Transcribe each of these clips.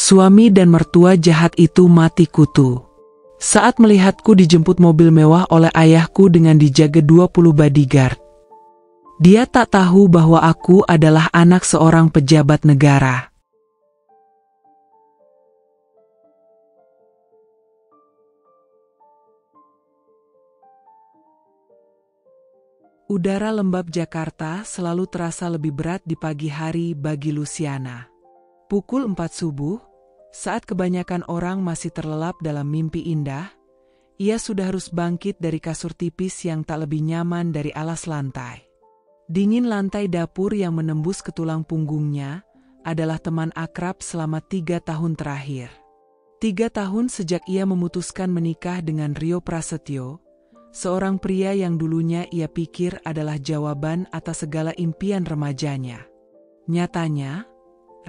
Suami dan mertua jahat itu mati kutu. Saat melihatku dijemput mobil mewah oleh ayahku dengan dijaga 20 bodyguard. Dia tak tahu bahwa aku adalah anak seorang pejabat negara. Udara lembab Jakarta selalu terasa lebih berat di pagi hari bagi Luciana. Pukul 4 subuh, saat kebanyakan orang masih terlelap dalam mimpi indah, ia sudah harus bangkit dari kasur tipis yang tak lebih nyaman dari alas lantai. Dingin lantai dapur yang menembus ke tulang punggungnya adalah teman akrab selama 3 tahun terakhir. 3 tahun sejak ia memutuskan menikah dengan Rio Prasetyo, seorang pria yang dulunya ia pikir adalah jawaban atas segala impian remajanya. Nyatanya,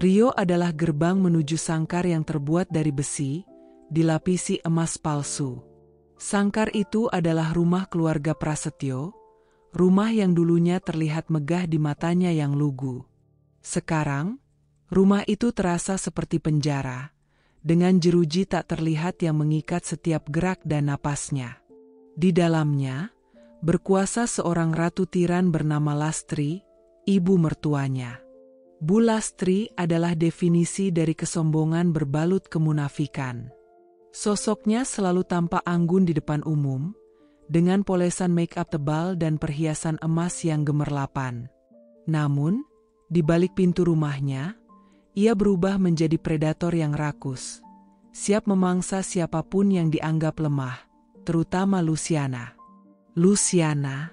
Rio adalah gerbang menuju sangkar yang terbuat dari besi, dilapisi emas palsu. Sangkar itu adalah rumah keluarga Prasetyo, rumah yang dulunya terlihat megah di matanya yang lugu. Sekarang, rumah itu terasa seperti penjara, dengan jeruji tak terlihat yang mengikat setiap gerak dan napasnya. Di dalamnya, berkuasa seorang ratu tiran bernama Lastri, ibu mertuanya. Bu Lastri adalah definisi dari kesombongan berbalut kemunafikan. Sosoknya selalu tampak anggun di depan umum, dengan polesan make-up tebal dan perhiasan emas yang gemerlapan. Namun, di balik pintu rumahnya, ia berubah menjadi predator yang rakus, siap memangsa siapapun yang dianggap lemah, terutama Luciana. Luciana,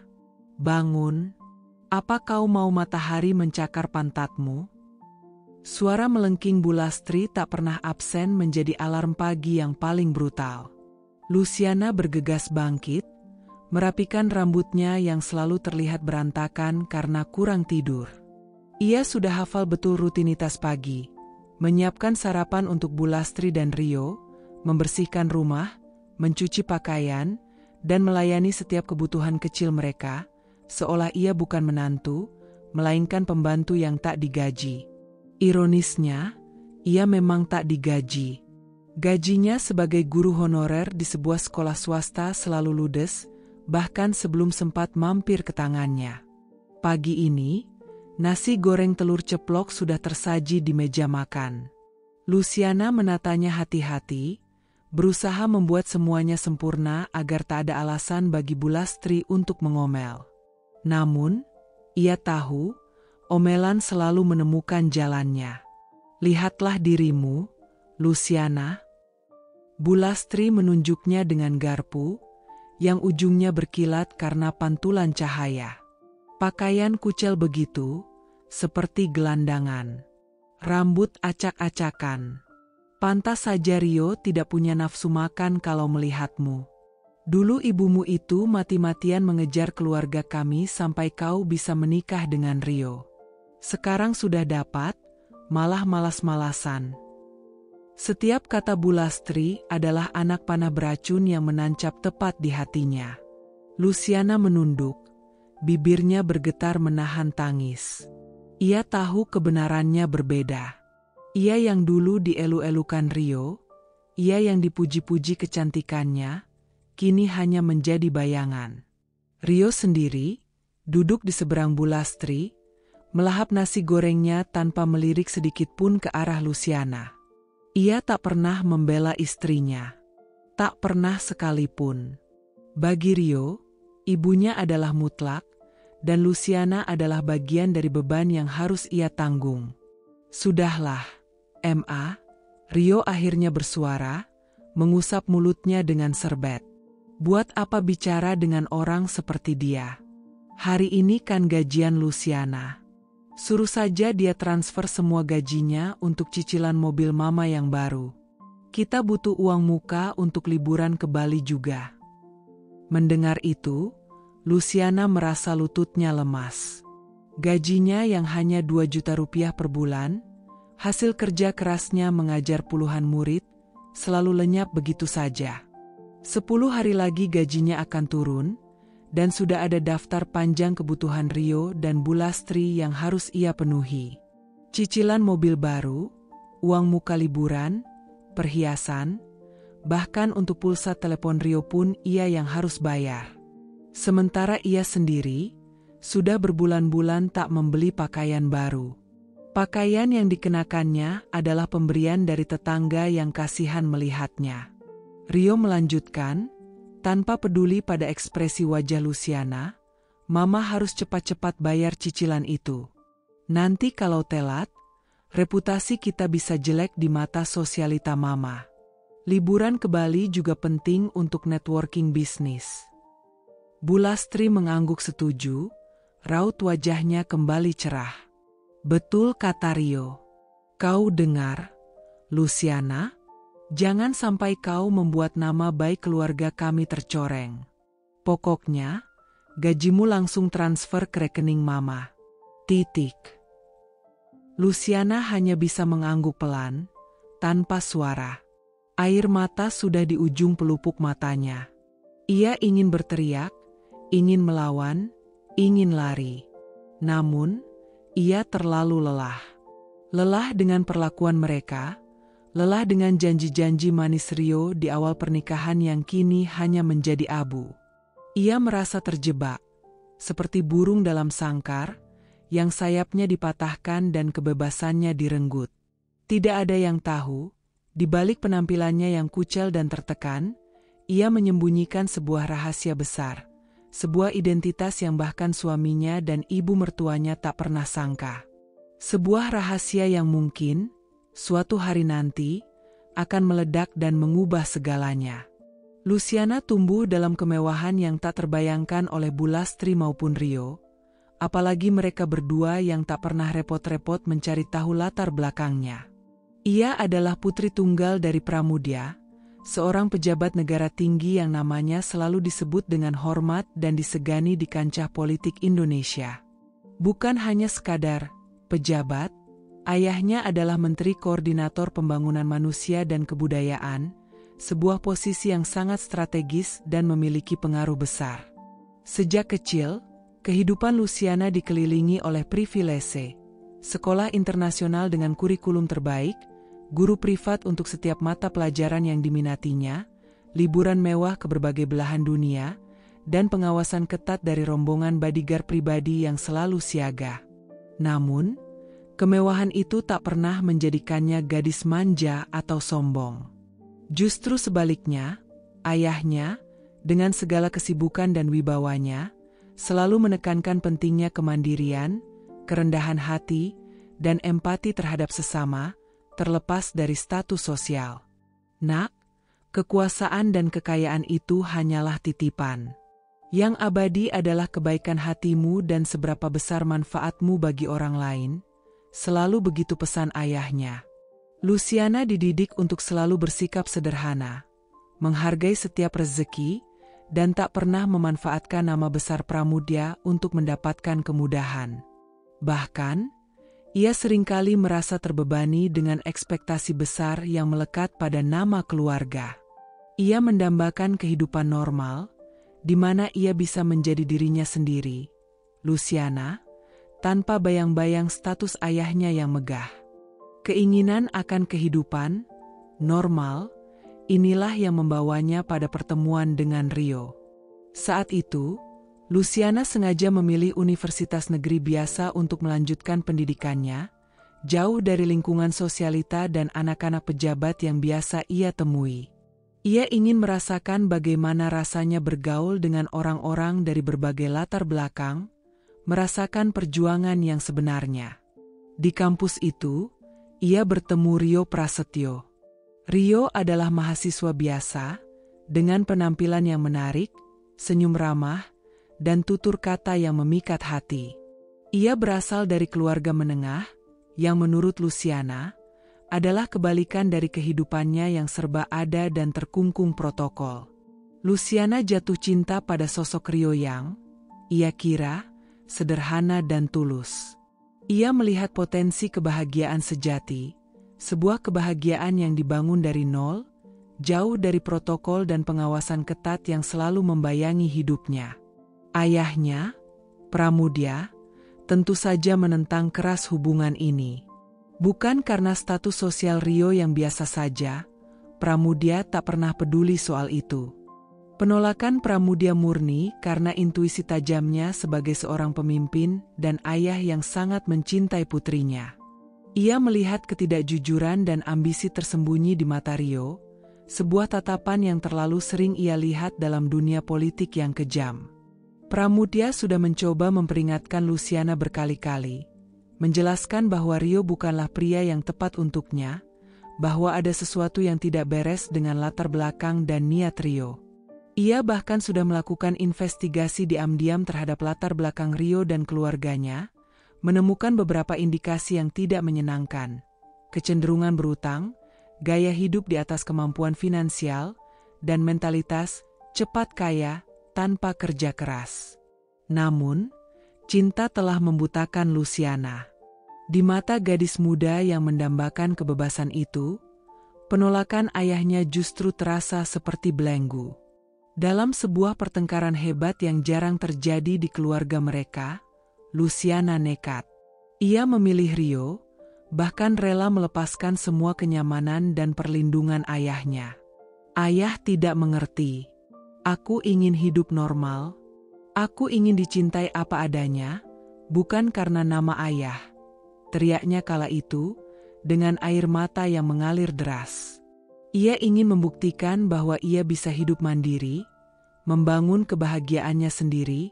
bangun. Apa kau mau matahari mencakar pantatmu? Suara melengking Bu Lastri tak pernah absen menjadi alarm pagi yang paling brutal. Luciana bergegas bangkit, merapikan rambutnya yang selalu terlihat berantakan karena kurang tidur. Ia sudah hafal betul rutinitas pagi, menyiapkan sarapan untuk Bu Lastri dan Rio, membersihkan rumah, mencuci pakaian, dan melayani setiap kebutuhan kecil mereka, seolah ia bukan menantu, melainkan pembantu yang tak digaji. Ironisnya, ia memang tak digaji. Gajinya sebagai guru honorer di sebuah sekolah swasta selalu ludes, bahkan sebelum sempat mampir ke tangannya. Pagi ini, nasi goreng telur ceplok sudah tersaji di meja makan. Luciana menatanya hati-hati, berusaha membuat semuanya sempurna agar tak ada alasan bagi Bu Lastri untuk mengomel. Namun, ia tahu, omelan selalu menemukan jalannya. Lihatlah dirimu, Luciana. Bu Lastri menunjuknya dengan garpu, yang ujungnya berkilat karena pantulan cahaya. Pakaian kucel begitu, seperti gelandangan. Rambut acak-acakan. Pantas saja Rio tidak punya nafsu makan kalau melihatmu. Dulu ibumu itu mati-matian mengejar keluarga kami sampai kau bisa menikah dengan Rio. Sekarang sudah dapat, malah malas-malasan. Setiap kata Bu Lastri adalah anak panah beracun yang menancap tepat di hatinya. Luciana menunduk, bibirnya bergetar menahan tangis. Ia tahu kebenarannya berbeda. Ia yang dulu dielu-elukan Rio, ia yang dipuji-puji kecantikannya, kini hanya menjadi bayangan. Rio sendiri, duduk di seberang Bu Lastri, melahap nasi gorengnya tanpa melirik sedikit pun ke arah Luciana. Ia tak pernah membela istrinya. Tak pernah sekalipun. Bagi Rio, ibunya adalah mutlak, dan Luciana adalah bagian dari beban yang harus ia tanggung. Sudahlah, Ma. Rio akhirnya bersuara, mengusap mulutnya dengan serbet. Buat apa bicara dengan orang seperti dia? Hari ini kan gajian Luciana. Suruh saja dia transfer semua gajinya untuk cicilan mobil mama yang baru. Kita butuh uang muka untuk liburan ke Bali juga. Mendengar itu, Luciana merasa lututnya lemas. Gajinya yang hanya 2 juta rupiah per bulan, hasil kerja kerasnya mengajar puluhan murid, selalu lenyap begitu saja. 10 hari lagi gajinya akan turun, dan sudah ada daftar panjang kebutuhan Rio dan Bu Lastri yang harus ia penuhi. Cicilan mobil baru, uang muka liburan, perhiasan, bahkan untuk pulsa telepon Rio pun ia yang harus bayar. Sementara ia sendiri sudah berbulan-bulan tak membeli pakaian baru. Pakaian yang dikenakannya adalah pemberian dari tetangga yang kasihan melihatnya. Rio melanjutkan, tanpa peduli pada ekspresi wajah Luciana, Mama harus cepat-cepat bayar cicilan itu. Nanti kalau telat, reputasi kita bisa jelek di mata sosialita Mama. Liburan ke Bali juga penting untuk networking bisnis. Bu Lastri mengangguk setuju, raut wajahnya kembali cerah. Betul kata Rio. Kau dengar, Luciana? Jangan sampai kau membuat nama baik keluarga kami tercoreng. Pokoknya, gajimu langsung transfer ke rekening Mama. Titik. Luciana hanya bisa mengangguk pelan, tanpa suara. Air mata sudah di ujung pelupuk matanya. Ia ingin berteriak, ingin melawan, ingin lari. Namun, ia terlalu lelah. Lelah dengan perlakuan mereka, lelah dengan janji-janji manis Rio di awal pernikahan yang kini hanya menjadi abu. Ia merasa terjebak, seperti burung dalam sangkar, yang sayapnya dipatahkan dan kebebasannya direnggut. Tidak ada yang tahu, di balik penampilannya yang kucel dan tertekan, ia menyembunyikan sebuah rahasia besar. Sebuah identitas yang bahkan suaminya dan ibu mertuanya tak pernah sangka. Sebuah rahasia yang mungkin, suatu hari nanti, akan meledak dan mengubah segalanya. Luciana tumbuh dalam kemewahan yang tak terbayangkan oleh Bu Lastri maupun Rio, apalagi mereka berdua yang tak pernah repot-repot mencari tahu latar belakangnya. Ia adalah putri tunggal dari Pramudia, seorang pejabat negara tinggi yang namanya selalu disebut dengan hormat dan disegani di kancah politik Indonesia. Bukan hanya sekadar pejabat, ayahnya adalah Menteri Koordinator Pembangunan Manusia dan Kebudayaan, sebuah posisi yang sangat strategis dan memiliki pengaruh besar. Sejak kecil, kehidupan Luciana dikelilingi oleh privilese, sekolah internasional dengan kurikulum terbaik, guru privat untuk setiap mata pelajaran yang diminatinya, liburan mewah ke berbagai belahan dunia, dan pengawasan ketat dari rombongan bodyguard pribadi yang selalu siaga. Namun, kemewahan itu tak pernah menjadikannya gadis manja atau sombong. Justru sebaliknya, ayahnya, dengan segala kesibukan dan wibawanya, selalu menekankan pentingnya kemandirian, kerendahan hati, dan empati terhadap sesama, terlepas dari status sosial. Nak, kekuasaan dan kekayaan itu hanyalah titipan. Yang abadi adalah kebaikan hatimu dan seberapa besar manfaatmu bagi orang lain, selalu begitu pesan ayahnya. Luciana dididik untuk selalu bersikap sederhana, menghargai setiap rezeki, dan tak pernah memanfaatkan nama besar Pramudia untuk mendapatkan kemudahan. Bahkan, ia seringkali merasa terbebani dengan ekspektasi besar yang melekat pada nama keluarga. Ia mendambakan kehidupan normal, di mana ia bisa menjadi dirinya sendiri, Luciana, tanpa bayang-bayang status ayahnya yang megah. Keinginan akan kehidupan normal, inilah yang membawanya pada pertemuan dengan Rio. Saat itu, Luciana sengaja memilih universitas negeri biasa untuk melanjutkan pendidikannya, jauh dari lingkungan sosialita dan anak-anak pejabat yang biasa ia temui. Ia ingin merasakan bagaimana rasanya bergaul dengan orang-orang dari berbagai latar belakang, merasakan perjuangan yang sebenarnya. Di kampus itu, ia bertemu Rio Prasetyo. Rio adalah mahasiswa biasa, dengan penampilan yang menarik, senyum ramah, dan tutur kata yang memikat hati. Ia berasal dari keluarga menengah, yang menurut Luciana, adalah kebalikan dari kehidupannya yang serba ada dan terkungkung protokol. Luciana jatuh cinta pada sosok Rio yang, ia kira, sederhana dan tulus. Ia melihat potensi kebahagiaan sejati, sebuah kebahagiaan yang dibangun dari nol, jauh dari protokol dan pengawasan ketat yang selalu membayangi hidupnya. Ayahnya, Pramudia, tentu saja menentang keras hubungan ini. Bukan karena status sosial Rio yang biasa saja, Pramudia tak pernah peduli soal itu. Penolakan Pramudia murni karena intuisi tajamnya sebagai seorang pemimpin dan ayah yang sangat mencintai putrinya. Ia melihat ketidakjujuran dan ambisi tersembunyi di mata Rio, sebuah tatapan yang terlalu sering ia lihat dalam dunia politik yang kejam. Pramudia sudah mencoba memperingatkan Luciana berkali-kali, menjelaskan bahwa Rio bukanlah pria yang tepat untuknya, bahwa ada sesuatu yang tidak beres dengan latar belakang dan niat Rio. Ia bahkan sudah melakukan investigasi diam-diam terhadap latar belakang Rio dan keluarganya, menemukan beberapa indikasi yang tidak menyenangkan, kecenderungan berutang, gaya hidup di atas kemampuan finansial, dan mentalitas cepat kaya tanpa kerja keras. Namun, cinta telah membutakan Luciana. Di mata gadis muda yang mendambakan kebebasan itu, penolakan ayahnya justru terasa seperti belenggu. Dalam sebuah pertengkaran hebat yang jarang terjadi di keluarga mereka, Luciana nekat. Ia memilih Rio, bahkan rela melepaskan semua kenyamanan dan perlindungan ayahnya. Ayah tidak mengerti. Aku ingin hidup normal. Aku ingin dicintai apa adanya, bukan karena nama ayah. Teriaknya kala itu, dengan air mata yang mengalir deras. Ia ingin membuktikan bahwa ia bisa hidup mandiri, membangun kebahagiaannya sendiri,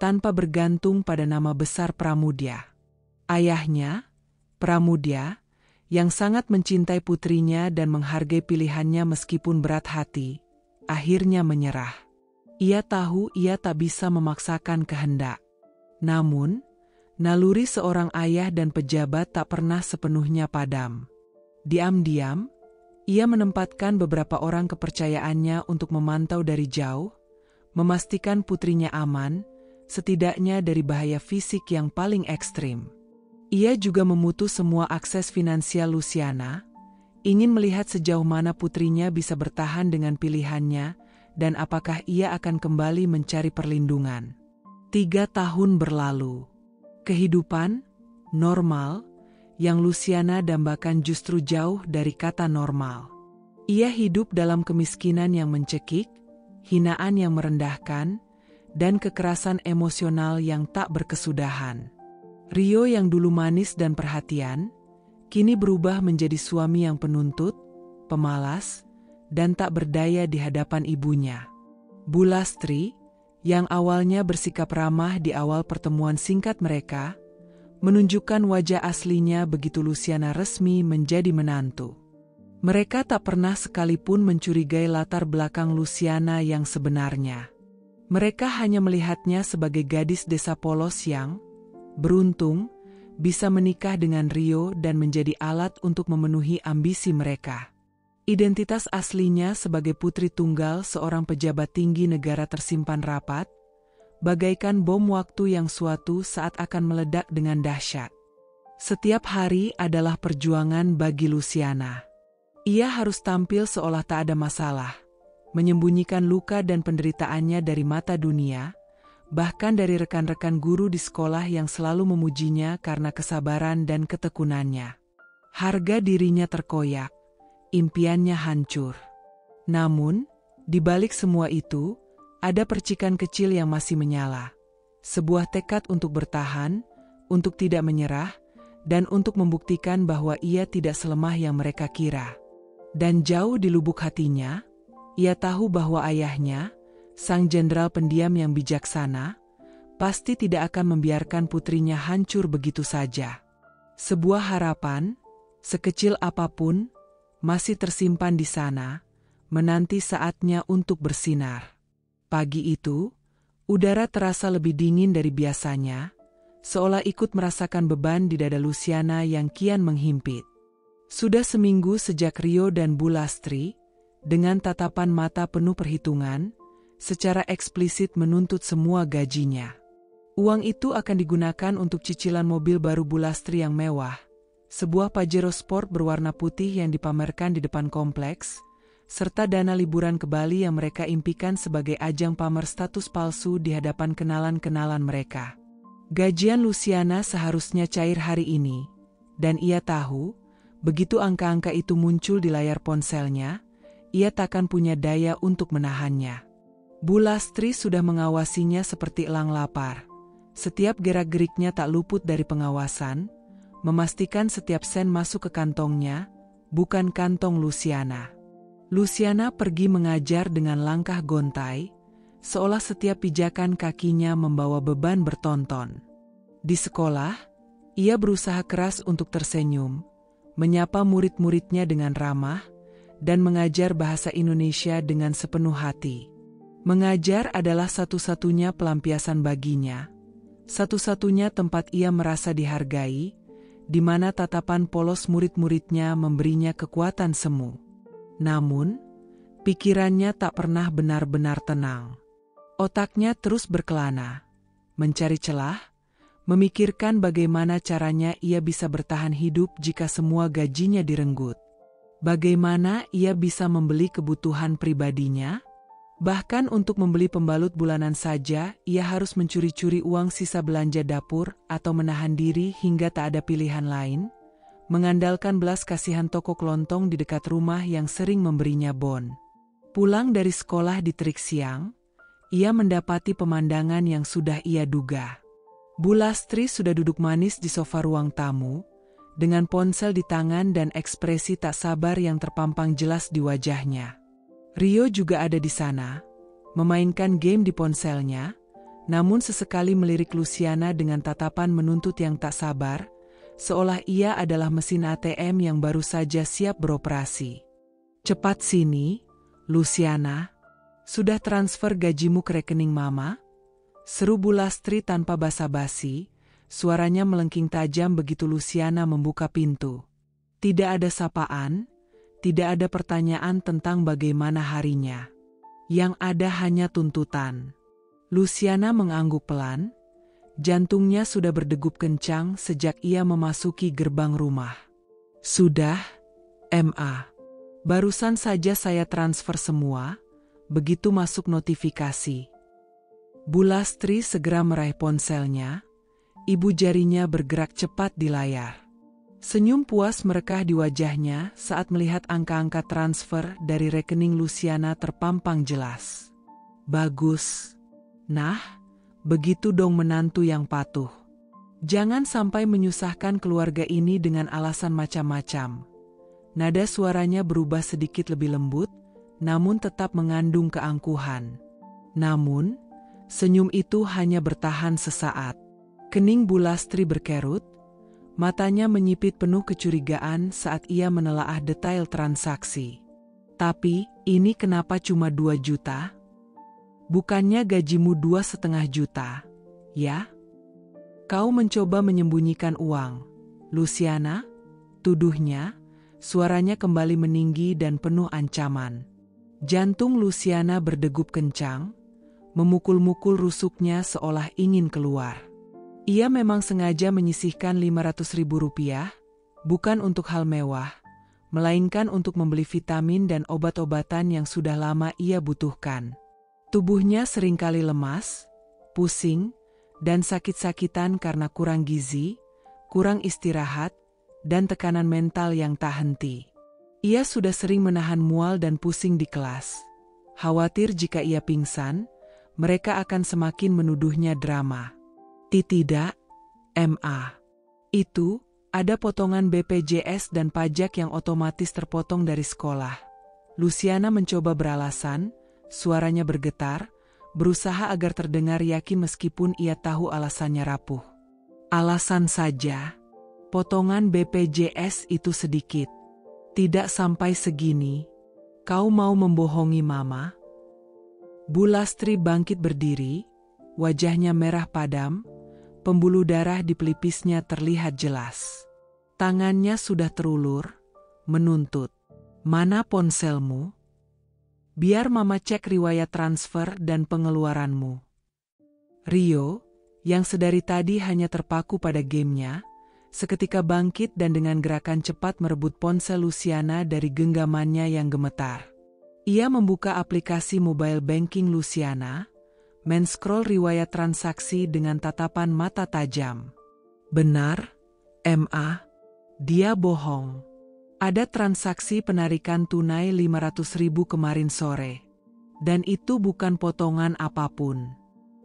tanpa bergantung pada nama besar Pramudia. Ayahnya, Pramudia, yang sangat mencintai putrinya dan menghargai pilihannya meskipun berat hati, akhirnya menyerah. Ia tahu ia tak bisa memaksakan kehendak. Namun, naluri seorang ayah dan pejabat tak pernah sepenuhnya padam. Diam-diam, ia menempatkan beberapa orang kepercayaannya untuk memantau dari jauh, memastikan putrinya aman, setidaknya dari bahaya fisik yang paling ekstrim. Ia juga memutus semua akses finansial Luciana, ingin melihat sejauh mana putrinya bisa bertahan dengan pilihannya dan apakah ia akan kembali mencari perlindungan. 3 tahun berlalu. Kehidupan normal yang Luciana dambakan justru jauh dari kata normal. Ia hidup dalam kemiskinan yang mencekik, hinaan yang merendahkan, dan kekerasan emosional yang tak berkesudahan. Rio yang dulu manis dan perhatian, kini berubah menjadi suami yang penuntut, pemalas, dan tak berdaya di hadapan ibunya. Bulastri, yang awalnya bersikap ramah di awal pertemuan singkat mereka, menunjukkan wajah aslinya begitu Luciana resmi menjadi menantu. Mereka tak pernah sekalipun mencurigai latar belakang Luciana yang sebenarnya. Mereka hanya melihatnya sebagai gadis desa polos yang beruntung bisa menikah dengan Rio dan menjadi alat untuk memenuhi ambisi mereka. Identitas aslinya sebagai putri tunggal seorang pejabat tinggi negara tersimpan rapat, bagaikan bom waktu yang suatu saat akan meledak dengan dahsyat. Setiap hari adalah perjuangan bagi Luciana. Ia harus tampil seolah tak ada masalah, menyembunyikan luka dan penderitaannya dari mata dunia, bahkan dari rekan-rekan guru di sekolah yang selalu memujinya karena kesabaran dan ketekunannya. Harga dirinya terkoyak, impiannya hancur. Namun, di balik semua itu, ada percikan kecil yang masih menyala. Sebuah tekad untuk bertahan, untuk tidak menyerah, dan untuk membuktikan bahwa ia tidak selemah yang mereka kira. Dan jauh di lubuk hatinya, ia tahu bahwa ayahnya, sang jenderal pendiam yang bijaksana, pasti tidak akan membiarkan putrinya hancur begitu saja. Sebuah harapan, sekecil apapun, masih tersimpan di sana, menanti saatnya untuk bersinar. Pagi itu, udara terasa lebih dingin dari biasanya, seolah ikut merasakan beban di dada Luciana yang kian menghimpit. Sudah seminggu sejak Rio dan Bulastri, dengan tatapan mata penuh perhitungan, secara eksplisit menuntut semua gajinya. Uang itu akan digunakan untuk cicilan mobil baru Bulastri yang mewah, sebuah Pajero Sport berwarna putih yang dipamerkan di depan kompleks, serta dana liburan ke Bali yang mereka impikan sebagai ajang pamer status palsu di hadapan kenalan-kenalan mereka. Gajian Luciana seharusnya cair hari ini, Dan ia tahu, begitu angka-angka itu muncul di layar ponselnya, ia takkan punya daya untuk menahannya. Bu Lastri sudah mengawasinya seperti elang lapar. Setiap gerak-geriknya tak luput dari pengawasan, memastikan setiap sen masuk ke kantongnya, bukan kantong Luciana. Luciana pergi mengajar dengan langkah gontai, seolah setiap pijakan kakinya membawa beban bertonton. Di sekolah, ia berusaha keras untuk tersenyum, menyapa murid-muridnya dengan ramah, dan mengajar bahasa Indonesia dengan sepenuh hati. Mengajar adalah satu-satunya pelampiasan baginya, satu-satunya tempat ia merasa dihargai, di mana tatapan polos murid-muridnya memberinya kekuatan semu. Namun, pikirannya tak pernah benar-benar tenang. Otaknya terus berkelana, mencari celah, memikirkan bagaimana caranya ia bisa bertahan hidup jika semua gajinya direnggut. Bagaimana ia bisa membeli kebutuhan pribadinya? Bahkan untuk membeli pembalut bulanan saja, ia harus mencuri-curi uang sisa belanja dapur atau menahan diri hingga tak ada pilihan lain, mengandalkan belas kasihan toko kelontong di dekat rumah yang sering memberinya bon. Pulang dari sekolah di terik siang, ia mendapati pemandangan yang sudah ia duga. Bu Lastri sudah duduk manis di sofa ruang tamu, dengan ponsel di tangan dan ekspresi tak sabar yang terpampang jelas di wajahnya. Rio juga ada di sana, memainkan game di ponselnya, namun sesekali melirik Luciana dengan tatapan menuntut yang tak sabar, seolah ia adalah mesin ATM yang baru saja siap beroperasi. "Cepat sini, Luciana. Sudah transfer gajimu ke rekening Mama?" Seru Bu Lastri tanpa basa-basi, suaranya melengking tajam begitu Luciana membuka pintu. Tidak ada sapaan, tidak ada pertanyaan tentang bagaimana harinya. Yang ada hanya tuntutan. Luciana mengangguk pelan. Jantungnya sudah berdegup kencang sejak ia memasuki gerbang rumah. "Sudah, Ma. Barusan saja saya transfer semua." Begitu masuk notifikasi, Bu Lastri segera meraih ponselnya. Ibu jarinya bergerak cepat di layar. Senyum puas merekah di wajahnya saat melihat angka-angka transfer dari rekening Luciana terpampang jelas. "Bagus. Nah, begitu dong menantu yang patuh. Jangan sampai menyusahkan keluarga ini dengan alasan macam-macam." Nada suaranya berubah sedikit lebih lembut, namun tetap mengandung keangkuhan. Namun, senyum itu hanya bertahan sesaat. Kening Bu Lastri berkerut, matanya menyipit penuh kecurigaan saat ia menelaah detail transaksi. "Tapi, ini kenapa cuma 2 juta? Bukannya gajimu 2,5 juta, ya?" "Kau mencoba menyembunyikan uang, Luciana?" tuduhnya, suaranya kembali meninggi dan penuh ancaman. Jantung Luciana berdegup kencang, memukul-mukul rusuknya seolah ingin keluar. Ia memang sengaja menyisihkan Rp500.000, bukan untuk hal mewah, melainkan untuk membeli vitamin dan obat-obatan yang sudah lama ia butuhkan. Tubuhnya seringkali lemas, pusing, dan sakit-sakitan karena kurang gizi, kurang istirahat, dan tekanan mental yang tak henti. Ia sudah sering menahan mual dan pusing di kelas. Khawatir jika ia pingsan, mereka akan semakin menuduhnya drama. "Tidak, Ma. Itu, ada potongan BPJS dan pajak yang otomatis terpotong dari sekolah." Luciana mencoba beralasan, suaranya bergetar, berusaha agar terdengar yakin meskipun ia tahu alasannya rapuh. "Alasan saja. Potongan BPJS itu sedikit. Tidak sampai segini. Kau mau membohongi Mama?" Bu Lastri bangkit berdiri, wajahnya merah padam, pembuluh darah di pelipisnya terlihat jelas. Tangannya sudah terulur, menuntut. "Mana ponselmu? Biar Mama cek riwayat transfer dan pengeluaranmu." Rio, yang sedari tadi hanya terpaku pada gamenya, seketika bangkit dan dengan gerakan cepat merebut ponsel Luciana dari genggamannya yang gemetar. Ia membuka aplikasi mobile banking Luciana, men-scroll riwayat transaksi dengan tatapan mata tajam. "Benar, Ma. Dia bohong. Ada transaksi penarikan tunai 500.000 kemarin sore. Dan itu bukan potongan apapun.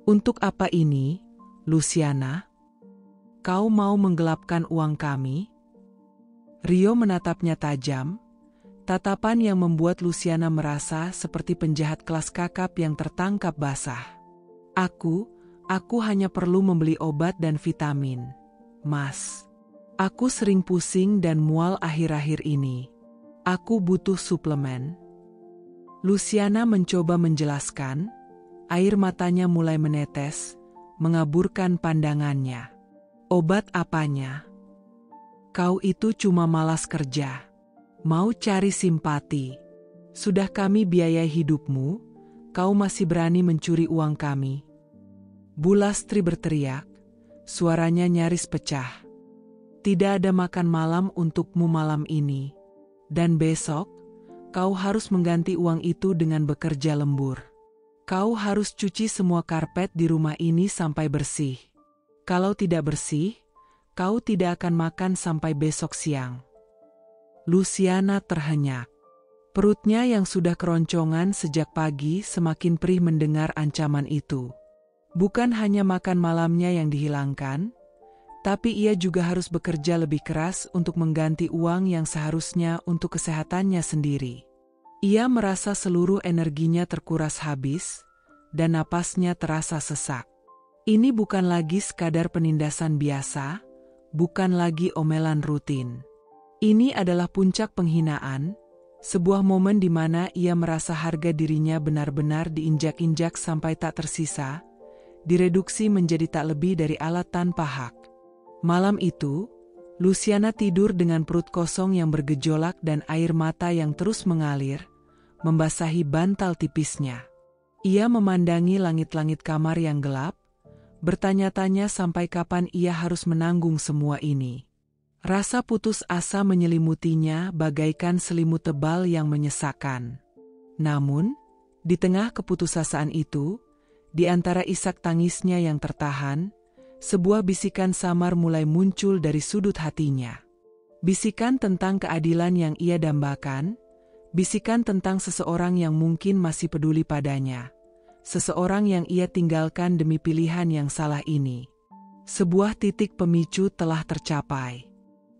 Untuk apa ini, Luciana? Kau mau menggelapkan uang kami? Rio menatapnya tajam, tatapan yang membuat Luciana merasa seperti penjahat kelas kakap yang tertangkap basah. Aku hanya perlu membeli obat dan vitamin, Mas. Aku sering pusing dan mual akhir-akhir ini. Aku butuh suplemen. Luciana mencoba menjelaskan, air matanya mulai menetes, mengaburkan pandangannya. Obat apanya? Kau itu cuma malas kerja. Mau cari simpati. Sudah kami biayai hidupmu, kau masih berani mencuri uang kami. Bu Lastri berteriak, suaranya nyaris pecah. Tidak ada makan malam untukmu malam ini. Dan besok, kau harus mengganti uang itu dengan bekerja lembur. Kau harus cuci semua karpet di rumah ini sampai bersih. Kalau tidak bersih, kau tidak akan makan sampai besok siang. Luciana terhenyak. Perutnya yang sudah keroncongan sejak pagi semakin perih mendengar ancaman itu. Bukan hanya makan malamnya yang dihilangkan, tapi ia juga harus bekerja lebih keras untuk mengganti uang yang seharusnya untuk kesehatannya sendiri. Ia merasa seluruh energinya terkuras habis, dan napasnya terasa sesak. Ini bukan lagi sekadar penindasan biasa, bukan lagi omelan rutin. Ini adalah puncak penghinaan, sebuah momen di mana ia merasa harga dirinya benar-benar diinjak-injak sampai tak tersisa, direduksi menjadi tak lebih dari alat tanpa hak. Malam itu, Luciana tidur dengan perut kosong yang bergejolak dan air mata yang terus mengalir, membasahi bantal tipisnya. Ia memandangi langit-langit kamar yang gelap, bertanya-tanya sampai kapan ia harus menanggung semua ini. Rasa putus asa menyelimutinya bagaikan selimut tebal yang menyesakkan. Namun, di tengah keputusasaan itu, di antara isak tangisnya yang tertahan, sebuah bisikan samar mulai muncul dari sudut hatinya. Bisikan tentang keadilan yang ia dambakan, bisikan tentang seseorang yang mungkin masih peduli padanya, seseorang yang ia tinggalkan demi pilihan yang salah ini. Sebuah titik pemicu telah tercapai.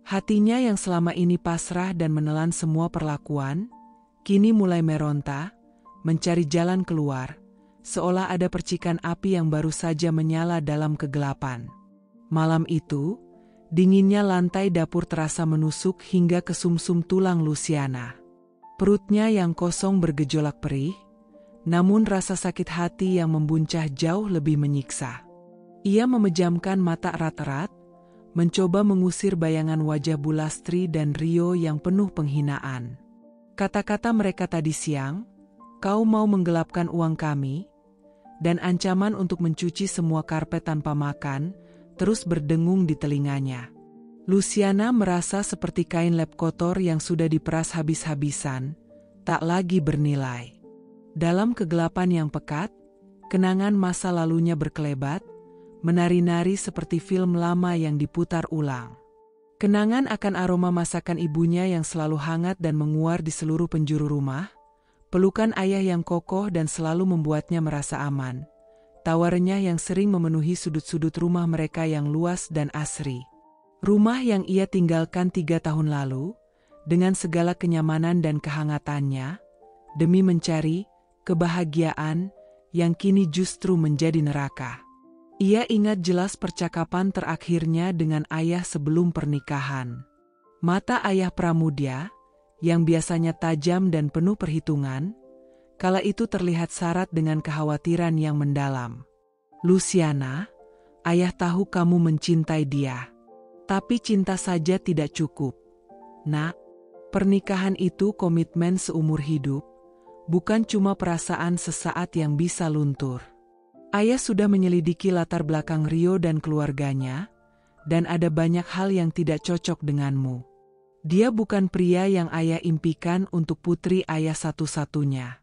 Hatinya yang selama ini pasrah dan menelan semua perlakuan, kini mulai meronta, mencari jalan keluar, seolah ada percikan api yang baru saja menyala dalam kegelapan. Malam itu, dinginnya lantai dapur terasa menusuk hingga ke sumsum tulang Luciana. Perutnya yang kosong bergejolak perih, namun rasa sakit hati yang membuncah jauh lebih menyiksa. Ia memejamkan mata erat-erat, mencoba mengusir bayangan wajah Bu Lastri dan Rio yang penuh penghinaan. Kata-kata mereka tadi siang, kau mau menggelapkan uang kami, dan ancaman untuk mencuci semua karpet tanpa makan, terus berdengung di telinganya. Luciana merasa seperti kain lap kotor yang sudah diperas habis-habisan, tak lagi bernilai. Dalam kegelapan yang pekat, kenangan masa lalunya berkelebat, menari-nari seperti film lama yang diputar ulang. Kenangan akan aroma masakan ibunya yang selalu hangat dan menguar di seluruh penjuru rumah, pelukan ayah yang kokoh dan selalu membuatnya merasa aman, tawarnya yang sering memenuhi sudut-sudut rumah mereka yang luas dan asri. Rumah yang ia tinggalkan 3 tahun lalu, dengan segala kenyamanan dan kehangatannya, demi mencari kebahagiaan yang kini justru menjadi neraka. Ia ingat jelas percakapan terakhirnya dengan ayah sebelum pernikahan. Mata ayah Pramudya, yang biasanya tajam dan penuh perhitungan, kala itu terlihat syarat dengan kekhawatiran yang mendalam. Luciana, ayah tahu kamu mencintai dia. Tapi cinta saja tidak cukup. Nak, pernikahan itu komitmen seumur hidup, bukan cuma perasaan sesaat yang bisa luntur. Ayah sudah menyelidiki latar belakang Rio dan keluarganya, dan ada banyak hal yang tidak cocok denganmu. Dia bukan pria yang ayah impikan untuk putri ayah satu-satunya.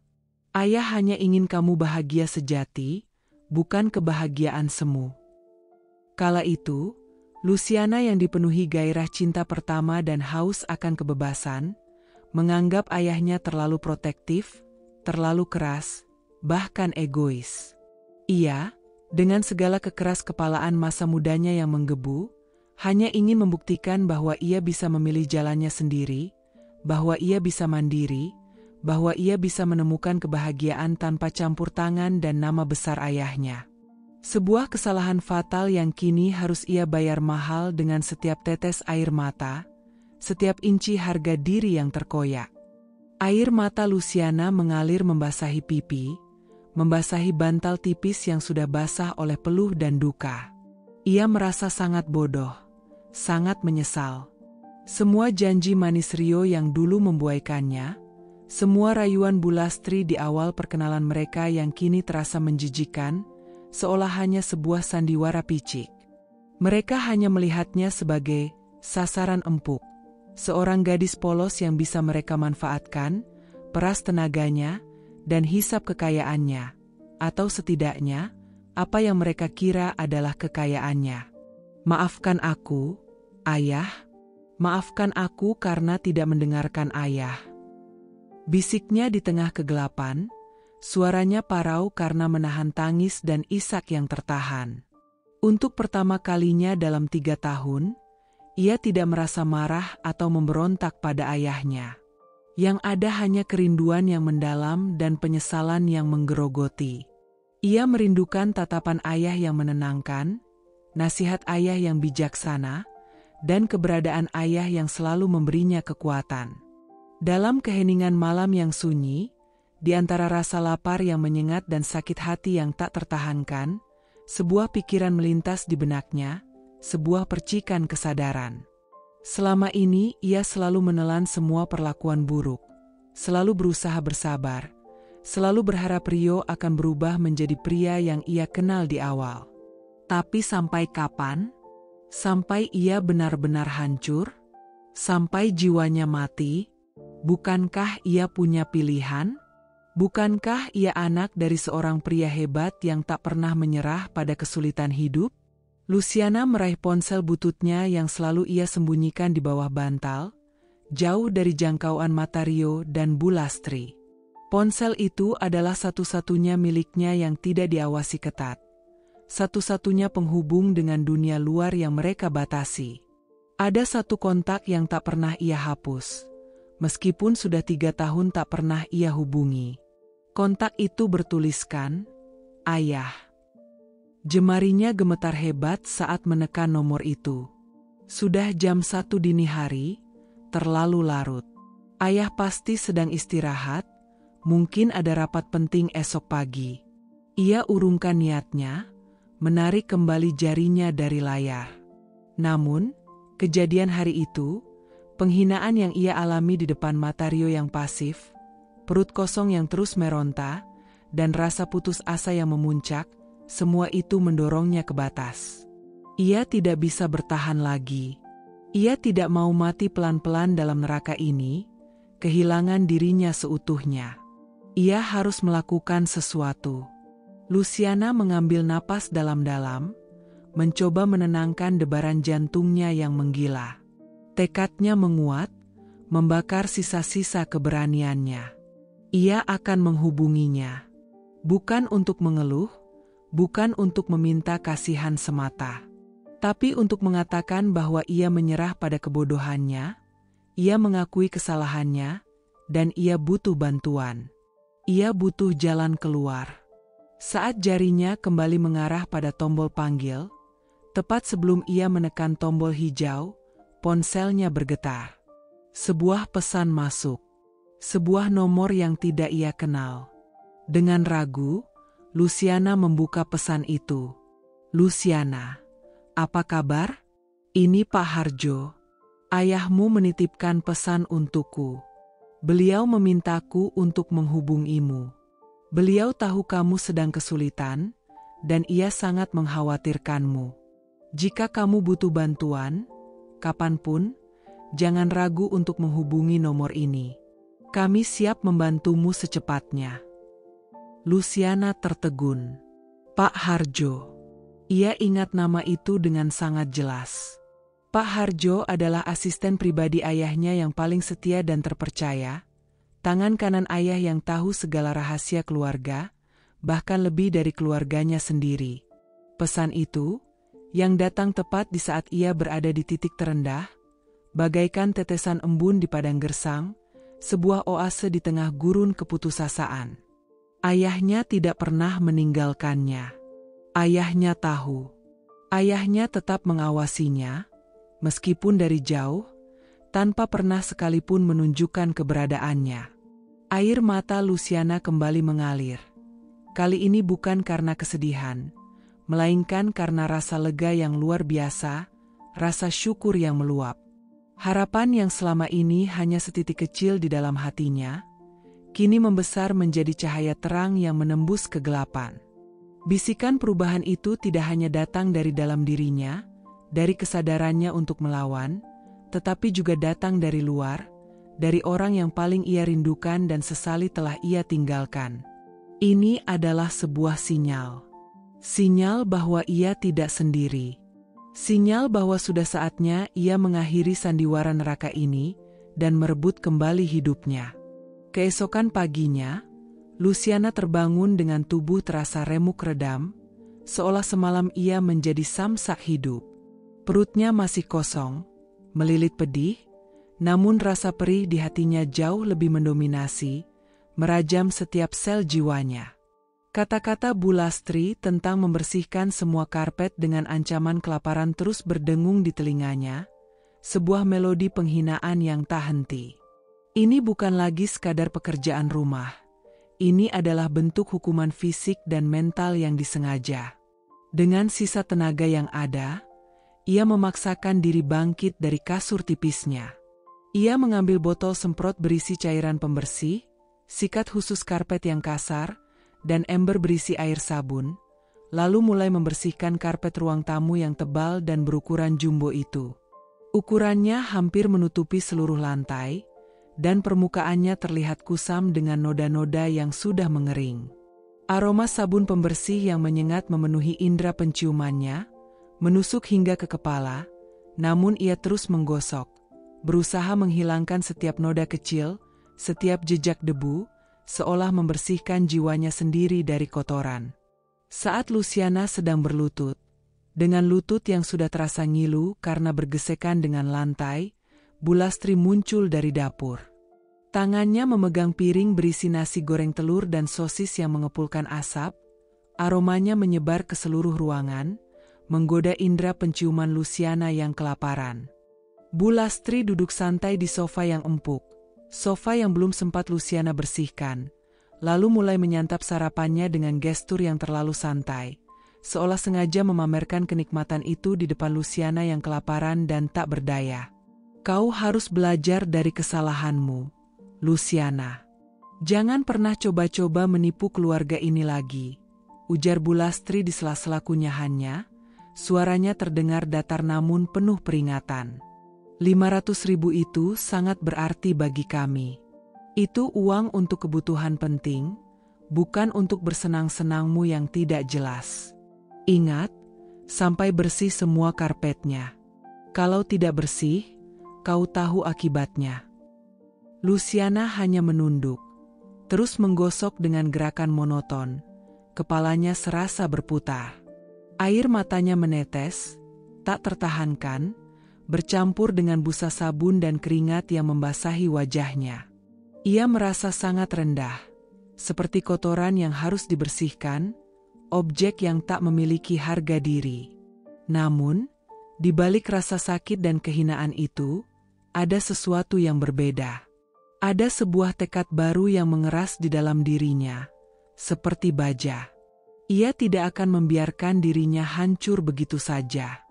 Ayah hanya ingin kamu bahagia sejati, bukan kebahagiaan semu. Kala itu, Luciana yang dipenuhi gairah cinta pertama dan haus akan kebebasan, menganggap ayahnya terlalu protektif, terlalu keras, bahkan egois. Ia, dengan segala kekeras-kepalaan masa mudanya yang menggebu, hanya ingin membuktikan bahwa ia bisa memilih jalannya sendiri, bahwa ia bisa mandiri, bahwa ia bisa menemukan kebahagiaan tanpa campur tangan dan nama besar ayahnya. Sebuah kesalahan fatal yang kini harus ia bayar mahal dengan setiap tetes air mata, setiap inci harga diri yang terkoyak. Air mata Luciana mengalir membasahi pipi, membasahi bantal tipis yang sudah basah oleh peluh dan duka. Ia merasa sangat bodoh, sangat menyesal. Semua janji manis Rio yang dulu membuaikannya, semua rayuan Bu Lastri di awal perkenalan mereka yang kini terasa menjijikan, seolah hanya sebuah sandiwara picik. Mereka hanya melihatnya sebagai sasaran empuk, seorang gadis polos yang bisa mereka manfaatkan, peras tenaganya, dan hisap kekayaannya, atau setidaknya, apa yang mereka kira adalah kekayaannya. Maafkan aku, Ayah. Maafkan aku karena tidak mendengarkan Ayah. Bisiknya di tengah kegelapan, suaranya parau karena menahan tangis dan isak yang tertahan. Untuk pertama kalinya dalam 3 tahun, ia tidak merasa marah atau memberontak pada ayahnya. Yang ada hanya kerinduan yang mendalam dan penyesalan yang menggerogoti. Ia merindukan tatapan ayah yang menenangkan, nasihat ayah yang bijaksana, dan keberadaan ayah yang selalu memberinya kekuatan. Dalam keheningan malam yang sunyi, di antara rasa lapar yang menyengat dan sakit hati yang tak tertahankan, sebuah pikiran melintas di benaknya, sebuah percikan kesadaran. Selama ini ia selalu menelan semua perlakuan buruk, selalu berusaha bersabar, selalu berharap Rio akan berubah menjadi pria yang ia kenal di awal. Tapi sampai kapan? Sampai ia benar-benar hancur? Sampai jiwanya mati? Bukankah ia punya pilihan? Bukankah ia anak dari seorang pria hebat yang tak pernah menyerah pada kesulitan hidup? Luciana meraih ponsel bututnya yang selalu ia sembunyikan di bawah bantal, jauh dari jangkauan mata Rio dan Bu Lastri. Ponsel itu adalah satu-satunya miliknya yang tidak diawasi ketat. Satu-satunya penghubung dengan dunia luar yang mereka batasi. Ada satu kontak yang tak pernah ia hapus, meskipun sudah 3 tahun tak pernah ia hubungi. Kontak itu bertuliskan, Ayah. Jemarinya gemetar hebat saat menekan nomor itu. Sudah jam 1 dini hari, terlalu larut. Ayah pasti sedang istirahat, mungkin ada rapat penting esok pagi. Ia urungkan niatnya, menarik kembali jarinya dari layar. Namun, kejadian hari itu, penghinaan yang ia alami di depan mata Rio yang pasif, perut kosong yang terus meronta, dan rasa putus asa yang memuncak, semua itu mendorongnya ke batas. Ia tidak bisa bertahan lagi. Ia tidak mau mati pelan-pelan dalam neraka ini, kehilangan dirinya seutuhnya. Ia harus melakukan sesuatu. Luciana mengambil napas dalam-dalam, mencoba menenangkan debaran jantungnya yang menggila. Tekadnya menguat, membakar sisa-sisa keberaniannya. Ia akan menghubunginya. Bukan untuk mengeluh, bukan untuk meminta kasihan semata. Tapi untuk mengatakan bahwa ia menyerah pada kebodohannya, ia mengakui kesalahannya, dan ia butuh bantuan. Ia butuh jalan keluar. Saat jarinya kembali mengarah pada tombol panggil, tepat sebelum ia menekan tombol hijau, ponselnya bergetar. Sebuah pesan masuk. Sebuah nomor yang tidak ia kenal. Dengan ragu, Luciana membuka pesan itu. Luciana, apa kabar? Ini Pak Harjo. Ayahmu menitipkan pesan untukku. Beliau memintaku untuk menghubungimu. Beliau tahu kamu sedang kesulitan, dan ia sangat mengkhawatirkanmu. Jika kamu butuh bantuan, kapanpun, jangan ragu untuk menghubungi nomor ini. Kami siap membantumu secepatnya. Luciana tertegun. Pak Harjo. Ia ingat nama itu dengan sangat jelas. Pak Harjo adalah asisten pribadi ayahnya yang paling setia dan terpercaya, tangan kanan ayah yang tahu segala rahasia keluarga, bahkan lebih dari keluarganya sendiri. Pesan itu, yang datang tepat di saat ia berada di titik terendah, bagaikan tetesan embun di padang gersang, sebuah oase di tengah gurun keputusasaan. Ayahnya tidak pernah meninggalkannya. Ayahnya tahu. Ayahnya tetap mengawasinya, meskipun dari jauh, tanpa pernah sekalipun menunjukkan keberadaannya. Air mata Luciana kembali mengalir. Kali ini bukan karena kesedihan, melainkan karena rasa lega yang luar biasa, rasa syukur yang meluap. Harapan yang selama ini hanya setitik kecil di dalam hatinya, kini membesar menjadi cahaya terang yang menembus kegelapan. Bisikan perubahan itu tidak hanya datang dari dalam dirinya, dari kesadarannya untuk melawan, tetapi juga datang dari luar, dari orang yang paling ia rindukan dan sesali telah ia tinggalkan. Ini adalah sebuah sinyal. Sinyal bahwa ia tidak sendiri. Sinyal bahwa sudah saatnya ia mengakhiri sandiwara neraka ini dan merebut kembali hidupnya. Keesokan paginya, Luciana terbangun dengan tubuh terasa remuk redam, seolah semalam ia menjadi samsak hidup. Perutnya masih kosong, melilit pedih, namun rasa perih di hatinya jauh lebih mendominasi, merajam setiap sel jiwanya. Kata-kata Bu Lastri tentang membersihkan semua karpet dengan ancaman kelaparan terus berdengung di telinganya, sebuah melodi penghinaan yang tak henti. Ini bukan lagi sekadar pekerjaan rumah. Ini adalah bentuk hukuman fisik dan mental yang disengaja. Dengan sisa tenaga yang ada, ia memaksakan diri bangkit dari kasur tipisnya. Ia mengambil botol semprot berisi cairan pembersih, sikat khusus karpet yang kasar, dan ember berisi air sabun, lalu mulai membersihkan karpet ruang tamu yang tebal dan berukuran jumbo itu. Ukurannya hampir menutupi seluruh lantai, dan permukaannya terlihat kusam dengan noda-noda yang sudah mengering. Aroma sabun pembersih yang menyengat memenuhi indera penciumannya, menusuk hingga ke kepala, namun ia terus menggosok, berusaha menghilangkan setiap noda kecil, setiap jejak debu, seolah membersihkan jiwanya sendiri dari kotoran. Saat Luciana sedang berlutut, dengan lutut yang sudah terasa ngilu karena bergesekan dengan lantai, Bu Lastri muncul dari dapur. Tangannya memegang piring berisi nasi goreng telur dan sosis yang mengepulkan asap, aromanya menyebar ke seluruh ruangan, menggoda indera penciuman Luciana yang kelaparan. Bu Lastri duduk santai di sofa yang empuk, sofa yang belum sempat Luciana bersihkan, lalu mulai menyantap sarapannya dengan gestur yang terlalu santai, seolah sengaja memamerkan kenikmatan itu di depan Luciana yang kelaparan dan tak berdaya. Kau harus belajar dari kesalahanmu, Luciana. Jangan pernah coba-coba menipu keluarga ini lagi, ujar Bu Lastri di sela-sela kunyahannya, suaranya terdengar datar namun penuh peringatan. 500.000 itu sangat berarti bagi kami. Itu uang untuk kebutuhan penting, bukan untuk bersenang-senangmu yang tidak jelas. Ingat, sampai bersih semua karpetnya. Kalau tidak bersih, kau tahu akibatnya. Luciana hanya menunduk, terus menggosok dengan gerakan monoton. Kepalanya serasa berputar. Air matanya menetes, tak tertahankan, bercampur dengan busa sabun dan keringat yang membasahi wajahnya. Ia merasa sangat rendah, seperti kotoran yang harus dibersihkan, objek yang tak memiliki harga diri. Namun, di balik rasa sakit dan kehinaan itu, ada sesuatu yang berbeda. Ada sebuah tekad baru yang mengeras di dalam dirinya, seperti baja. Ia tidak akan membiarkan dirinya hancur begitu saja.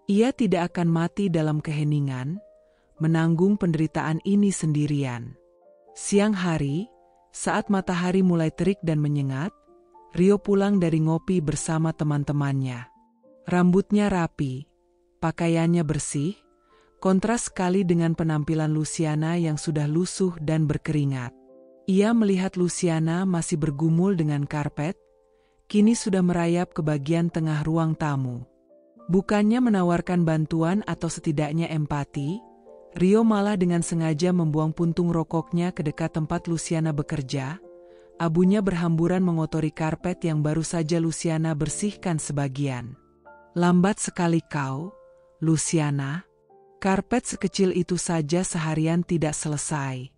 Ia tidak akan mati dalam keheningan, menanggung penderitaan ini sendirian. Siang hari, saat matahari mulai terik dan menyengat, Rio pulang dari ngopi bersama teman-temannya. Rambutnya rapi, pakaiannya bersih, kontras sekali dengan penampilan Luciana yang sudah lusuh dan berkeringat. Ia melihat Luciana masih bergumul dengan karpet, kini sudah merayap ke bagian tengah ruang tamu. Bukannya menawarkan bantuan atau setidaknya empati, Rio malah dengan sengaja membuang puntung rokoknya ke dekat tempat Luciana bekerja. Abunya berhamburan mengotori karpet yang baru saja Luciana bersihkan sebagian. "Lambat sekali kau, Luciana. Karpet sekecil itu saja seharian tidak selesai.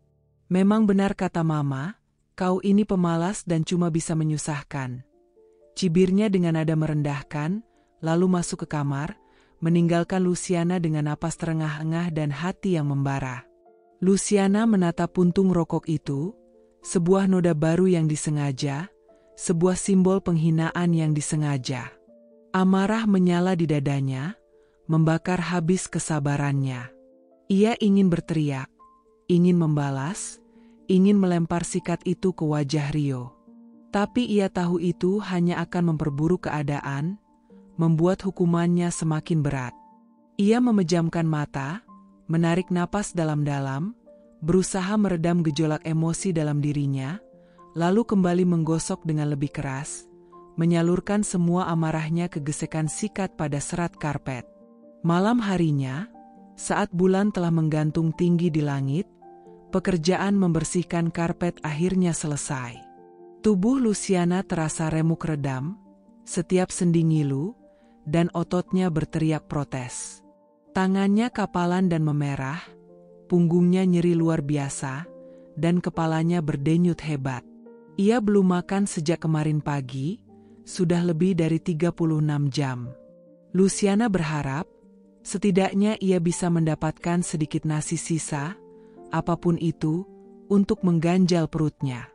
Memang benar kata Mama, kau ini pemalas dan cuma bisa menyusahkan." Cibirnya dengan nada merendahkan, lalu masuk ke kamar, meninggalkan Luciana dengan napas terengah-engah dan hati yang membara. Luciana menatap puntung rokok itu, sebuah noda baru yang disengaja, sebuah simbol penghinaan yang disengaja. Amarah menyala di dadanya, membakar habis kesabarannya. Ia ingin berteriak, ingin membalas, ingin melempar sikat itu ke wajah Rio. Tapi ia tahu itu hanya akan memperburuk keadaan, membuat hukumannya semakin berat. Ia memejamkan mata, menarik napas dalam-dalam, berusaha meredam gejolak emosi dalam dirinya, lalu kembali menggosok dengan lebih keras, menyalurkan semua amarahnya ke gesekan sikat pada serat karpet. Malam harinya, saat bulan telah menggantung tinggi di langit, pekerjaan membersihkan karpet akhirnya selesai. Tubuh Luciana terasa remuk redam, setiap sendi ngilu, dan ototnya berteriak protes. Tangannya kapalan dan memerah, punggungnya nyeri luar biasa, dan kepalanya berdenyut hebat. Ia belum makan sejak kemarin pagi, sudah lebih dari 36 jam. Luciana berharap, setidaknya ia bisa mendapatkan sedikit nasi sisa, apapun itu, untuk mengganjal perutnya.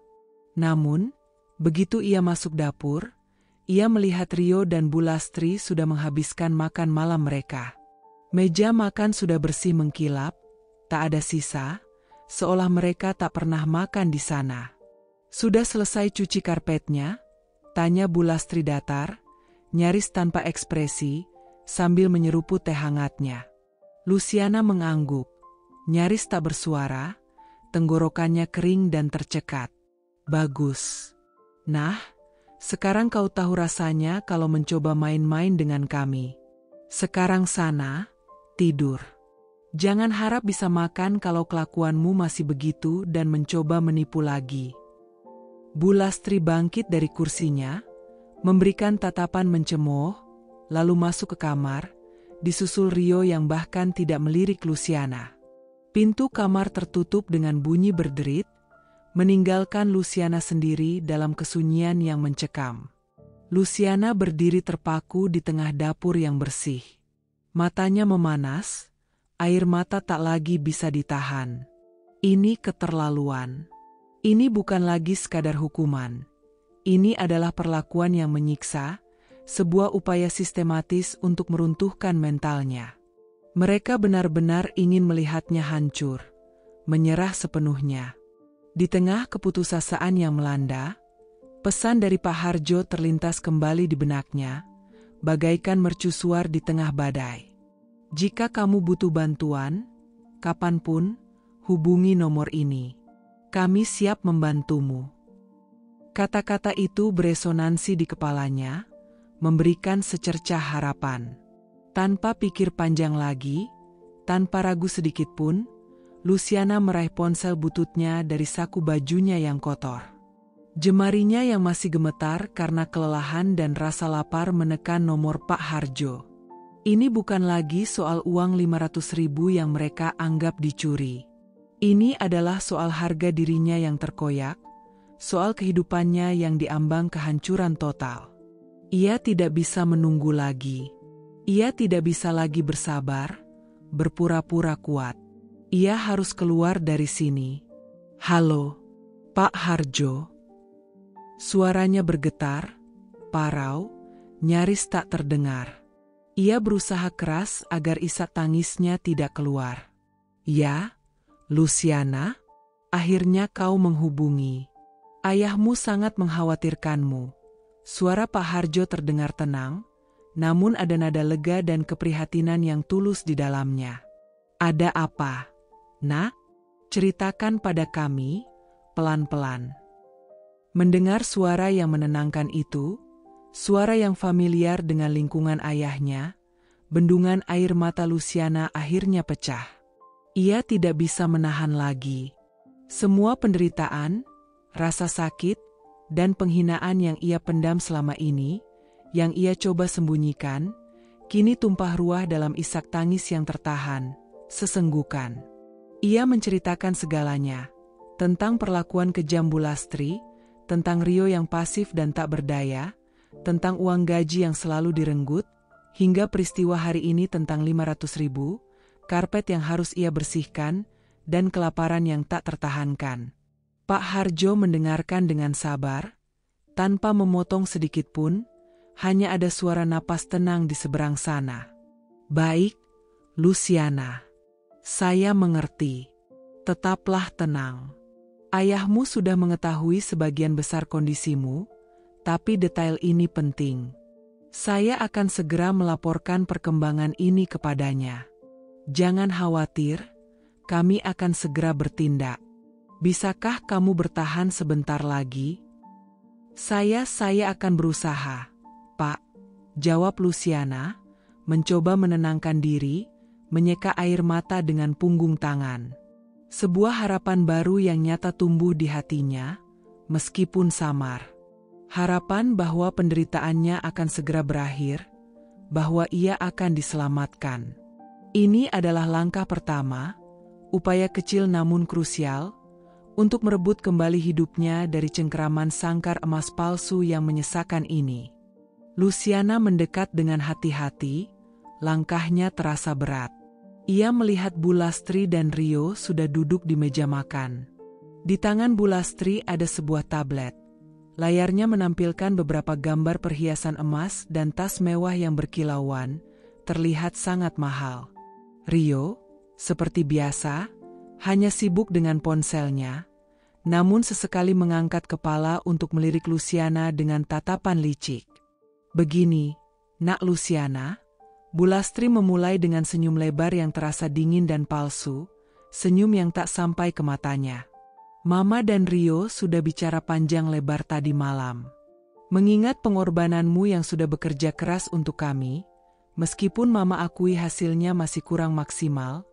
Namun, begitu ia masuk dapur, ia melihat Rio dan Bu Lastri sudah menghabiskan makan malam mereka. Meja makan sudah bersih mengkilap, tak ada sisa, seolah mereka tak pernah makan di sana. "Sudah selesai cuci karpetnya?" tanya Bu Lastri datar, nyaris tanpa ekspresi, sambil menyeruput teh hangatnya. Luciana mengangguk, nyaris tak bersuara, tenggorokannya kering dan tercekat. "Bagus. Nah, sekarang kau tahu rasanya kalau mencoba main-main dengan kami. Sekarang sana, tidur. Jangan harap bisa makan kalau kelakuanmu masih begitu dan mencoba menipu lagi." Bu Lastri bangkit dari kursinya, memberikan tatapan mencemooh, lalu masuk ke kamar, disusul Rio yang bahkan tidak melirik Luciana. Pintu kamar tertutup dengan bunyi berderit, meninggalkan Luciana sendiri dalam kesunyian yang mencekam. Luciana berdiri terpaku di tengah dapur yang bersih. Matanya memanas, air mata tak lagi bisa ditahan. Ini keterlaluan. Ini bukan lagi sekadar hukuman. Ini adalah perlakuan yang menyiksa, sebuah upaya sistematis untuk meruntuhkan mentalnya. Mereka benar-benar ingin melihatnya hancur, menyerah sepenuhnya. Di tengah keputusasaan yang melanda, pesan dari Pak Harjo terlintas kembali di benaknya, bagaikan mercusuar di tengah badai. "Jika kamu butuh bantuan, kapanpun, hubungi nomor ini. Kami siap membantumu." Kata-kata itu beresonansi di kepalanya, memberikan secercah harapan. Tanpa pikir panjang lagi, tanpa ragu sedikit pun, Luciana meraih ponsel bututnya dari saku bajunya yang kotor. Jemarinya yang masih gemetar karena kelelahan dan rasa lapar menekan nomor Pak Harjo. Ini bukan lagi soal uang 500.000 yang mereka anggap dicuri. Ini adalah soal harga dirinya yang terkoyak, soal kehidupannya yang diambang kehancuran total. Ia tidak bisa menunggu lagi. Ia tidak bisa lagi bersabar, berpura-pura kuat. Ia harus keluar dari sini. "Halo, Pak Harjo." Suaranya bergetar, parau, nyaris tak terdengar. Ia berusaha keras agar isak tangisnya tidak keluar. "Ya, Luciana, akhirnya kau menghubungi. Ayahmu sangat mengkhawatirkanmu." Suara Pak Harjo terdengar tenang, namun ada nada lega dan keprihatinan yang tulus di dalamnya. "Ada apa, Nak? Ceritakan pada kami, pelan-pelan." Mendengar suara yang menenangkan itu, Suara yang familiar dengan lingkungan ayahnya, bendungan air mata Luciana akhirnya pecah. Ia tidak bisa menahan lagi. Semua penderitaan, rasa sakit, dan penghinaan yang ia pendam selama ini, yang ia coba sembunyikan, kini tumpah ruah dalam isak tangis yang tertahan, sesenggukan. Ia menceritakan segalanya, tentang perlakuan kejam Bu Lastri, tentang Rio yang pasif dan tak berdaya, tentang uang gaji yang selalu direnggut, hingga peristiwa hari ini tentang 500.000, karpet yang harus ia bersihkan, dan kelaparan yang tak tertahankan. Pak Harjo mendengarkan dengan sabar, tanpa memotong sedikit pun, hanya ada suara napas tenang di seberang sana. Baik, Luciana. Saya mengerti. Tetaplah tenang. Ayahmu sudah mengetahui sebagian besar kondisimu, tapi detail ini penting. Saya akan segera melaporkan perkembangan ini kepadanya. Jangan khawatir, kami akan segera bertindak. Bisakah kamu bertahan sebentar lagi? Saya akan berusaha, Pak, jawab Luciana, mencoba menenangkan diri, menyeka air mata dengan punggung tangan. Sebuah harapan baru yang nyata tumbuh di hatinya, meskipun samar. Harapan bahwa penderitaannya akan segera berakhir, bahwa ia akan diselamatkan. Ini adalah langkah pertama, upaya kecil namun krusial, untuk merebut kembali hidupnya dari cengkeraman sangkar emas palsu yang menyesakan ini. Luciana mendekat dengan hati-hati, langkahnya terasa berat. Ia melihat Bu Lastri dan Rio sudah duduk di meja makan. Di tangan Bu Lastri ada sebuah tablet. Layarnya menampilkan beberapa gambar perhiasan emas dan tas mewah yang berkilauan, terlihat sangat mahal. Rio, seperti biasa, hanya sibuk dengan ponselnya, namun sesekali mengangkat kepala untuk melirik Luciana dengan tatapan licik. Begini, Nak Luciana, Bu Lastri memulai dengan senyum lebar yang terasa dingin dan palsu, senyum yang tak sampai ke matanya. Mama dan Rio sudah bicara panjang lebar tadi malam. Mengingat pengorbananmu yang sudah bekerja keras untuk kami, meskipun Mama akui hasilnya masih kurang maksimal,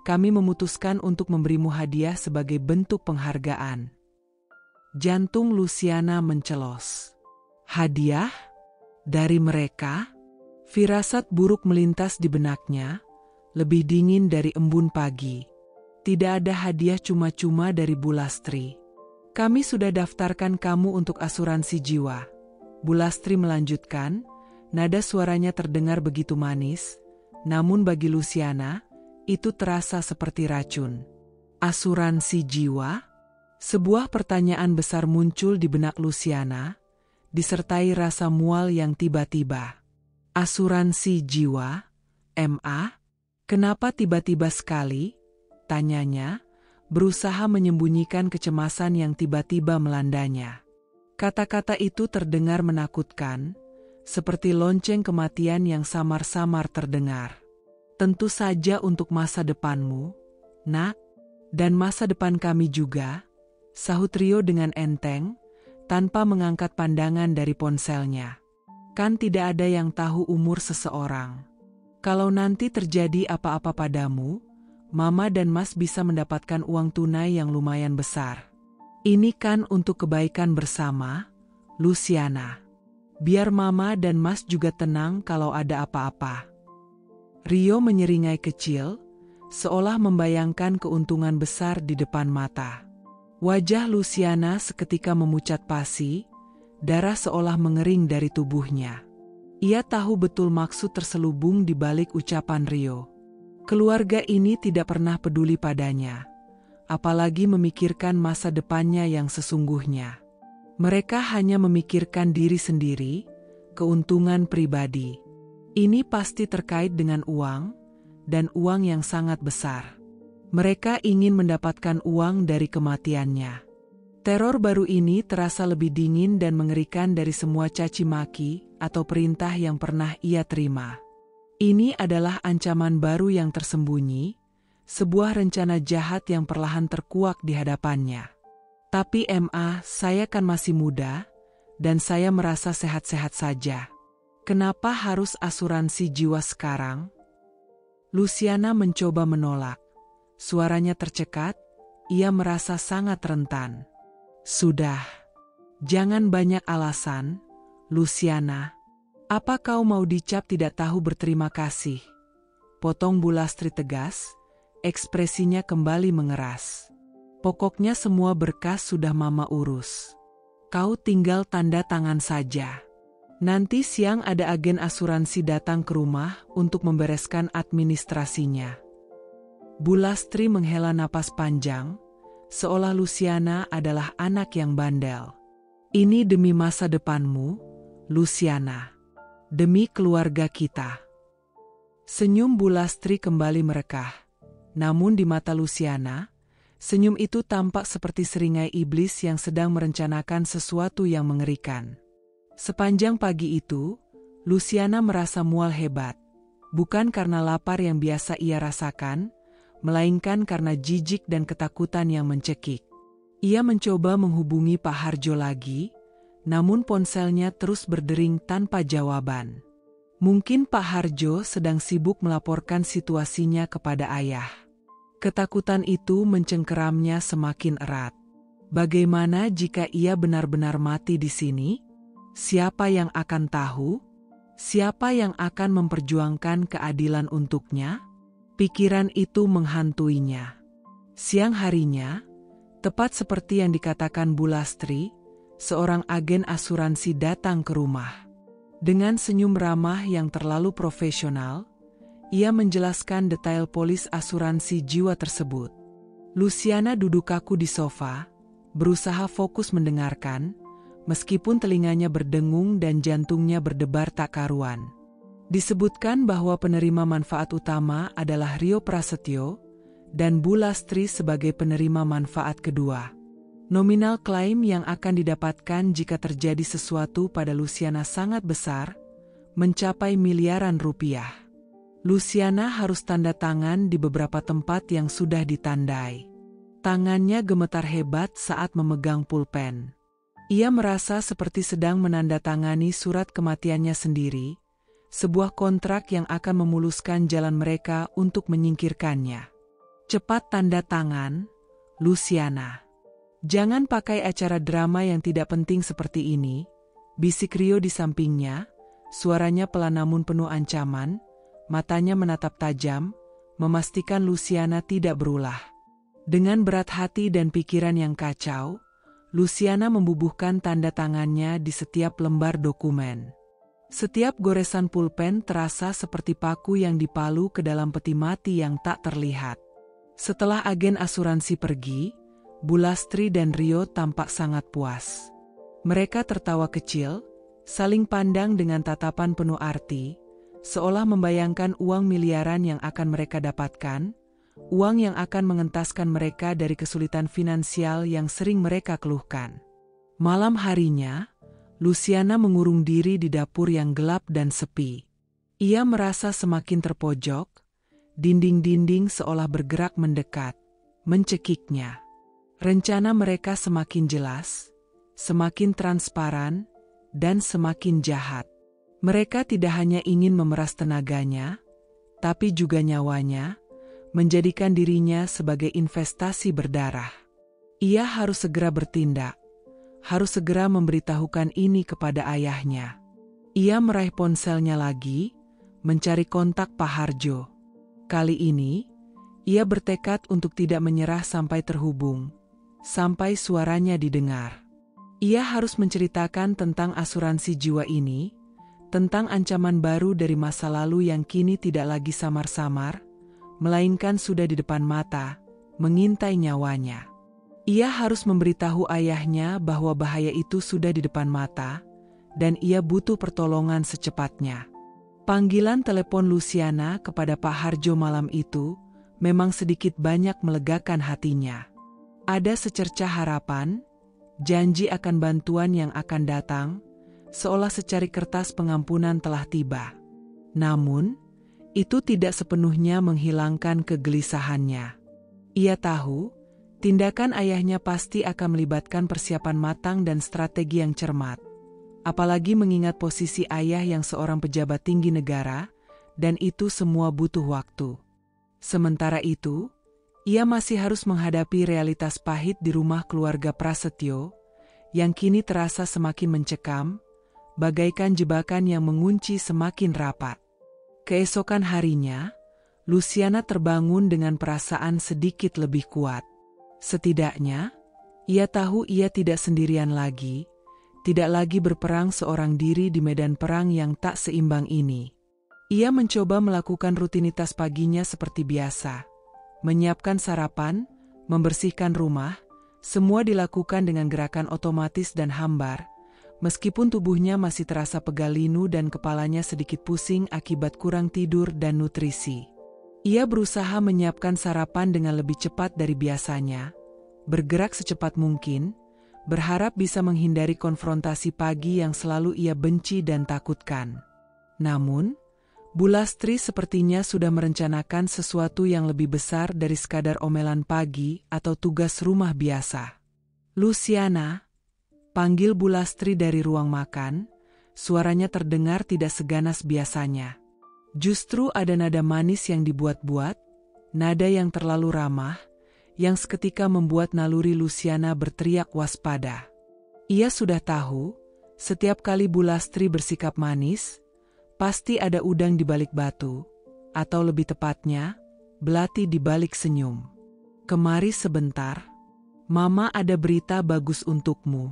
kami memutuskan untuk memberimu hadiah sebagai bentuk penghargaan. Jantung Luciana mencelos. Hadiah? Dari mereka? Firasat buruk melintas di benaknya, lebih dingin dari embun pagi. Tidak ada hadiah cuma-cuma dari Bu Lastri. Kami sudah daftarkan kamu untuk asuransi jiwa. Bu Lastri melanjutkan, nada suaranya terdengar begitu manis, namun bagi Luciana, itu terasa seperti racun. Asuransi jiwa? Sebuah pertanyaan besar muncul di benak Luciana, disertai rasa mual yang tiba-tiba. Asuransi jiwa? MA? Kenapa tiba-tiba sekali? Tanyanya, berusaha menyembunyikan kecemasan yang tiba-tiba melandanya. Kata-kata itu terdengar menakutkan, seperti lonceng kematian yang samar-samar terdengar. Tentu saja untuk masa depanmu, Nak, dan masa depan kami juga, sahut Rio dengan enteng, tanpa mengangkat pandangan dari ponselnya. Kan tidak ada yang tahu umur seseorang. Kalau nanti terjadi apa-apa padamu, Mama dan Mas bisa mendapatkan uang tunai yang lumayan besar. Ini kan untuk kebaikan bersama, Luciana. Biar Mama dan Mas juga tenang kalau ada apa-apa. Rio menyeringai kecil, seolah membayangkan keuntungan besar di depan mata. Wajah Luciana seketika memucat pasi, darah seolah mengering dari tubuhnya. Ia tahu betul maksud terselubung di balik ucapan Rio. Keluarga ini tidak pernah peduli padanya, apalagi memikirkan masa depannya yang sesungguhnya. Mereka hanya memikirkan diri sendiri, keuntungan pribadi. Ini pasti terkait dengan uang, dan uang yang sangat besar. Mereka ingin mendapatkan uang dari kematiannya. Teror baru ini terasa lebih dingin dan mengerikan dari semua caci maki atau perintah yang pernah ia terima. Ini adalah ancaman baru yang tersembunyi, sebuah rencana jahat yang perlahan terkuak di hadapannya. Tapi MA, saya kan masih muda, dan saya merasa sehat-sehat saja. Kenapa harus asuransi jiwa sekarang? Luciana mencoba menolak. Suaranya tercekat, ia merasa sangat rentan. Sudah. Jangan banyak alasan, Luciana. Apa kau mau dicap tidak tahu berterima kasih? Potong Bu Lastri tegas, ekspresinya kembali mengeras. Pokoknya semua berkas sudah Mama urus. Kau tinggal tanda tangan saja. Nanti siang ada agen asuransi datang ke rumah untuk membereskan administrasinya. Bu Lastri menghela napas panjang, seolah Luciana adalah anak yang bandel. Ini demi masa depanmu, Luciana. Demi keluarga kita. Senyum Bu Lastri kembali merekah. Namun di mata Luciana, senyum itu tampak seperti seringai iblis yang sedang merencanakan sesuatu yang mengerikan. Sepanjang pagi itu, Luciana merasa mual hebat. Bukan karena lapar yang biasa ia rasakan, melainkan karena jijik dan ketakutan yang mencekik. Ia mencoba menghubungi Pak Harjo lagi, namun ponselnya terus berdering tanpa jawaban. Mungkin Pak Harjo sedang sibuk melaporkan situasinya kepada ayah. Ketakutan itu mencengkeramnya semakin erat. Bagaimana jika ia benar-benar mati di sini? Siapa yang akan tahu? Siapa yang akan memperjuangkan keadilan untuknya? Pikiran itu menghantuinya. Siang harinya, tepat seperti yang dikatakan Bu Lastri, seorang agen asuransi datang ke rumah. Dengan senyum ramah yang terlalu profesional, ia menjelaskan detail polis asuransi jiwa tersebut. Luciana duduk kaku di sofa, berusaha fokus mendengarkan, meskipun telinganya berdengung dan jantungnya berdebar tak karuan. Disebutkan bahwa penerima manfaat utama adalah Rio Prasetyo, dan Bu Lastri sebagai penerima manfaat kedua. Nominal klaim yang akan didapatkan jika terjadi sesuatu pada Luciana sangat besar, mencapai miliaran rupiah. Luciana harus tanda tangan di beberapa tempat yang sudah ditandai. Tangannya gemetar hebat saat memegang pulpen. Ia merasa seperti sedang menandatangani surat kematiannya sendiri, sebuah kontrak yang akan memuluskan jalan mereka untuk menyingkirkannya. Cepat tanda tangan, Luciana. Jangan pakai acara drama yang tidak penting seperti ini, bisik Rio di sampingnya, suaranya pelan namun penuh ancaman, matanya menatap tajam, memastikan Luciana tidak berulah. Dengan berat hati dan pikiran yang kacau, Luciana membubuhkan tanda tangannya di setiap lembar dokumen. Setiap goresan pulpen terasa seperti paku yang dipalu ke dalam peti mati yang tak terlihat. Setelah agen asuransi pergi, Bu Lastri dan Rio tampak sangat puas. Mereka tertawa kecil, saling pandang dengan tatapan penuh arti, seolah membayangkan uang miliaran yang akan mereka dapatkan, uang yang akan mengentaskan mereka dari kesulitan finansial yang sering mereka keluhkan. Malam harinya, Luciana mengurung diri di dapur yang gelap dan sepi. Ia merasa semakin terpojok, dinding-dinding seolah bergerak mendekat, mencekiknya. Rencana mereka semakin jelas, semakin transparan, dan semakin jahat. Mereka tidak hanya ingin memeras tenaganya, tapi juga nyawanya, menjadikan dirinya sebagai investasi berdarah. Ia harus segera bertindak, harus segera memberitahukan ini kepada ayahnya. Ia meraih ponselnya lagi, mencari kontak Pak Harjo. Kali ini, ia bertekad untuk tidak menyerah sampai terhubung, sampai suaranya didengar. Ia harus menceritakan tentang asuransi jiwa ini, tentang ancaman baru dari masa lalu yang kini tidak lagi samar-samar, melainkan sudah di depan mata, mengintai nyawanya. Ia harus memberitahu ayahnya bahwa bahaya itu sudah di depan mata, dan ia butuh pertolongan secepatnya. Panggilan telepon Luciana kepada Pak Harjo malam itu memang sedikit banyak melegakan hatinya. Ada secercah harapan, janji akan bantuan yang akan datang, seolah secari kertas pengampunan telah tiba. Namun, itu tidak sepenuhnya menghilangkan kegelisahannya. Ia tahu, tindakan ayahnya pasti akan melibatkan persiapan matang dan strategi yang cermat. apalagi mengingat posisi ayah yang seorang pejabat tinggi negara, dan itu semua butuh waktu. Sementara itu, ia masih harus menghadapi realitas pahit di rumah keluarga Prasetyo, yang kini terasa semakin mencekam, bagaikan jebakan yang mengunci semakin rapat. Keesokan harinya, Luciana terbangun dengan perasaan sedikit lebih kuat. Setidaknya, ia tahu ia tidak sendirian lagi, tidak lagi berperang seorang diri di medan perang yang tak seimbang ini. Ia mencoba melakukan rutinitas paginya seperti biasa. Menyiapkan sarapan, membersihkan rumah, semua dilakukan dengan gerakan otomatis dan hambar, meskipun tubuhnya masih terasa pegal linu dan kepalanya sedikit pusing akibat kurang tidur dan nutrisi. Ia berusaha menyiapkan sarapan dengan lebih cepat dari biasanya, bergerak secepat mungkin, berharap bisa menghindari konfrontasi pagi yang selalu ia benci dan takutkan. Namun, Bu Lastri sepertinya sudah merencanakan sesuatu yang lebih besar dari sekadar omelan pagi atau tugas rumah biasa. "Luciana," panggil Bu Lastri dari ruang makan, suaranya terdengar tidak seganas biasanya. Justru ada nada manis yang dibuat-buat, nada yang terlalu ramah, yang seketika membuat naluri Luciana berteriak waspada. Ia sudah tahu, setiap kali Bu Lastri bersikap manis, pasti ada udang di balik batu, atau lebih tepatnya, belati di balik senyum. "Kemari sebentar, Mama ada berita bagus untukmu."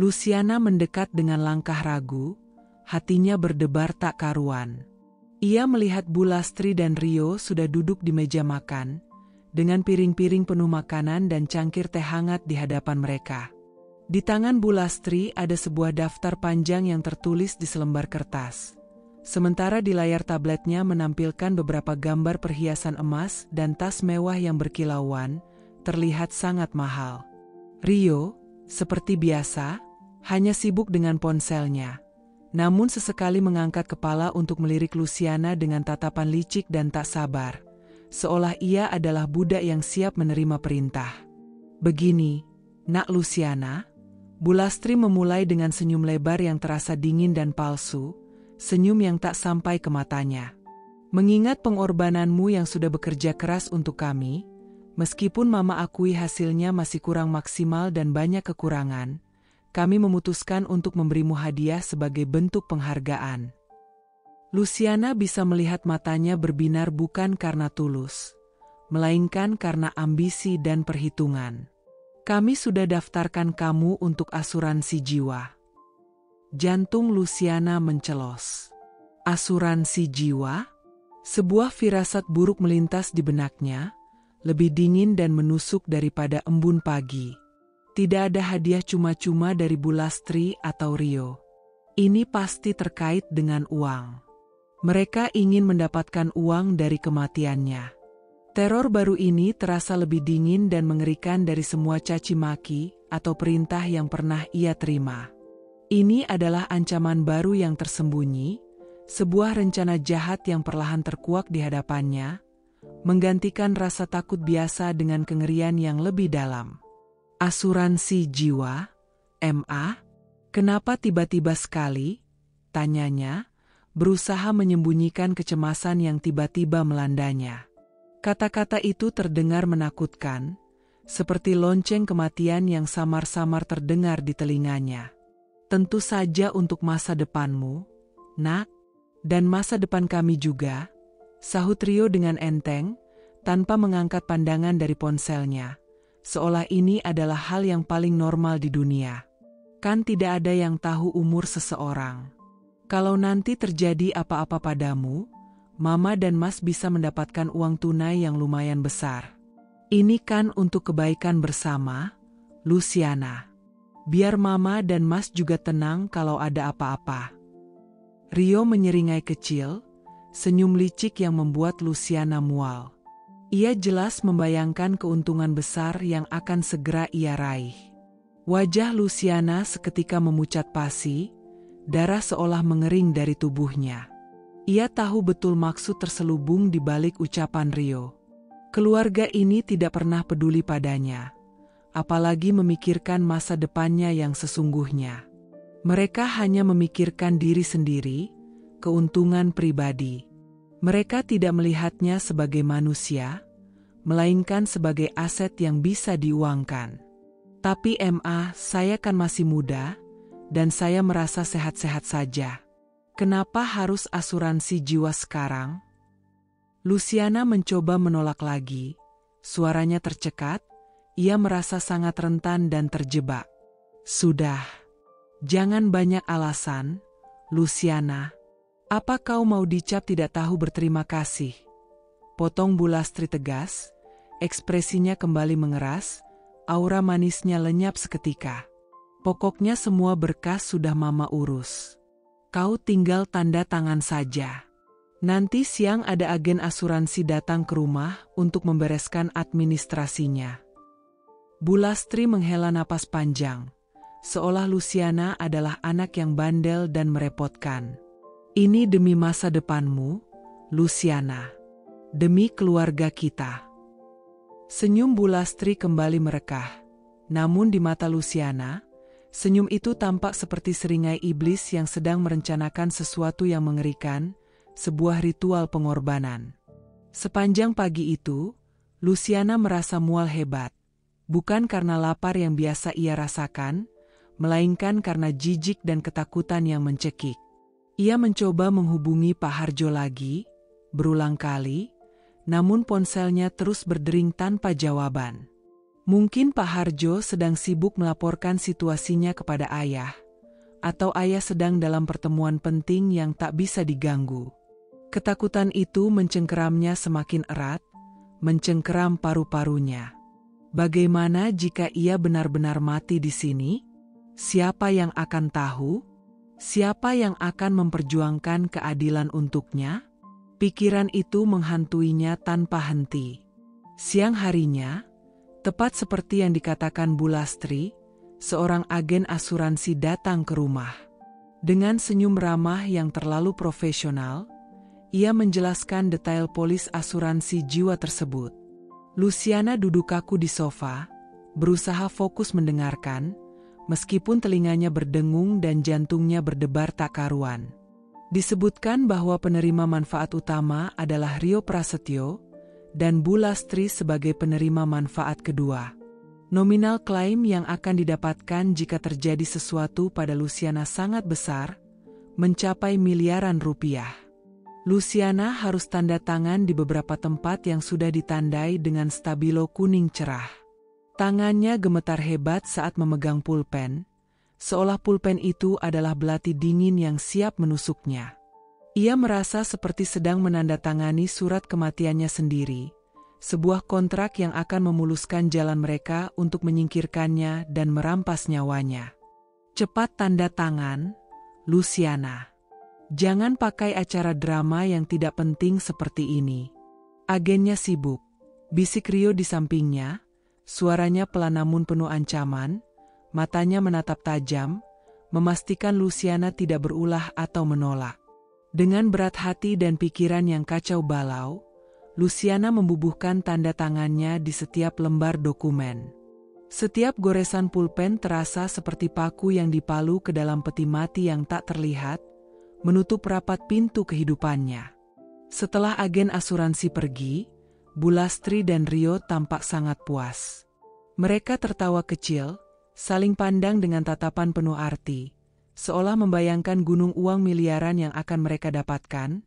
Luciana mendekat dengan langkah ragu, hatinya berdebar tak karuan. Ia melihat Bu Lastri dan Rio sudah duduk di meja makan, dengan piring-piring penuh makanan dan cangkir teh hangat di hadapan mereka. Di tangan Bu Lastri ada sebuah daftar panjang yang tertulis di selembar kertas. Sementara di layar tabletnya menampilkan beberapa gambar perhiasan emas dan tas mewah yang berkilauan, terlihat sangat mahal. Rio, seperti biasa, hanya sibuk dengan ponselnya. Namun sesekali mengangkat kepala untuk melirik Luciana dengan tatapan licik dan tak sabar, seolah ia adalah budak yang siap menerima perintah. "Begini, Nak Luciana," Bu Lastri memulai dengan senyum lebar yang terasa dingin dan palsu, senyum yang tak sampai ke matanya. "Mengingat pengorbananmu yang sudah bekerja keras untuk kami, meskipun Mama akui hasilnya masih kurang maksimal dan banyak kekurangan, kami memutuskan untuk memberimu hadiah sebagai bentuk penghargaan." Luciana bisa melihat matanya berbinar bukan karena tulus, melainkan karena ambisi dan perhitungan. "Kami sudah daftarkan kamu untuk asuransi jiwa." Jantung Luciana mencelos. Asuransi jiwa? Sebuah firasat buruk melintas di benaknya, lebih dingin dan menusuk daripada embun pagi. Tidak ada hadiah cuma-cuma dari Bu Lastri atau Rio. Ini pasti terkait dengan uang. Mereka ingin mendapatkan uang dari kematiannya. Teror baru ini terasa lebih dingin dan mengerikan dari semua caci maki atau perintah yang pernah ia terima. Ini adalah ancaman baru yang tersembunyi, sebuah rencana jahat yang perlahan terkuak di hadapannya, menggantikan rasa takut biasa dengan kengerian yang lebih dalam. "Asuransi jiwa, MA? Kenapa tiba-tiba sekali?" tanyanya, berusaha menyembunyikan kecemasan yang tiba-tiba melandanya. Kata-kata itu terdengar menakutkan, seperti lonceng kematian yang samar-samar terdengar di telinganya. "Tentu saja untuk masa depanmu, Nak, dan masa depan kami juga," sahut Rio dengan enteng, tanpa mengangkat pandangan dari ponselnya, seolah ini adalah hal yang paling normal di dunia. "Kan tidak ada yang tahu umur seseorang. Kalau nanti terjadi apa-apa padamu, Mama dan Mas bisa mendapatkan uang tunai yang lumayan besar. Ini kan untuk kebaikan bersama, Luciana. Biar Mama dan Mas juga tenang kalau ada apa-apa." Rio menyeringai kecil, senyum licik yang membuat Luciana mual. Ia jelas membayangkan keuntungan besar yang akan segera ia raih. Wajah Luciana seketika memucat pasi, darah seolah mengering dari tubuhnya. Ia tahu betul maksud terselubung di balik ucapan Rio. Keluarga ini tidak pernah peduli padanya, apalagi memikirkan masa depannya yang sesungguhnya. Mereka hanya memikirkan diri sendiri, keuntungan pribadi. Mereka tidak melihatnya sebagai manusia, melainkan sebagai aset yang bisa diuangkan. Tapi saya kan masih muda, dan saya merasa sehat-sehat saja. Kenapa harus asuransi jiwa sekarang? Luciana mencoba menolak lagi. Suaranya tercekat, ia merasa sangat rentan dan terjebak. Sudah. Jangan banyak alasan, Luciana. Apa kau mau dicap tidak tahu berterima kasih? Potong Bu Lastri tegas, ekspresinya kembali mengeras, aura manisnya lenyap seketika. Pokoknya semua berkas sudah Mama urus. Kau tinggal tanda tangan saja. Nanti siang ada agen asuransi datang ke rumah untuk membereskan administrasinya. Bu Lastri menghela napas panjang, seolah Luciana adalah anak yang bandel dan merepotkan. Ini demi masa depanmu, Luciana. Demi keluarga kita. Senyum Bu Lastri kembali merekah. Namun di mata Luciana, senyum itu tampak seperti seringai iblis yang sedang merencanakan sesuatu yang mengerikan, sebuah ritual pengorbanan. Sepanjang pagi itu, Luciana merasa mual hebat. Bukan karena lapar yang biasa ia rasakan, melainkan karena jijik dan ketakutan yang mencekik. Ia mencoba menghubungi Pak Harjo lagi, berulang kali, namun ponselnya terus berdering tanpa jawaban. Mungkin Pak Harjo sedang sibuk melaporkan situasinya kepada ayah, atau ayah sedang dalam pertemuan penting yang tak bisa diganggu. Ketakutan itu mencengkeramnya semakin erat, mencengkeram paru-parunya. Bagaimana jika ia benar-benar mati di sini? Siapa yang akan tahu? Siapa yang akan memperjuangkan keadilan untuknya? Pikiran itu menghantuinya tanpa henti. Siang harinya, tepat seperti yang dikatakan Bu Lastri, seorang agen asuransi datang ke rumah. Dengan senyum ramah yang terlalu profesional, ia menjelaskan detail polis asuransi jiwa tersebut. Luciana duduk kaku di sofa, berusaha fokus mendengarkan, meskipun telinganya berdengung dan jantungnya berdebar tak karuan. Disebutkan bahwa penerima manfaat utama adalah Rio Prasetyo, dan Bu Lastri sebagai penerima manfaat kedua. Nominal klaim yang akan didapatkan jika terjadi sesuatu pada Luciana sangat besar, mencapai miliaran rupiah. Luciana harus tanda tangan di beberapa tempat yang sudah ditandai dengan stabilo kuning cerah. Tangannya gemetar hebat saat memegang pulpen, seolah pulpen itu adalah belati dingin yang siap menusuknya. Ia merasa seperti sedang menandatangani surat kematiannya sendiri, sebuah kontrak yang akan memuluskan jalan mereka untuk menyingkirkannya dan merampas nyawanya. Cepat tanda tangan, Luciana. Jangan pakai acara drama yang tidak penting seperti ini. Agennya sibuk, bisik Rio di sampingnya. Suaranya pelan namun penuh ancaman, matanya menatap tajam, memastikan Luciana tidak berulah atau menolak. Dengan berat hati dan pikiran yang kacau balau, Luciana membubuhkan tanda tangannya di setiap lembar dokumen. Setiap goresan pulpen terasa seperti paku yang dipalu ke dalam peti mati yang tak terlihat, menutup rapat pintu kehidupannya. Setelah agen asuransi pergi, Bu Lastri dan Rio tampak sangat puas. Mereka tertawa kecil, saling pandang dengan tatapan penuh arti, seolah membayangkan gunung uang miliaran yang akan mereka dapatkan,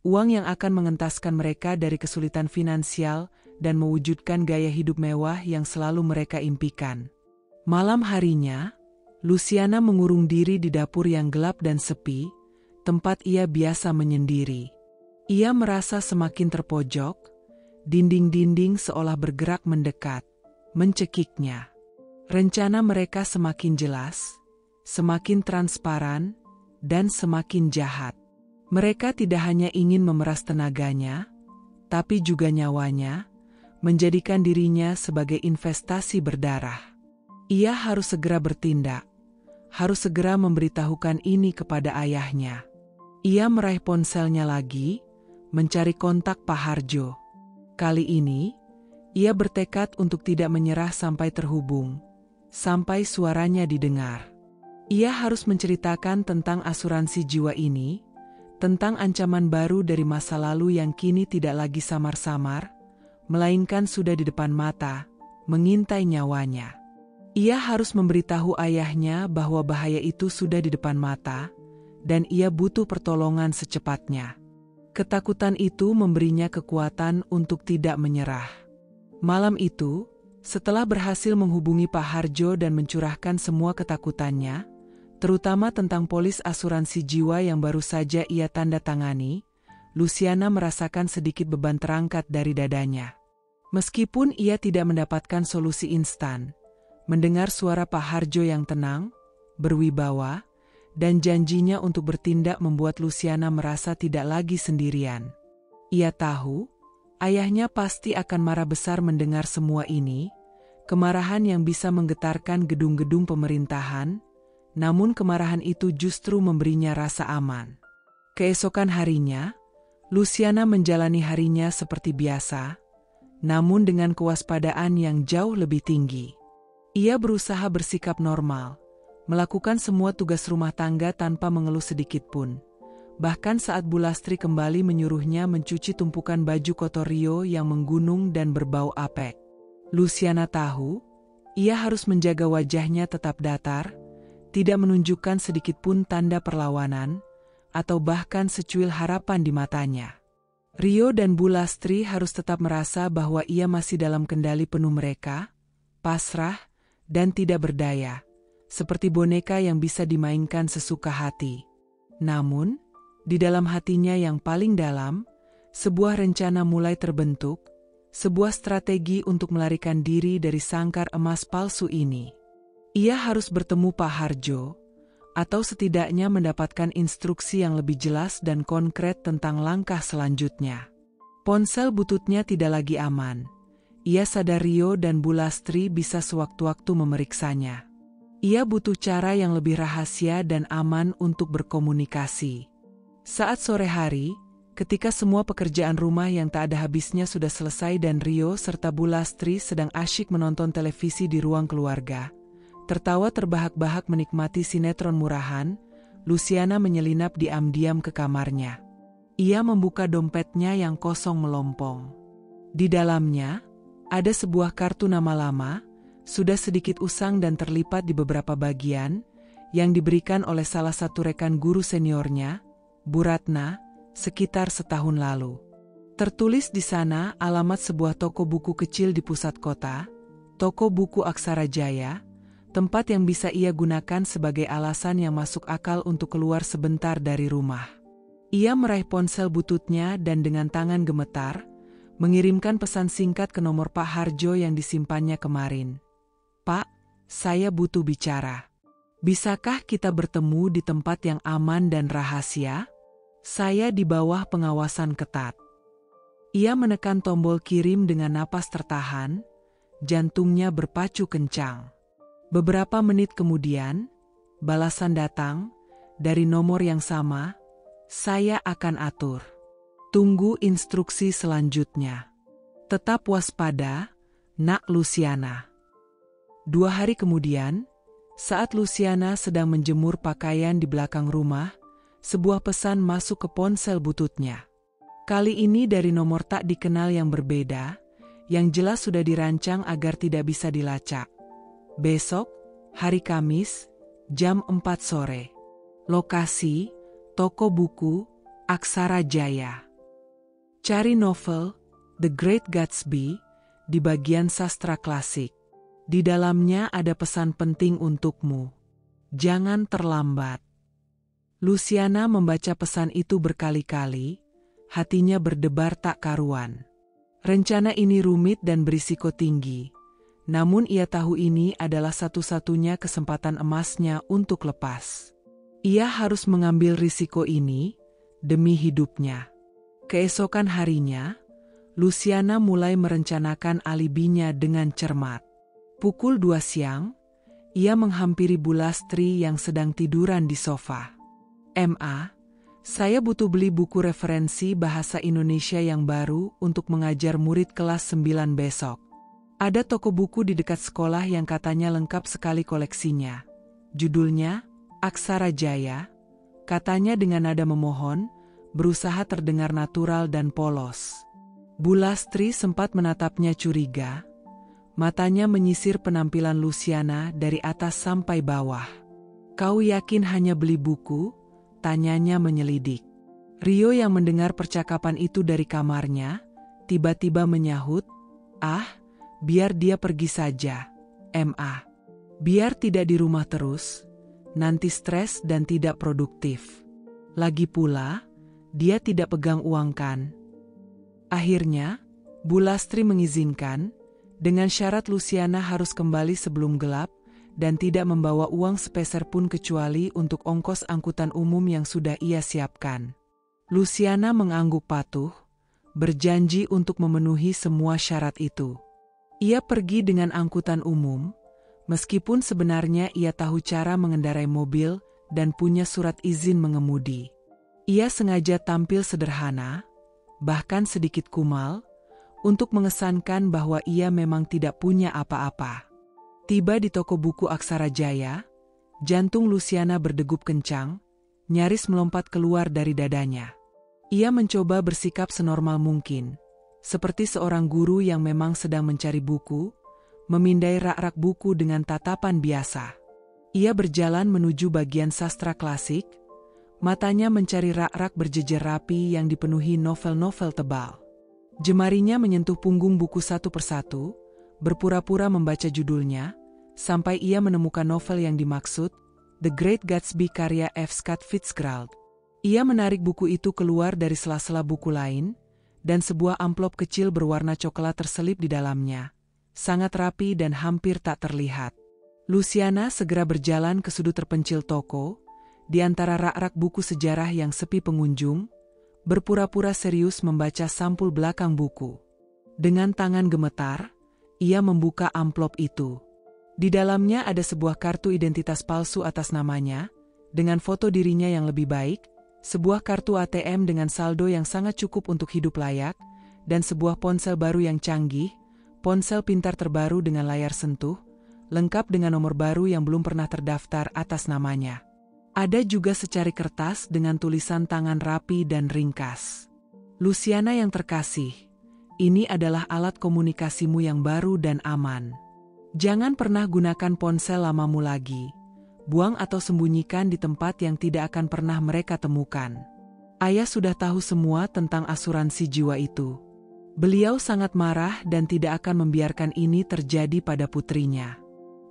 uang yang akan mengentaskan mereka dari kesulitan finansial dan mewujudkan gaya hidup mewah yang selalu mereka impikan. Malam harinya, Luciana mengurung diri di dapur yang gelap dan sepi, tempat ia biasa menyendiri. Ia merasa semakin terpojok, dinding-dinding seolah bergerak mendekat, mencekiknya. Rencana mereka semakin jelas, semakin transparan, dan semakin jahat. Mereka tidak hanya ingin memeras tenaganya, tapi juga nyawanya, menjadikan dirinya sebagai investasi berdarah. Ia harus segera bertindak, harus segera memberitahukan ini kepada ayahnya. Ia meraih ponselnya lagi, mencari kontak Pak Harjo. Kali ini, ia bertekad untuk tidak menyerah sampai terhubung, sampai suaranya didengar. Ia harus menceritakan tentang asuransi jiwa ini, tentang ancaman baru dari masa lalu yang kini tidak lagi samar-samar, melainkan sudah di depan mata, mengintai nyawanya. Ia harus memberitahu ayahnya bahwa bahaya itu sudah di depan mata, dan ia butuh pertolongan secepatnya. Ketakutan itu memberinya kekuatan untuk tidak menyerah. Malam itu, setelah berhasil menghubungi Pak Harjo dan mencurahkan semua ketakutannya, terutama tentang polis asuransi jiwa yang baru saja ia tanda tangani, Luciana merasakan sedikit beban terangkat dari dadanya. Meskipun ia tidak mendapatkan solusi instan, mendengar suara Pak Harjo yang tenang, berwibawa, dan janjinya untuk bertindak membuat Luciana merasa tidak lagi sendirian. Ia tahu, ayahnya pasti akan marah besar mendengar semua ini, kemarahan yang bisa menggetarkan gedung-gedung pemerintahan, namun kemarahan itu justru memberinya rasa aman. Keesokan harinya, Luciana menjalani harinya seperti biasa, namun dengan kewaspadaan yang jauh lebih tinggi. Ia berusaha bersikap normal, melakukan semua tugas rumah tangga tanpa mengeluh sedikit pun. Bahkan saat Bu Lastri kembali menyuruhnya mencuci tumpukan baju kotor Rio yang menggunung dan berbau apek. Luciana tahu, ia harus menjaga wajahnya tetap datar, tidak menunjukkan sedikit pun tanda perlawanan, atau bahkan secuil harapan di matanya. Rio dan Bu Lastri harus tetap merasa bahwa ia masih dalam kendali penuh mereka, pasrah, dan tidak berdaya, seperti boneka yang bisa dimainkan sesuka hati. Namun, di dalam hatinya yang paling dalam, sebuah rencana mulai terbentuk, sebuah strategi untuk melarikan diri dari sangkar emas palsu ini. Ia harus bertemu Pak Harjo, atau setidaknya mendapatkan instruksi yang lebih jelas dan konkret tentang langkah selanjutnya. Ponsel bututnya tidak lagi aman. Ia sadar Rio dan Bu Lastri bisa sewaktu-waktu memeriksanya. Ia butuh cara yang lebih rahasia dan aman untuk berkomunikasi. Saat sore hari, ketika semua pekerjaan rumah yang tak ada habisnya sudah selesai dan Rio serta Bu Lastri sedang asyik menonton televisi di ruang keluarga, tertawa terbahak-bahak menikmati sinetron murahan, Luciana menyelinap diam-diam ke kamarnya. Ia membuka dompetnya yang kosong melompong. Di dalamnya, ada sebuah kartu nama lama, sudah sedikit usang dan terlipat di beberapa bagian, yang diberikan oleh salah satu rekan guru seniornya, Bu Ratna, sekitar setahun lalu. Tertulis di sana alamat sebuah toko buku kecil di pusat kota, Toko Buku Aksara Jaya, tempat yang bisa ia gunakan sebagai alasan yang masuk akal untuk keluar sebentar dari rumah. Ia meraih ponsel bututnya dan dengan tangan gemetar, mengirimkan pesan singkat ke nomor Pak Harjo yang disimpannya kemarin. "Pak, saya butuh bicara. Bisakah kita bertemu di tempat yang aman dan rahasia? Saya di bawah pengawasan ketat." Ia menekan tombol kirim dengan napas tertahan, jantungnya berpacu kencang. Beberapa menit kemudian, balasan datang, dari nomor yang sama, "Saya akan atur. Tunggu instruksi selanjutnya. Tetap waspada, Nak Luciana." 2 hari kemudian, saat Luciana sedang menjemur pakaian di belakang rumah, sebuah pesan masuk ke ponsel bututnya. Kali ini dari nomor tak dikenal yang berbeda, yang jelas sudah dirancang agar tidak bisa dilacak. Besok, hari Kamis, jam 4 sore. Lokasi, Toko Buku, Aksara Jaya. Cari novel, The Great Gatsby, di bagian sastra klasik. Di dalamnya ada pesan penting untukmu. Jangan terlambat. Luciana membaca pesan itu berkali-kali, hatinya berdebar tak karuan. Rencana ini rumit dan berisiko tinggi. Namun ia tahu ini adalah satu-satunya kesempatan emasnya untuk lepas. Ia harus mengambil risiko ini demi hidupnya. Keesokan harinya, Luciana mulai merencanakan alibinya dengan cermat. Pukul 2 siang, ia menghampiri Bu Lastri yang sedang tiduran di sofa. "Ma, saya butuh beli buku referensi bahasa Indonesia yang baru untuk mengajar murid kelas 9 besok. Ada toko buku di dekat sekolah yang katanya lengkap sekali koleksinya. Judulnya, Aksara Jaya, katanya dengan nada memohon, berusaha terdengar natural dan polos. Bu Lastri sempat menatapnya curiga. Matanya menyisir penampilan Luciana dari atas sampai bawah. "Kau yakin hanya beli buku?" tanyanya menyelidik. Rio yang mendengar percakapan itu dari kamarnya, tiba-tiba menyahut, "Ah, biar dia pergi saja, Ma. Biar tidak di rumah terus, nanti stres dan tidak produktif. Lagi pula, dia tidak pegang uang kan?" Akhirnya, Bu Lastri mengizinkan, dengan syarat Luciana harus kembali sebelum gelap, dan tidak membawa uang sepeser pun kecuali untuk ongkos angkutan umum yang sudah ia siapkan. Luciana mengangguk patuh, berjanji untuk memenuhi semua syarat itu. Ia pergi dengan angkutan umum, meskipun sebenarnya ia tahu cara mengendarai mobil dan punya surat izin mengemudi. Ia sengaja tampil sederhana, bahkan sedikit kumal, untuk mengesankan bahwa ia memang tidak punya apa-apa. Tiba di toko buku Aksara Jaya, jantung Luciana berdegup kencang, nyaris melompat keluar dari dadanya. Ia mencoba bersikap senormal mungkin, seperti seorang guru yang memang sedang mencari buku, memindai rak-rak buku dengan tatapan biasa. Ia berjalan menuju bagian sastra klasik, matanya mencari rak-rak berjejer rapi yang dipenuhi novel-novel tebal. Jemarinya menyentuh punggung buku satu persatu, berpura-pura membaca judulnya, sampai ia menemukan novel yang dimaksud, The Great Gatsby karya F. Scott Fitzgerald. Ia menarik buku itu keluar dari sela-sela buku lain, dan sebuah amplop kecil berwarna coklat terselip di dalamnya, sangat rapi dan hampir tak terlihat. Luciana segera berjalan ke sudut terpencil toko, di antara rak-rak buku sejarah yang sepi pengunjung, berpura-pura serius membaca sampul belakang buku. Dengan tangan gemetar, ia membuka amplop itu. Di dalamnya ada sebuah kartu identitas palsu atas namanya, dengan foto dirinya yang lebih baik, sebuah kartu ATM dengan saldo yang sangat cukup untuk hidup layak, dan sebuah ponsel baru yang canggih, ponsel pintar terbaru dengan layar sentuh, lengkap dengan nomor baru yang belum pernah terdaftar atas namanya. Ada juga secari kertas dengan tulisan tangan rapi dan ringkas. "Luciana yang terkasih, ini adalah alat komunikasimu yang baru dan aman. Jangan pernah gunakan ponsel lamamu lagi. Buang atau sembunyikan di tempat yang tidak akan pernah mereka temukan. Ayah sudah tahu semua tentang asuransi jiwa itu. Beliau sangat marah dan tidak akan membiarkan ini terjadi pada putrinya.